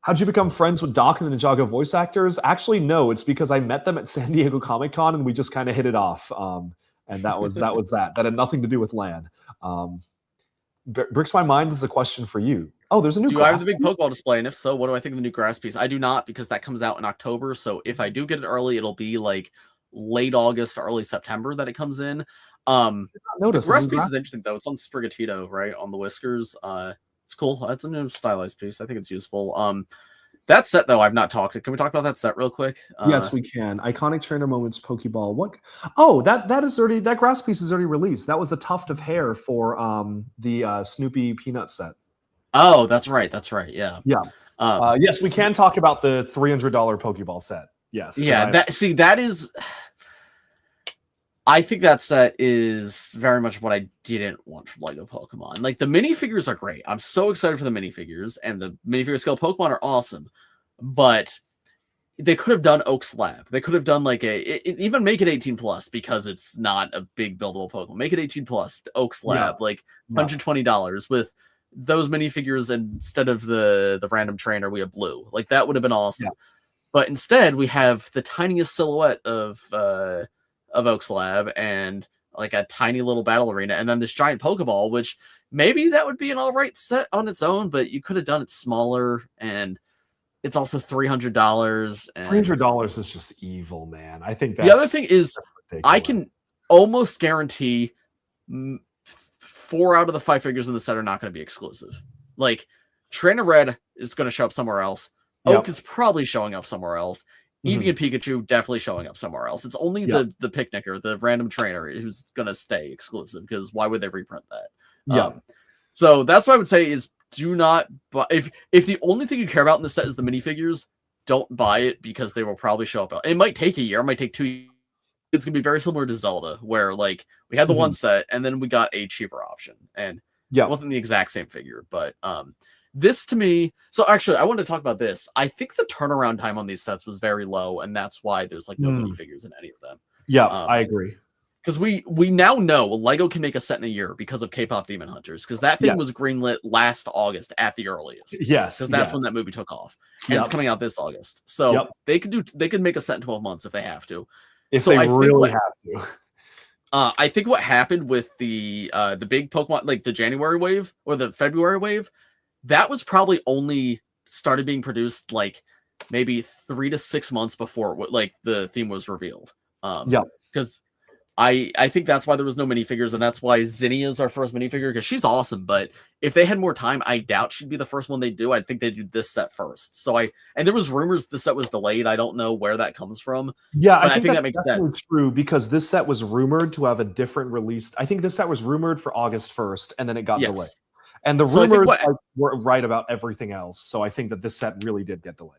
How did you become friends with Doc and the Ninjago voice actors? Actually, no. It's because I met them at San Diego Comic-Con and we just kind of hit it off. And that was that. That had nothing to do with LAN. Bricks My Mind, this is a question for you. Oh, there's a new. Do I have the big Pokeball display? And if so, what do I think of the new grass piece? I do not, because that comes out in October. So if I do get it early, it'll be like late August, early September that it comes in. The grass piece is interesting though. It's on Sprigatito, right, on the whiskers. It's cool. It's a new stylized piece. I think it's useful. That set though, I've not talked. Can we talk about that set real quick? Yes, we can. Iconic trainer moments, Pokeball. What? Oh, that is already, that grass piece is already released. That was the tuft of hair for the Snoopy Peanut set. Oh, that's right. Yeah. Yes, we can talk about the $300 Pokeball set. Yes. Yeah. That is. I think that set is very much what I didn't want from Lego Pokemon. Like, the minifigures are great. I'm so excited for the minifigures, and the minifigure scale Pokemon are awesome. But they could have done Oak's Lab. They could have done like even make it 18 plus, because it's not a big buildable Pokemon. Make it 18 plus, Oak's Lab, like $120 with those minifigures instead of the random trainer. We have Blue. Like, that would have been awesome. Yeah. But instead, we have the tiniest silhouette of Oak's Lab and like a tiny little battle arena, and then this giant Pokeball, which maybe that would be an all right set on its own, but you could have done it smaller, and it's also $300. $300 is just evil, man. I think the other thing is I can almost guarantee 4 out of the 5 figures in the set are not going to be exclusive. Like, Trainer Red is going to show up somewhere else. Oak is probably showing up somewhere else. Eevee and Pikachu definitely showing up somewhere else. It's only the Picnicker, the random trainer, who's going to stay exclusive, because why would they reprint that? So that's what I would say is, do not buy. If the only thing you care about in the set is the minifigures, don't buy it, because they will probably show up. It might take a year, it might take 2 years. It's going to be very similar to Zelda, where like we had the one set and then we got a cheaper option, and it wasn't the exact same figure, but this to me, so actually I wanted to talk about this. I think the turnaround time on these sets was very low, and that's why there's like no minifigures in any of them. I agree. Because we now know Lego can make a set in a year because of K-pop Demon Hunters, because that thing was greenlit last August at the earliest. Yes, because that's when that movie took off, and it's coming out this August. So they could make a set in 12 months if they have to. If they really have to. I think what happened with the big Pokemon, like the January wave or the February wave, that was probably only started being produced like maybe 3 to 6 months before like the theme was revealed. Because I think that's why there was no minifigures, and that's why Zinnia is our first minifigure, because she's awesome. But if they had more time, I doubt she'd be the first one they do. I think they'd do this set first. So and there was rumors the set was delayed. I don't know where that comes from. Yeah, I think that makes sense. True, because this set was rumored to have a different release. I think this set was rumored for August 1st, and then it got delayed. And the rumors were right about everything else. So I think that this set really did get delayed.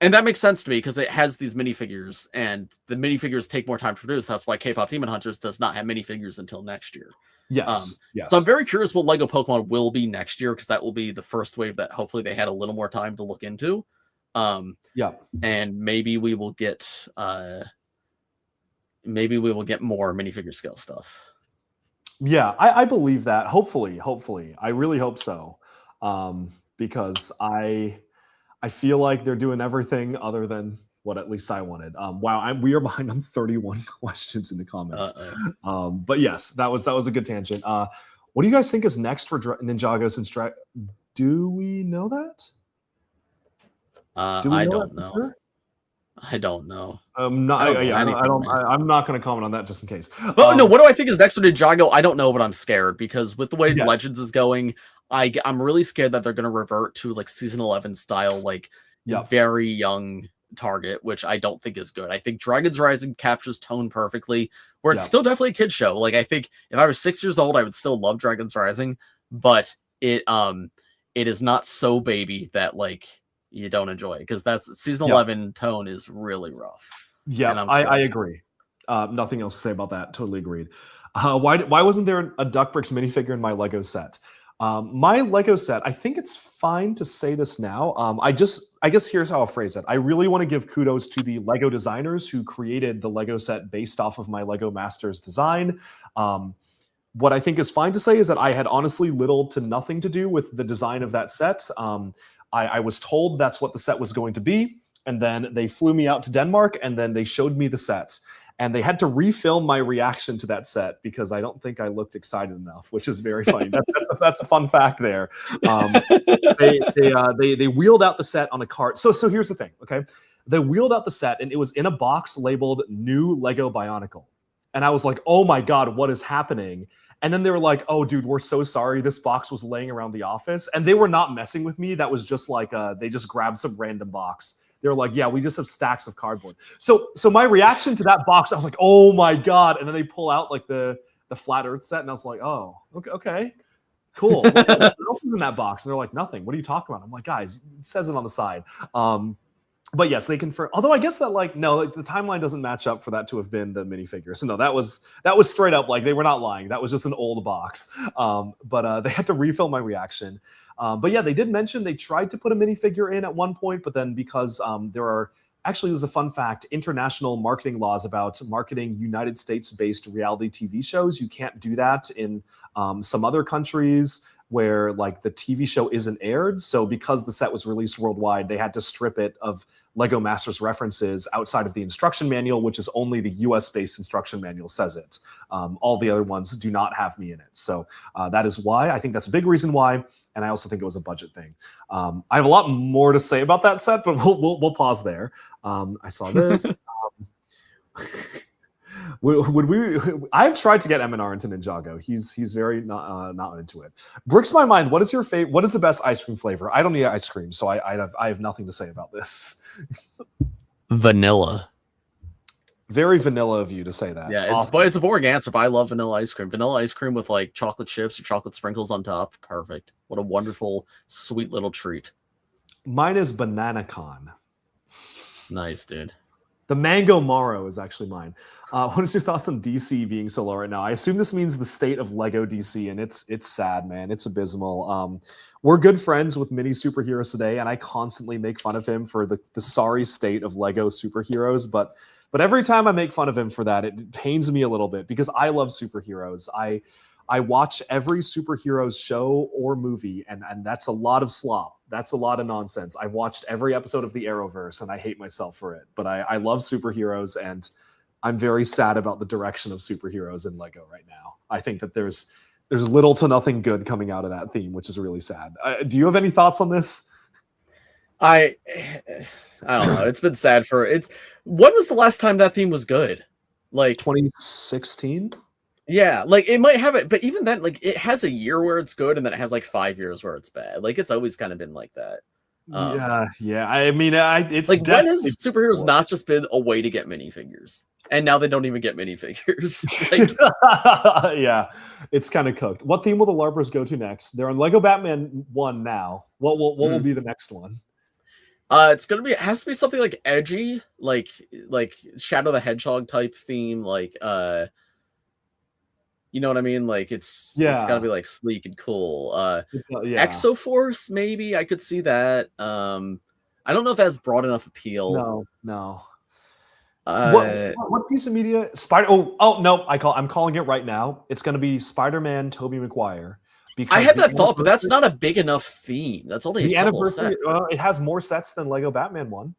And that makes sense to me, because it has these minifigures, and the minifigures take more time to produce. That's why K-pop Demon Hunters does not have minifigures until next year. Yes. So I'm very curious what Lego Pokemon will be next year, because that will be the first wave that hopefully they had a little more time to look into. And maybe we will get more minifigure scale stuff. Yeah, I believe that. Hopefully. I really hope so. Because I feel like they're doing everything other than what at least I wanted. Wow, we are behind on 31 questions in the comments. But yes, that was a good tangent. What do you guys think is next for Ninjago? Since do we know that? I don't know. Sure? I don't know. Not, I don't know yeah, anything, man. I'm not going to comment on that just in case. Oh no, what do I think is next to Ninjago? I don't know, but I'm scared because with the way Yes. Legends is going, I'm really scared that they're going to revert to like season 11 style, like Yep. very young target, which I don't think is good. I think Dragon's Rising captures tone perfectly, where it's Yep. still definitely a kid show. Like I think if I was 6 years old, I would still love Dragon's Rising, but it is not so baby that like you don't enjoy it because that's season Yep. 11 tone is really rough. Yeah, And I'm I scared. agree. Nothing else to say about that. Totally agreed. Why wasn't there a Duck Bricks minifigure in my Lego set? My Lego set, I think it's fine to say this now. I guess here's how I'll phrase it. I really want to give kudos to the Lego designers who created the Lego set based off of my Lego Masters design. What I think is fine to say is that I had honestly little to nothing to do with the design of that set. I was told that's what the set was going to be. And then they flew me out to Denmark and then they showed me the sets. And they had to refilm my reaction to that set because I don't think I looked excited enough, which is very funny. That's a fun fact there. They wheeled out the set on a cart. So here's the thing, okay? They wheeled out the set and it was in a box labeled New Lego Bionicle. And I was like, oh my God, what is happening? And then they were like, oh, dude, we're so sorry. This box was laying around the office. And they were not messing with me. That was just like, they just grabbed some random box. They're like, yeah, we just have stacks of cardboard. So my reaction to that box, I was like, oh my God. And then they pull out like the flat earth set. And I was like, oh, okay, cool. What else is in that box? And they're like, nothing. What are you talking about? I'm like, guys, it says it on the side. But yes, they confirm. Although I guess that like, no, like the timeline doesn't match up for that to have been the minifigure. So no, that was straight up like they were not lying. That was just an old box. But they had to refill my reaction. But yeah, they did mention they tried to put a minifigure in at one point, but then because there are actually, there's a fun fact, international marketing laws about marketing United States-based reality TV shows. You can't do that in some other countries where like the TV show isn't aired. So because the set was released worldwide, they had to strip it of Lego Masters references outside of the instruction manual, which is only the US-based instruction manual says it. All the other ones do not have me in it. So that is why. I think that's a big reason why. And I also think it was a budget thing. I have a lot more to say about that set, but we'll pause there. I saw this. Would we? I've tried to get M&R into Ninjago. He's very not into it. Bricks my mind. What is your favorite? What is the best ice cream flavor? I don't eat ice cream, so I have nothing to say about this. Vanilla. Very vanilla of you to say that. Yeah, Awesome. it's a boring answer, but I love vanilla ice cream. Vanilla ice cream with like chocolate chips or chocolate sprinkles on top. Perfect. What a wonderful, sweet little treat. Mine is Banana Con. Nice, dude. The Mango Maro is actually mine. What is your thoughts on DC being so low right now? I assume this means the state of Lego DC, and it's sad, man. It's abysmal. We're good friends with Mini Superheroes today, and I constantly make fun of him for the sorry state of Lego superheroes. But every time I make fun of him for that, it pains me a little bit because I love superheroes. I watch every superheroes show or movie, and that's a lot of slop. That's a lot of nonsense. I've watched every episode of the Arrowverse, and I hate myself for it. But I love superheroes, and I'm very sad about the direction of superheroes in Lego right now. I think that there's little to nothing good coming out of that theme, which is really sad. Do you have any thoughts on this? I don't know. It's been sad for it's. When was the last time that theme was good? Like 2016? Yeah, like it might have it, but even then, like it has a year where it's good, and then it has like 5 years where it's bad. Like it's always kind of been like that. Yeah. I mean, it's like when has superheroes not just been a way to get minifigures, and now they don't even get minifigures? Like, yeah, it's kind of cooked. What theme will the LARPers go to next? They're on Lego Batman 1 now. What will be the next one? It has to be something like edgy, like Shadow the Hedgehog type theme, like you know what I mean? Like it's got to be like sleek and cool. Exoforce, maybe I could see that. I don't know if that's broad enough appeal. No. What piece of media? Oh no! I'm calling it right now. It's going to be Spider-Man, Tobey Maguire. Because I had that thought, but that's not a big enough theme. That's only the a couple of anniversary. sets. It has more sets than Lego Batman 1.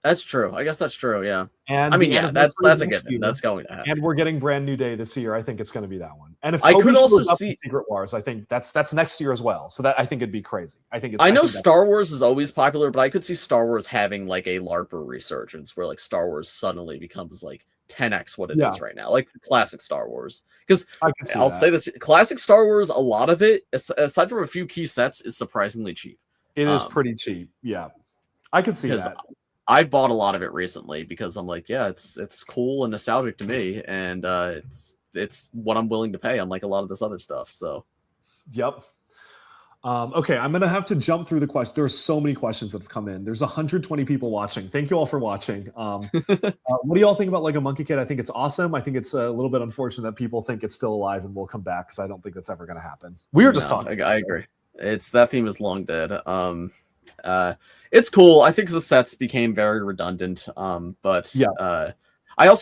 That's true. I guess that's true. Yeah. And I mean, yeah, that's a given. That's going to happen. And we're getting Brand New Day this year. I think it's going to be that one. And if I Toby could also shows up see in Secret Wars, I think that's next year as well. So that I think it'd be crazy. I know think Star Wars is always popular, but I could see Star Wars having like a LARPer resurgence where like Star Wars suddenly becomes like 10x what it is right now, like classic Star Wars. Because I can see I'll that. say this: classic Star Wars, a lot of it, aside from a few key sets, is surprisingly cheap. It is pretty cheap. Yeah, I could see that. I've bought a lot of it recently because I'm like, yeah, it's cool and nostalgic to me, and it's what I'm willing to pay, unlike a lot of this other stuff. So, yep. Okay, I'm gonna have to jump through the questions. There's so many questions that have come in. There's 120 people watching. Thank you all for watching. What do you all think about Lego Monkey Kid? I think it's awesome. I think it's a little bit unfortunate that people think it's still alive and will come back, because I don't think that's ever gonna happen. We were just talking. I agree. That theme is long dead. It's cool. I think the sets became very redundant. But yeah. I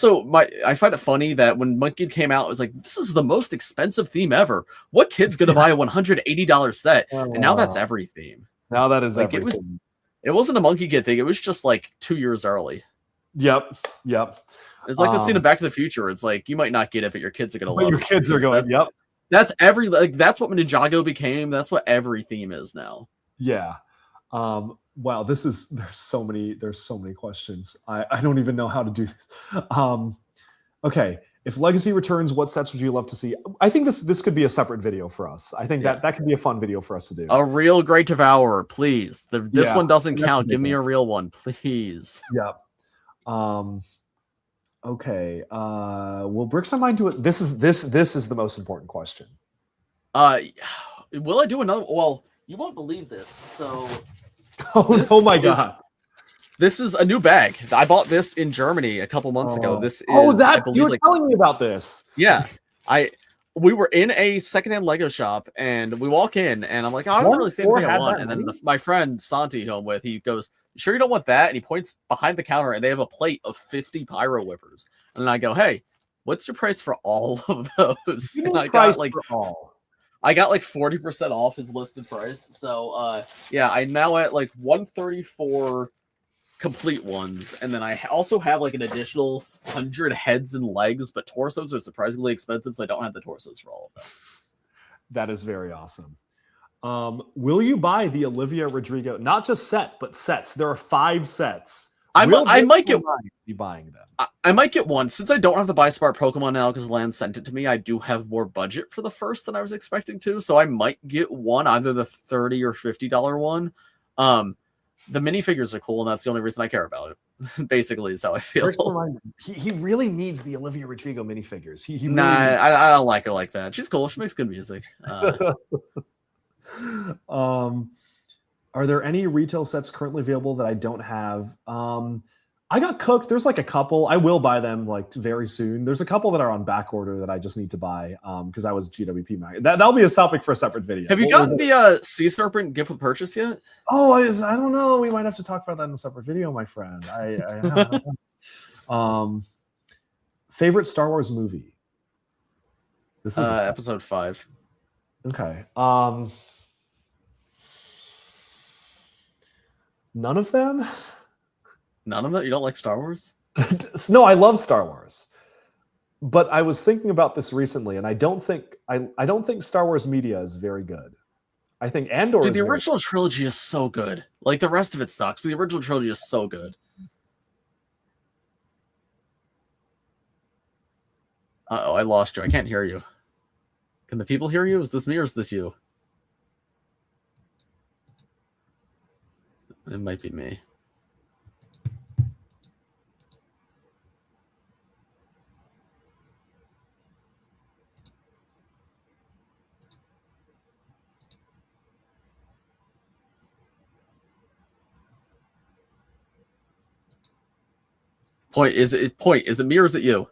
find it funny that when Monkey came out, it was like, this is the most expensive theme ever. What kid's gonna buy a $180 set? And now that's every theme. Now that is like everything. It wasn't a Monkey Kid thing. It was just like 2 years early. Yep. It's like the scene of Back to the Future. It's like, you might not get it, but your kids are gonna love it. Your kids are going. Yep. That's that's what Ninjago became. That's what every theme is now. Yeah. Wow, there's so many questions. I don't even know how to do this. Okay, if Legacy returns, what sets would you love to see? I think this could be a separate video for us. I think that could be a fun video for us to do. A real Great Devourer, please. This one doesn't count. Give me a real one, please. Yeah. Okay. Will Bricks on Mine do it? This is the most important question. Will I do another? Well, you won't believe this. So. Oh my god! This is a new bag. I bought this in Germany a couple months ago. This is. You were telling me about this. Yeah, we were in a secondhand Lego shop, and we walk in, and I'm like, I don't really see anything I want. And then my friend Santi, who I'm with, he goes, "You sure you don't want that?" And he points behind the counter, and they have a plate of 50 pyro whippers. And I go, "Hey, what's your price for all of those?" And I got like all. I got like 40% off his listed price. So yeah, I'm now at like 134 complete ones. And then I also have like an additional 100 heads and legs, but torsos are surprisingly expensive, so I don't have the torsos for all of them. That is very awesome. Will you buy the Olivia Rodrigo, not just set, but sets? There are 5 sets. I might get be buying them. I might get one. Since I don't have the Buy Smart Pokemon now because Lan sent it to me, I do have more budget for the first than I was expecting to. So I might get one, either the $30 or $50 one. The minifigures are cool, and that's the only reason I care about it. Basically, is how I feel. He really needs the Olivia Rodrigo minifigures. I don't like her like that. She's cool. She makes good music. Are there any retail sets currently available that I don't have? I got cooked. There's like a couple. I will buy them like very soon. There's a couple that are on back order that I just need to buy because I was GWP mag. That'll be a topic for a separate video. Have you gotten the Sea Serpent gift with purchase yet? Oh, I don't know. We might have to talk about that in a separate video, my friend. I favorite Star Wars movie? This is episode 5. Okay. None of them? None of them? You don't like Star Wars? No, I love Star Wars. But I was thinking about this recently, and I don't think Star Wars media is very good. I think Andor Dude, the original trilogy is so good. Like, the rest of it sucks, but the original trilogy is so good. Uh-oh, I lost you. I can't hear you. Can the people hear you? Is this me or is this you? It might be me. Is it me or is it you?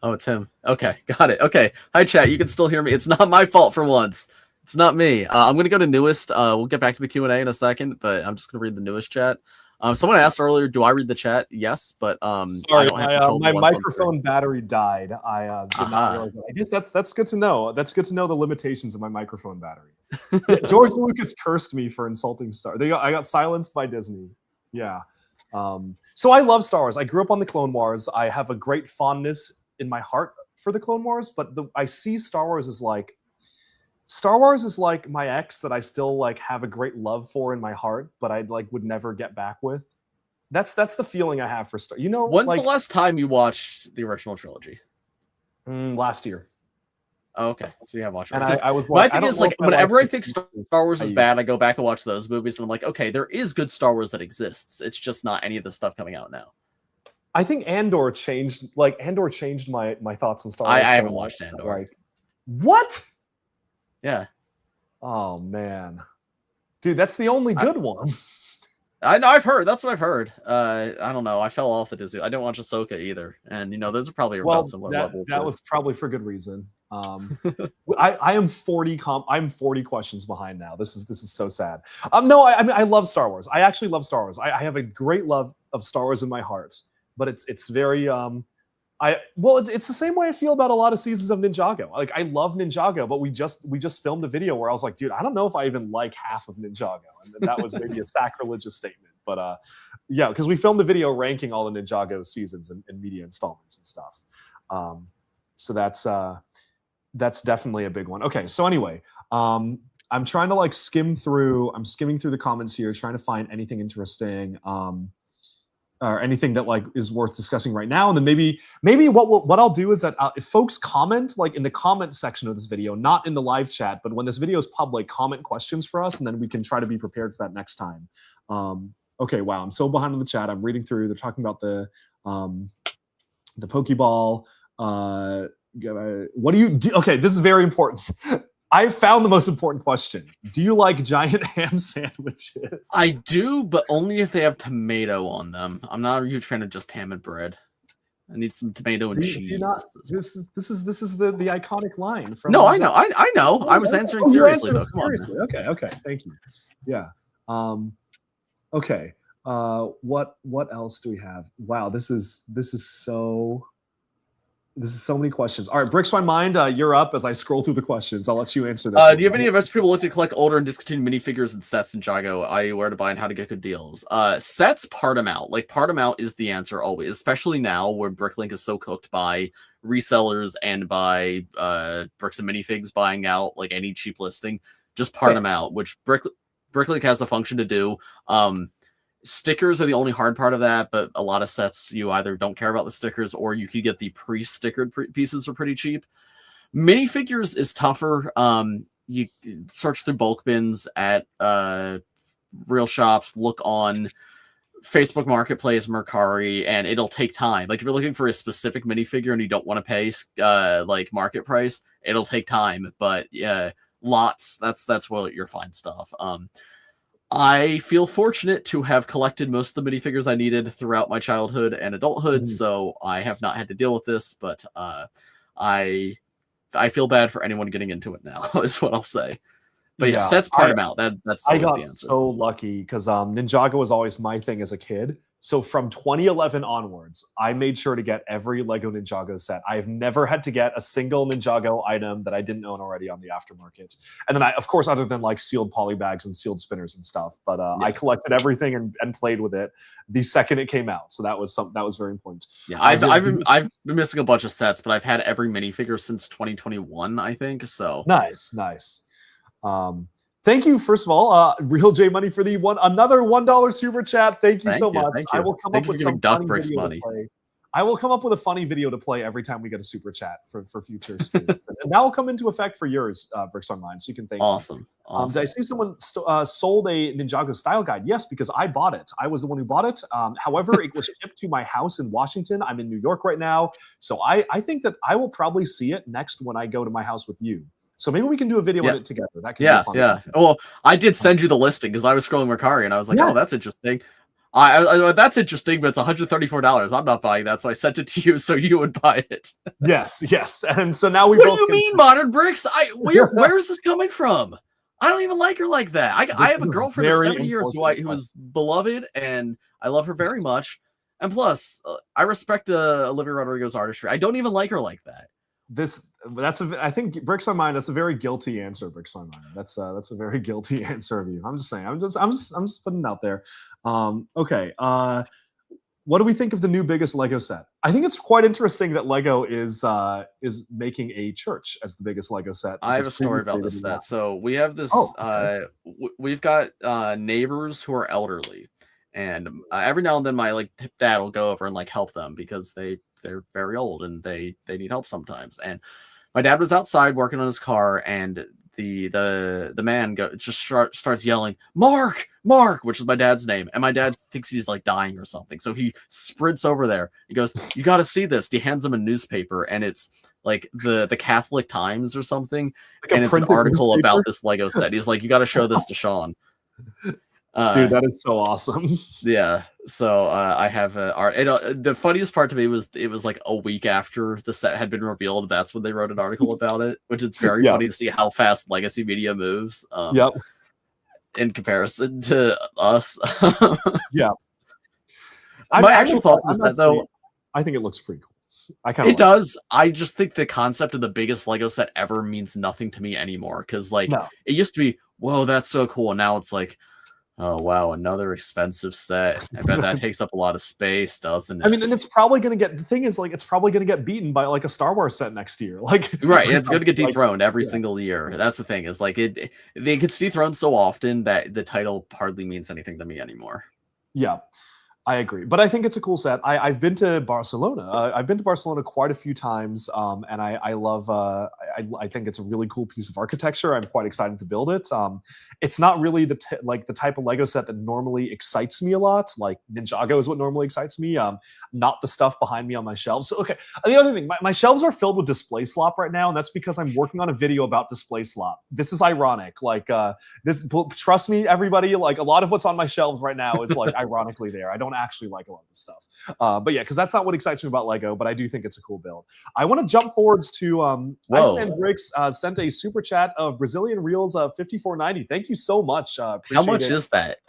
Oh, it's him. Okay, got it. Okay. Hi, chat. You can still hear me. It's not my fault for once. It's not me. I'm going to go to newest. We'll get back to the Q&A in a second, but I'm just going to read the newest chat. Someone asked earlier, do I read the chat? Yes, but sorry, my microphone battery died. I did not realize that. I guess that's good to know. That's good to know the limitations of my microphone battery. George Lucas cursed me for insulting Star. I got silenced by Disney. Yeah. So I love Star Wars. I grew up on the Clone Wars. I have a great fondness in my heart for the Clone Wars, but I see Star Wars is like my ex that I still like have a great love for in my heart, but I like would never get back with. That's the feeling I have for Star. You know, When's like the last time you watched the original trilogy? last year. Oh, okay, so you have watched it. And I was My like, thing is like whenever I think Star Wars is bad, I go back and watch those movies, and I'm like, okay, there is good Star Wars that exists. It's just not any of the stuff coming out now. I think Andor changed my thoughts on Star I Wars. haven't watched Andor. Like, what? Yeah. Oh man, dude, that's the only good one. I know. I've heard. That's what I've heard. I don't know. I fell off the Disney. I didn't watch Ahsoka either, and those are probably about similar level. That was probably for good reason. I am 40 questions behind now. This is so sad. No, I mean I love Star Wars. I actually love Star Wars. I have a great love of Star Wars in my heart, but it's very it's the same way I feel about a lot of seasons of Ninjago. Like I love Ninjago, but we just filmed a video where I was like, dude, I don't know if I even like half of Ninjago, and that was maybe a sacrilegious statement, but yeah, because we filmed a video ranking all the Ninjago seasons and media installments and stuff. So that's definitely a big one. Okay, so anyway, I'm trying to like skimming through the comments here, trying to find anything interesting. Or anything that like is worth discussing right now, and then maybe what I'll do is that if folks comment like in the comment section of this video, not in the live chat, but when this video is public, comment questions for us, and then we can try to be prepared for that next time. Okay, wow, I'm so behind on the chat. I'm reading through. They're talking about the Pokeball. What do you do? Okay, this is very important. I found the most important question. Do you like giant ham sandwiches? I do, but only if they have tomato on them. I'm not a huge fan of just ham and bread. I need some tomato and cheese. This is the iconic line from. No, I know. I know. I was answering seriously though. Come seriously. On. Okay. Thank you. Yeah. Okay. What else do we have? Wow. This is so many questions. All right, Bricks My Mind, you're up as I scroll through the questions. I'll let you answer this. Do you have any advice for people looking to collect older and discontinued minifigures and sets in Jago, i.e. where to buy and how to get good deals? Sets, part them out. Like, part them out is the answer always, especially now where Bricklink is so cooked by resellers and by Bricks and Minifigs buying out like any cheap listing. Just part them out, which Bricklink has a function to do. Stickers are the only hard part of that, but a lot of sets you either don't care about the stickers or you could get the pre-stickered pieces for pretty cheap. Minifigures is tougher. You search through bulk bins at real shops, look on Facebook Marketplace, Mercari, and it'll take time. Like if you're looking for a specific minifigure and you don't want to pay like market price, it'll take time. But yeah, lots. That's where you'll find stuff. I feel fortunate to have collected most of the minifigures I needed throughout my childhood and adulthood, so I have not had to deal with this, but I feel bad for anyone getting into it now, is what I'll say. But yeah, sets part them out. That's I got the answer. So lucky because Ninjago was always my thing as a kid. So from 2011 onwards, I made sure to get every Lego Ninjago set. I've never had to get a single Ninjago item that I didn't own already on the aftermarket. And then I, of course, other than like sealed poly bags and sealed spinners and stuff, but I collected everything and played with it the second it came out. So that was very important. Yeah, I've been missing a bunch of sets, but I've had every minifigure since 2021, I think. So nice. Thank you, first of all, Real J Money for another $1 super chat. Thank you so much. Thank you. I will come up with some funny video to play. I will come up with a funny video to play every time we get a super chat for future streams, and that will come into effect for yours, Bricks Online. So you can thank. Awesome. Did I see someone sold a Ninjago style guide? Yes, because I bought it. I was the one who bought it. However, it was shipped to my house in Washington. I'm in New York right now, so I think that I will probably see it next when I go to my house with you. So maybe we can do a video on it together. That could be fun. Yeah. Well, I did send you the listing because I was scrolling Mercari and I was like, oh, that's interesting. That's interesting, but it's $134. I'm not buying that, so I sent it to you so you would buy it. Yes. And so now we. What do you mean, Modern Bricks? Where is this coming from? I don't even like her like that. I have a girlfriend of 7 years who was beloved, and I love her very much. And plus, I respect Olivia Rodrigo's artistry. I don't even like her like that. I think Bricks on Mine. That's a very guilty answer, Bricks on Mine. That's a very guilty answer of you. I'm just saying. I'm just putting it out there. Okay. what do we think of the new biggest Lego set? I think it's quite interesting that Lego is making a church as the biggest Lego set. I have Because a story about previously they this did not. set. So we have this. Oh, okay. We've got neighbors who are elderly, and every now and then my dad will go over and help them because they're very old and they need help sometimes. And my dad was outside working on his car, and the man starts yelling, "Mark, Mark," which is my dad's name, and my dad thinks he's dying or something. So he sprints over there. He goes, "You got to see this." He hands him a newspaper, and it's the Catholic Times or something, and it's an article about this Lego set. He's like, "You got to show this to Sean." Dude, that is so awesome. Yeah. So I have art. The funniest part to me was it was a week after the set had been revealed. That's when they wrote an article about it, which is very funny to see how fast legacy media moves. Yep. In comparison to us. Yeah. My actual thoughts on the set, though, I think it looks pretty cool. It does. I just think the concept of the biggest Lego set ever means nothing to me anymore. Because it used to be, whoa, that's so cool. And now it's oh, wow, another expensive set. I bet that takes up a lot of space, doesn't it? I mean, and it's probably going to get, the thing is, it's probably going to get beaten by a Star Wars set next year. Right, it's going to get dethroned every single year. That's the thing, is it gets dethroned so often that the title hardly means anything to me anymore. Yeah. I agree, but I think it's a cool set. I've been to Barcelona. I've been to Barcelona quite a few times, and I love. I think it's a really cool piece of architecture. I'm quite excited to build it. It's not really the type of Lego set that normally excites me a lot. Like Ninjago is what normally excites me. Not the stuff behind me on my shelves. So, okay, the other thing, my shelves are filled with display slop right now, and that's because I'm working on a video about display slop. This is ironic. Trust me, everybody. A lot of what's on my shelves right now is ironically there. I don't actually like a lot of this stuff, but yeah, because that's not what excites me about Lego, but I do think it's a cool build. I want to jump forwards to Iceman Bricks sent a super chat of Brazilian Reals 54.90. Thank you so much. How much is that?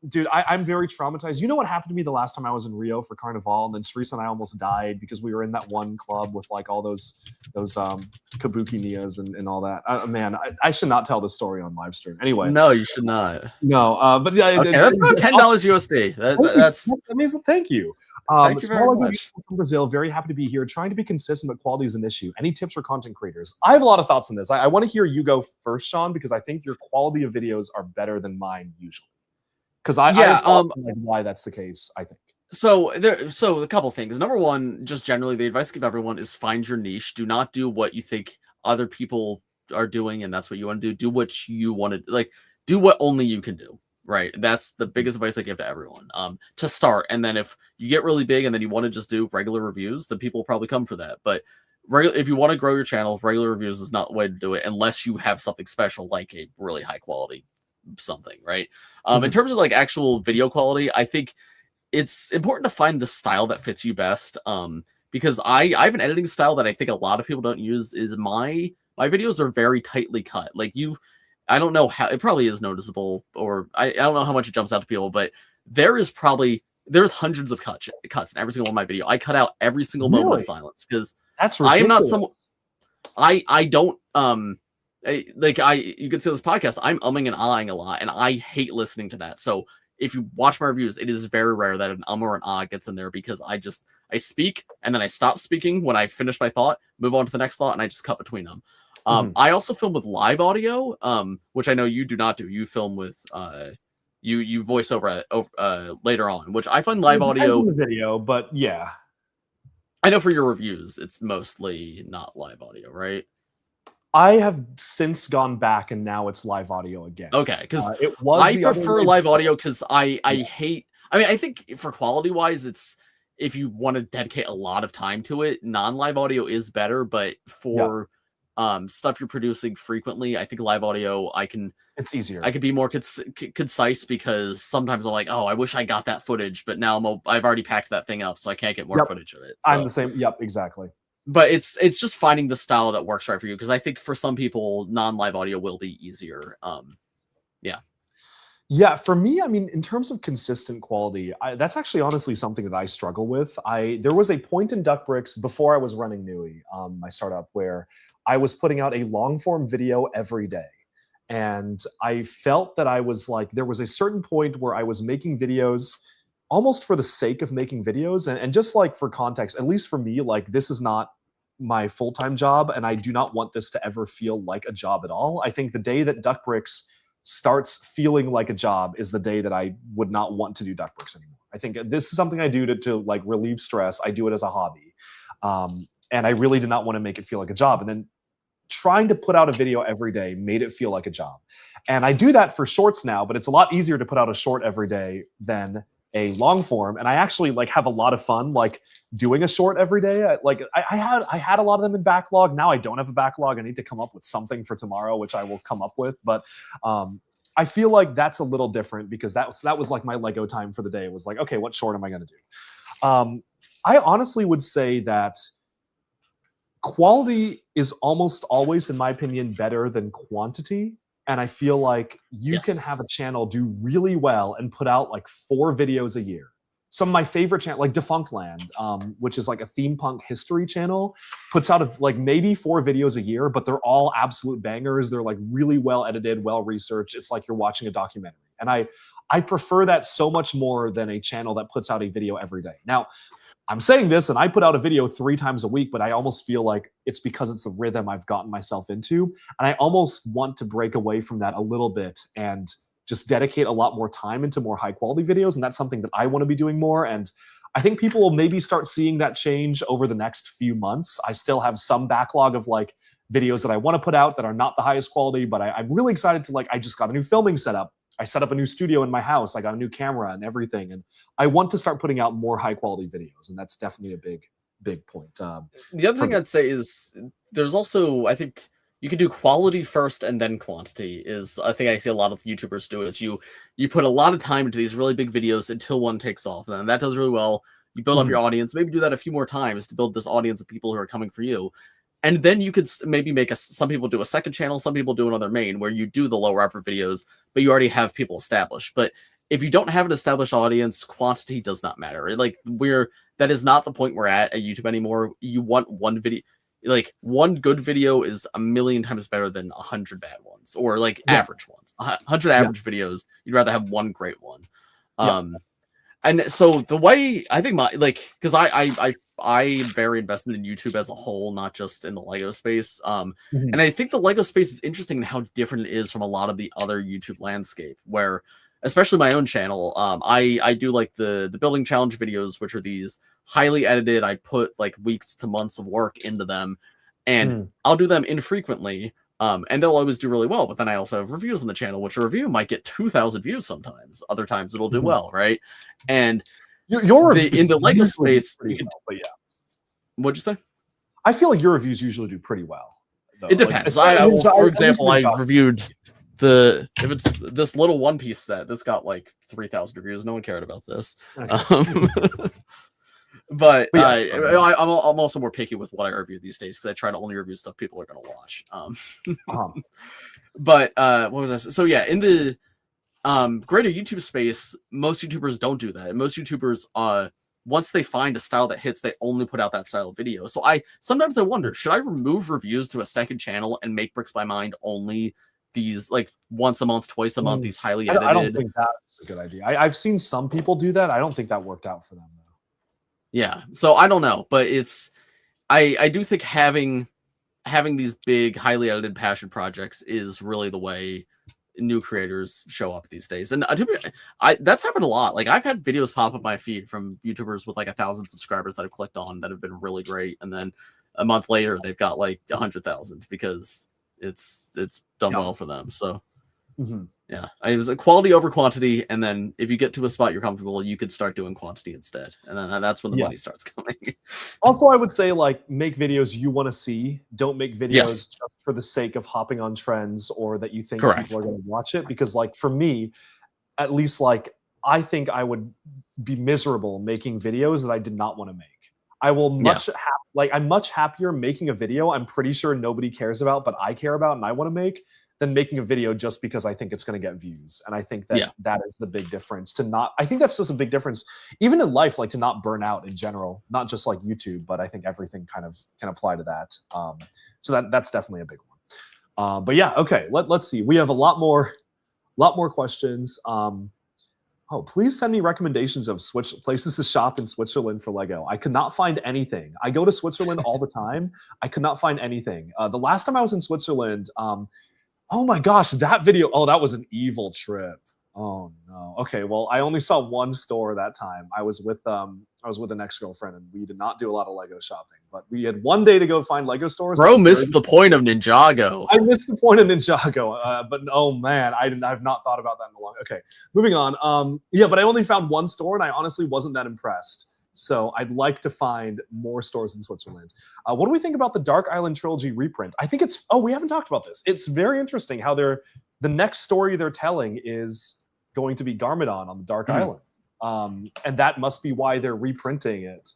Dude, I'm very traumatized. You know what happened to me the last time I was in Rio for Carnival, and then Teresa and I almost died because we were in that one club with all those kabuki nias and all that. Man, I should not tell this story on live stream. Anyway, no, you should not. No, but yeah, okay, that's about $10 USD. That's amazing. Thank you. Thank you very much. From Brazil, very happy to be here. Trying to be consistent, but quality is an issue. Any tips for content creators? I have a lot of thoughts on this. I want to hear you go first, Sean, because I think your quality of videos are better than mine usually. Because why that's the case, I think. So a couple things. Number one, just generally, the advice I give everyone is find your niche. Do not do what you think other people are doing, and that's what you want to do. Do what you want to do what only you can do. Right. That's the biggest advice I give to everyone. To start, and then if you get really big and then you want to just do regular reviews, then people will probably come for that. But if you want to grow your channel, regular reviews is not the way to do it unless you have something special like a really high quality something, right? In terms of actual video quality, I think it's important to find the style that fits you best. Because I have an editing style that I think a lot of people don't use. Is my videos are very tightly cut. I don't know how, it probably is noticeable, or I don't know how much it jumps out to people, but there's hundreds of cuts in every single one of my video. I cut out every single moment of silence because that's ridiculous. I am not someone. I don't you can see this podcast, I'm umming and ahhing a lot, and I hate listening to that. So if you watch my reviews, it is very rare that an or an ah gets in there, because I speak and then I stop speaking when I finish my thought, move on to the next thought, and I just cut between them. I also film with live audio, which I know you do not do. You film with you voice over later on, which I find live audio the video, but yeah. I know for your reviews, it's mostly not live audio, right? I have since gone back, and now it's live audio again. Okay, because I prefer live audio because I hate. I mean, I think for quality wise, it's if you want to dedicate a lot of time to it, non-live audio is better. But for stuff you're producing frequently, I think live audio, it's easier. I could be more concise, because sometimes I'm like, oh, I wish I got that footage, but now I've already packed that thing up, so I can't get more footage of it. So. I'm the same. Yep, exactly. But it's just finding the style that works right for you, because I think for some people, non-live audio will be easier. Yeah, for me, I mean, in terms of consistent quality, that's actually honestly something that I struggle with. There was a point in Duck Bricks before I was running Nui, my startup, where I was putting out a long form video every day. And I felt that I was there was a certain point where I was making videos almost for the sake of making videos. And just like for context, at least for me, like this is not my full-time job, and I do not want this to ever feel like a job at all. I think the day that Duck Bricks starts feeling like a job is the day that I would not want to do Duck Bricks anymore. I think this is something I do to like relieve stress. I do it as a hobby. And I really did not want to make it feel like a job. And then trying to put out a video every day made it feel like a job. And I do that for shorts now, but it's a lot easier to put out a short every day than a long form. And I actually like have a lot of fun like doing a short every day. I had a lot of them in backlog. Now I don't have a backlog. I need to come up with something for tomorrow, which I will come up with. But I feel like that's a little different because that was like my Lego time for the day. It was like, okay, what short am I going to do? I honestly would say that quality is almost always, in my opinion, better than quantity. And I feel like you can have a channel do really well and put out like 4 videos a year. Some of my favorite channels, like Defunct Land, which is like a theme punk history channel, puts out like maybe 4 videos a year, but they're all absolute bangers. They're like really well edited, well researched. It's like you're watching a documentary. And I prefer that so much more than a channel that puts out a video every day. Now, I'm saying this and I put out a video 3 times a week, but I almost feel like it's because it's the rhythm I've gotten myself into. And I almost want to break away from that a little bit and just dedicate a lot more time into more high quality videos. And that's something that I want to be doing more. And I think people will maybe start seeing that change over the next few months. I still have some backlog of like videos that I want to put out that are not the highest quality, but I'm really excited to like, I just got a new filming setup. I set up a new studio in my house. I got a new camera and everything. And I want to start putting out more high quality videos. And that's definitely a big point. The other thing I'd say is there's also, I think you can do quality first and then quantity is I think I see a lot of YouTubers do is you put a lot of time into these really big videos until one takes off. And that does really well. You build up your audience, maybe do that a few more times to build this audience of people who are coming for you. And then you could maybe make some people do a second channel, some people do another main where you do the lower effort videos, but you already have people established. But if you don't have an established audience, quantity does not matter. Like that is not the point we're at YouTube anymore. You want one video, like one good video is a million times better than 100 bad ones or like average ones. 100 average videos, you'd rather have one great one. And so the way I think because I'm very invested in YouTube as a whole, not just in the Lego space. And I think the Lego space is interesting in how different it is from a lot of the other YouTube landscape, where, especially my own channel, I do like the building challenge videos, which are these highly edited. I put like weeks to months of work into them, and I'll do them infrequently. And they'll always do really well. But then I also have reviews on the channel, which a review might get 2,000 views sometimes. Other times it'll do well, right? And your in the Lego space, well, but yeah. What'd you say? I feel like your reviews usually do pretty well. Though. It depends. For example, I reviewed if it's this little One Piece set, this got like 3,000 reviews. No one cared about this. Okay. But I'm also more picky with what I review these days because I try to only review stuff people are going to watch. But what was I saying? So yeah, in the greater YouTube space, most YouTubers don't do that. Most YouTubers, once they find a style that hits, they only put out that style of video. So sometimes I wonder, should I remove reviews to a second channel and make Bricks by Mind only these like once a month, twice a month, these highly edited? I don't think that's a good idea. I've seen some people do that. I don't think that worked out for them. Yeah, so I don't know, but I do think having these big, highly edited passion projects is really the way new creators show up these days. And that's happened a lot. Like I've had videos pop up my feed from YouTubers with like 1,000 subscribers that I've clicked on that have been really great, and then a month later they've got like 100,000 because it's done well for them. So. Yeah, it was a quality over quantity, and then if you get to a spot you're comfortable, you could start doing quantity instead, and then that's when the money starts coming. Also, I would say like make videos you want to see. Don't make videos just for the sake of hopping on trends or that you think people are going to watch it. Because like for me, at least like I think I would be miserable making videos that I did not want to make. I will I'm much happier making a video I'm pretty sure nobody cares about, but I care about and I want to make, than making a video just because I think it's going to get views. And I think that that is the big difference I think that's just a big difference, even in life, like to not burn out in general, not just like YouTube, but I think everything kind of can apply to that. So that's definitely a big one. But yeah, okay, let's see. We have a lot more questions. Oh, please send me recommendations of places to shop in Switzerland for Lego. I could not find anything. I go to Switzerland all the time. I could not find anything. The last time I was in Switzerland, oh my gosh, that video. Oh, that was an evil trip. Oh no. Okay, well, I only saw one store that time. I was with an ex-girlfriend, and we did not do a lot of Lego shopping. But we had one day to go find Lego stores. Bro missed the point of Ninjago. I missed the point of Ninjago, but oh man, I've not thought about that in a long. Okay, moving on. Yeah, but I only found one store, and I honestly wasn't that impressed. So I'd like to find more stores in Switzerland. What do we think about the Dark Island trilogy reprint? I think it's. Oh, we haven't talked about this. It's very interesting how the next story they're telling is going to be Garmadon on the Dark Island, and that must be why they're reprinting it.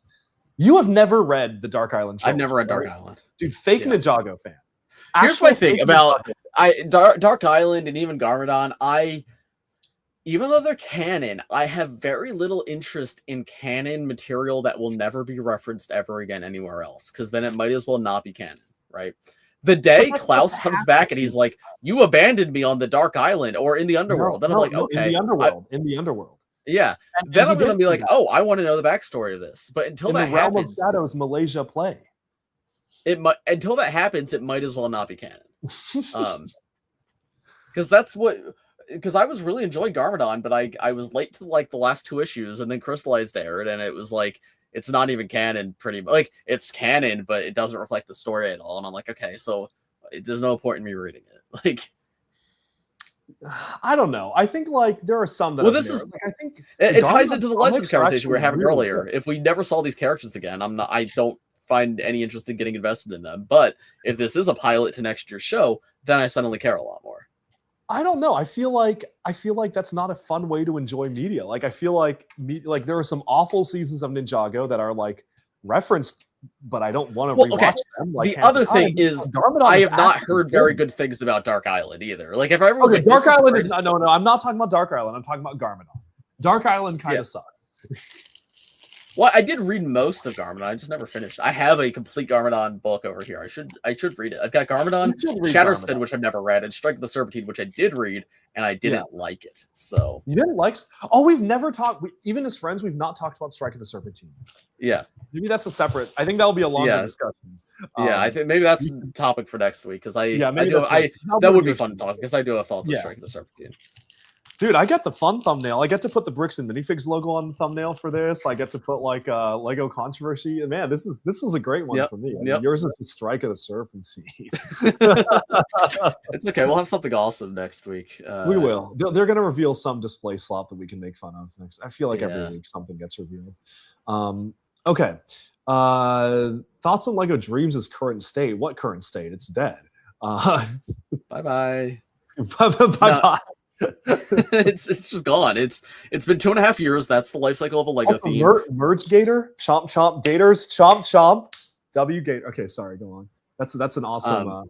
You have never read the Dark Island trilogy. I've never read Dark Island. Dude, fake Ninjago fan. Here's my thing about Dark Island and even Garmadon. Even though they're canon, I have very little interest in canon material that will never be referenced ever again anywhere else, because then it might as well not be canon, right? The day Klaus comes back and he's like, "You abandoned me on the Dark Island or in the underworld," then I'm like, "Okay, in the underworld." Yeah, then I'm gonna be like, "Oh, I want to know the backstory of this." But until that Realm happens, of Shadows Malaysia play. Until that happens, it might as well not be canon. Because I was really enjoying Garmadon, but I was late to like the last two issues, and then Crystallized aired, and it was like it's not even canon. Pretty much, like it's canon, but it doesn't reflect the story at all. And I'm like, okay, so there's no point in me reading it. Like, I don't know. I think like there are some that. Well, this is. Like, I think it ties into the Legends conversation we were having earlier. If we never saw these characters again, I don't find any interest in getting invested in them. But if this is a pilot to next year's show, then I suddenly care a lot more. I don't know. I feel like that's not a fun way to enjoy media. Like I feel like there are some awful seasons of Ninjago that are like referenced, but I don't want to rewatch them. Like, the other thing is, I have not heard very good things about Dark Island either. Like if everyone's like, Dark Island is no. I'm not talking about Dark Island. I'm talking about Garmadon. Dark Island kind of sucks. Well, I did read most of Garmadon. I just never finished. I have a complete Garmadon book over here. I should read it. I've got Garmadon, Shatterspin, which I've never read, and Strike of the Serpentine, which I did read, and I didn't like it. So you didn't like? Oh, we've never talked. Even as friends, we've not talked about Strike of the Serpentine. Yeah, maybe that's a separate. I think that'll be a longer discussion. Yeah, I think maybe that's the topic for next week because that would be fun to talk because I do have thoughts on Strike of the Serpentine. Dude, I get the fun thumbnail. I get to put the Bricks and Minifigs logo on the thumbnail for this. I get to put like Lego controversy. Man, this is a great one for me. I mean, yours is the Strike of the Serpentine. It's okay. We'll have something awesome next week. We will. They're going to reveal some display slot that we can make fun of next. I feel like every week something gets revealed. Okay. Thoughts on Lego Dreams' current state? What current state? It's dead. Bye-bye. Bye-bye. It's just gone. It's been 2.5 years. That's the life cycle of a Lego theme. Merge Gator, chomp chomp, Gators, chomp chomp, W Gator. Okay, sorry, go on. That's an awesome.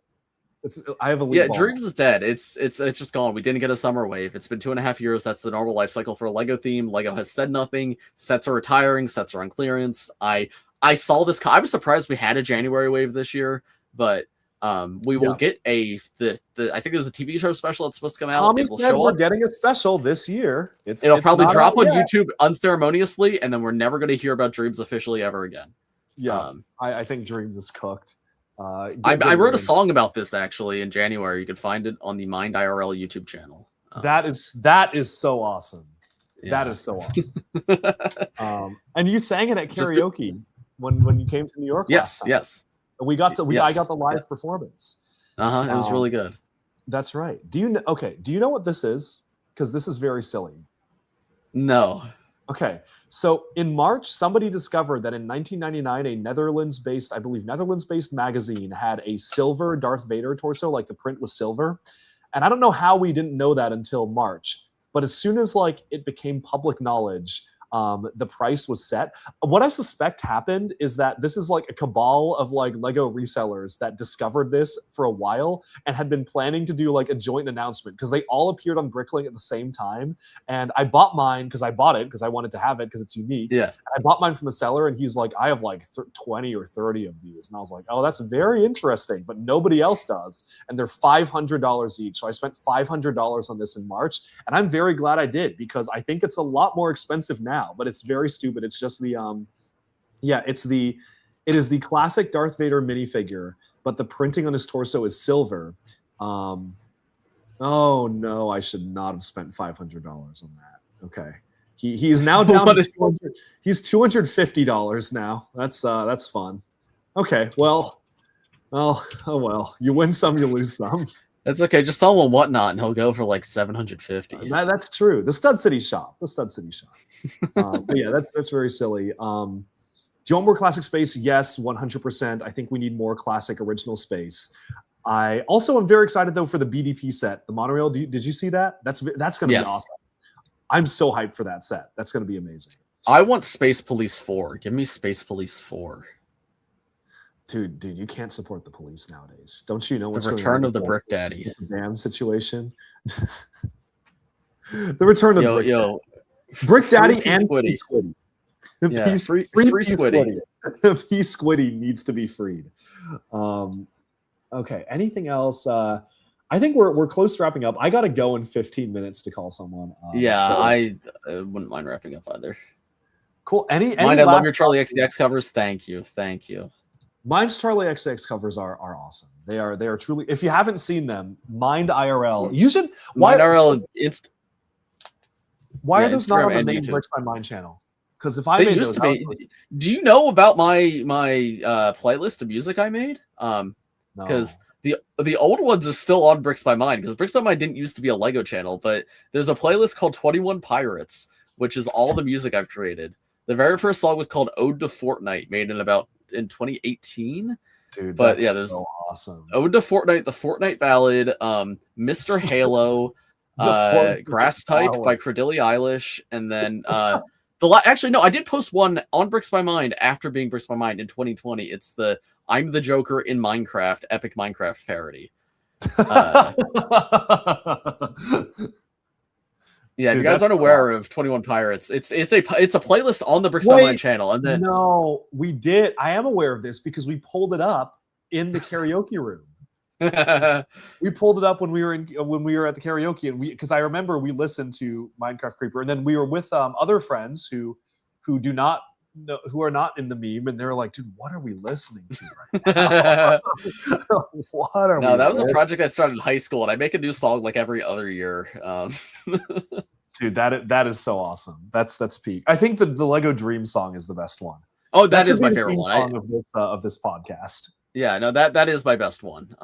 I have a Dreams is dead. It's just gone. We didn't get a summer wave. It's been 2.5 years. That's the normal life cycle for a Lego theme. Lego has said nothing. Sets are retiring. Sets are on clearance. I saw this. I was surprised we had a January wave this year, but. We will get I think there's a TV show special that's supposed to come out. Tommy said we're getting a special this year. It'll probably drop on YouTube unceremoniously, and then we're never going to hear about Dreams officially ever again. Yeah, I think Dreams is cooked. I wrote a song about this actually in January. You could find it on the Mind IRL YouTube channel. That is so awesome. Yeah. That is so awesome. And you sang it at karaoke when you came to New York. Yes. I got the live performance. It was really good. That's right. Do you know what this is? Because this is very silly. No. Okay. So in March, somebody discovered that in 1999, a Netherlands-based magazine had a silver Darth Vader torso, like the print was silver. And I don't know how we didn't know that until March. But as soon as like it became public knowledge, the price was set. What I suspect happened is that this is like a cabal of like Lego resellers that discovered this for a while and had been planning to do like a joint announcement because they all appeared on Bricklink at the same time. And I bought mine because I bought it because I wanted to have it because it's unique. Yeah. I bought mine from a seller and he's like, I have like 20 or 30 of these. And I was like, oh, that's very interesting, but nobody else does. And they're $500 each. So I spent $500 on this in March. And I'm very glad I did because I think it's a lot more expensive now, but it's very stupid. It's just the, it is the classic Darth Vader minifigure, but the printing on his torso is silver. Oh no, I should not have spent $500 on that. Okay. He's now down to $200, he's $250 now. That's fun. Okay, well, oh well. You win some, you lose some. That's okay. Just sell him on Whatnot, and he'll go for like $750. That's true. The Stud City shop. But yeah, that's very silly. Do you want more classic space? Yes, 100%. I think we need more classic original space. I also am very excited though for the BDP set, the monorail. Did you see that? That's going to be awesome. I'm so hyped for that set. That's going to be amazing. I want Space Police 4. Give me Space Police 4. Dude, you can't support the police nowadays. Don't you know what's the return of the Brick Daddy? The damn situation. The return of Brick Daddy and Squiddy. Squiddy. Free Squiddy. P Squiddy needs to be freed. Okay, anything else? I think we're close to wrapping up. I got to go in 15 minutes to call someone. I wouldn't mind wrapping up either. Cool. Any I love your Charlie XCX covers. Thank you. Mine's Charlie XCX covers are awesome. They are truly. If you haven't seen them, Mind IRL. You should. Mind IRL. Why are those not on the main Bricks by Mind channel? Because if I made those, do you know about my playlist of music I made? Because the old ones are still on Bricks by Mind, because Bricks by Mind didn't used to be a Lego channel, but there's a playlist called 21 Pirates, which is all the music I've created. The very first song was called Ode to Fortnite, made in 2018. Dude, but yeah, there's so awesome. Ode to Fortnite, the Fortnite Ballad, Mr. Halo, Grass Type by Credilly Eilish, and then actually no, I did post one on Bricks by Mind after being Bricks by Mind in 2020. It's the I'm the Joker in Minecraft epic Minecraft parody. Yeah, dude, if you guys aren't aware of 21 Pirates, it's a playlist on the Bricks by Mind channel. And then no, we did. I am aware of this because we pulled it up in the karaoke room. We pulled it up when we were at the karaoke, and because I remember we listened to Minecraft Creeper, and then we were with other friends who do not know, who are not in the meme, and they're like, dude, what are we listening to right now? That was a project I started in high school, and I make a new song like every other year. Dude, that is so awesome. That's peak. I think the Lego Dream song is the best one. Oh, that is my favorite one of this podcast. Yeah, no, that is my best one.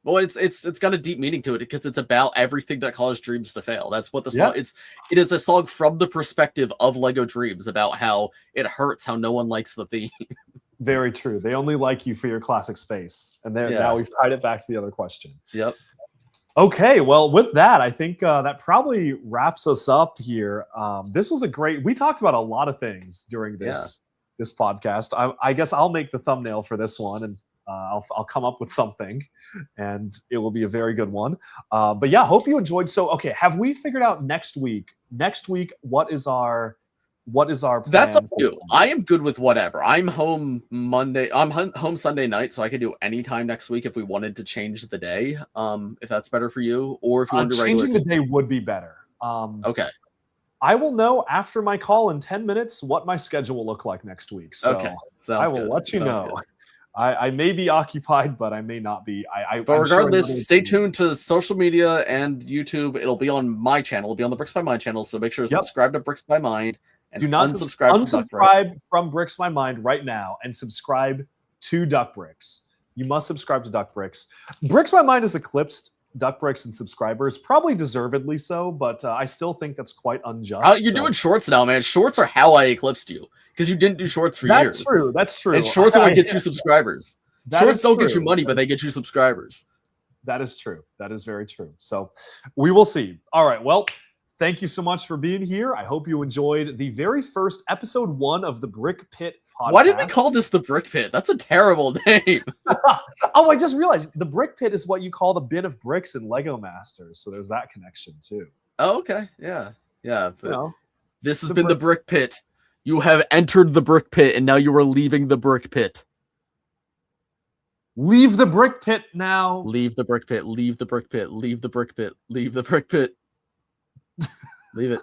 Well, it's got a deep meaning to it because it's about everything that caused dreams to fail. That's what the song it is a song from the perspective of Lego Dreams, about how it hurts how no one likes the theme. Very true. They only like you for your classic space. And now we've tied it back to the other question. Yep. Okay, well, with that, I think that probably wraps us up here. This was we talked about a lot of things during this podcast. I guess I'll make the thumbnail for this one, and I'll come up with something, and it will be a very good one. But yeah, hope you enjoyed. So, okay, have we figured out next week, what is our plan? That's up to you. I am good with whatever. I'm home Monday. I'm home Sunday night, so I could do any time next week if we wanted to change the day. If that's better for you, or if you want to do changing the day would be better. Okay. I will know after my call in 10 minutes what my schedule will look like next week. So okay. I will let you know. Good. I may be occupied, but I may not be. But regardless, stay tuned to social media and YouTube. It'll be on my channel. It'll be on the Bricks by Mind channel. So make sure to subscribe to Bricks by Mind. And do not unsubscribe from Bricks by Mind right now and subscribe to Duck Bricks. You must subscribe to Duck Bricks. Bricks by Mind has eclipsed Duck Bricks and subscribers, probably deservedly so, but I still think that's quite unjust. You're doing shorts now, man. Shorts are how I eclipsed you, because you didn't do shorts for years. That's true. And shorts are what gets you subscribers. Shorts don't get you money, but they get you subscribers. That is true. That is very true. So we will see. All right. Well, thank you so much for being here. I hope you enjoyed the very first episode 1 of the Brick Pit podcast. Why did we call this the Brick Pit? That's a terrible name. Oh, I just realized the Brick Pit is what you call the bin of bricks in Lego Masters. So there's that connection too. Oh, okay. Yeah. Yeah. But this has been the Brick Pit. You have entered the Brick Pit, and now you are leaving the Brick Pit. Leave the Brick Pit now. Leave the Brick Pit. Leave the Brick Pit. Leave the Brick Pit. Leave the Brick Pit. Leave it.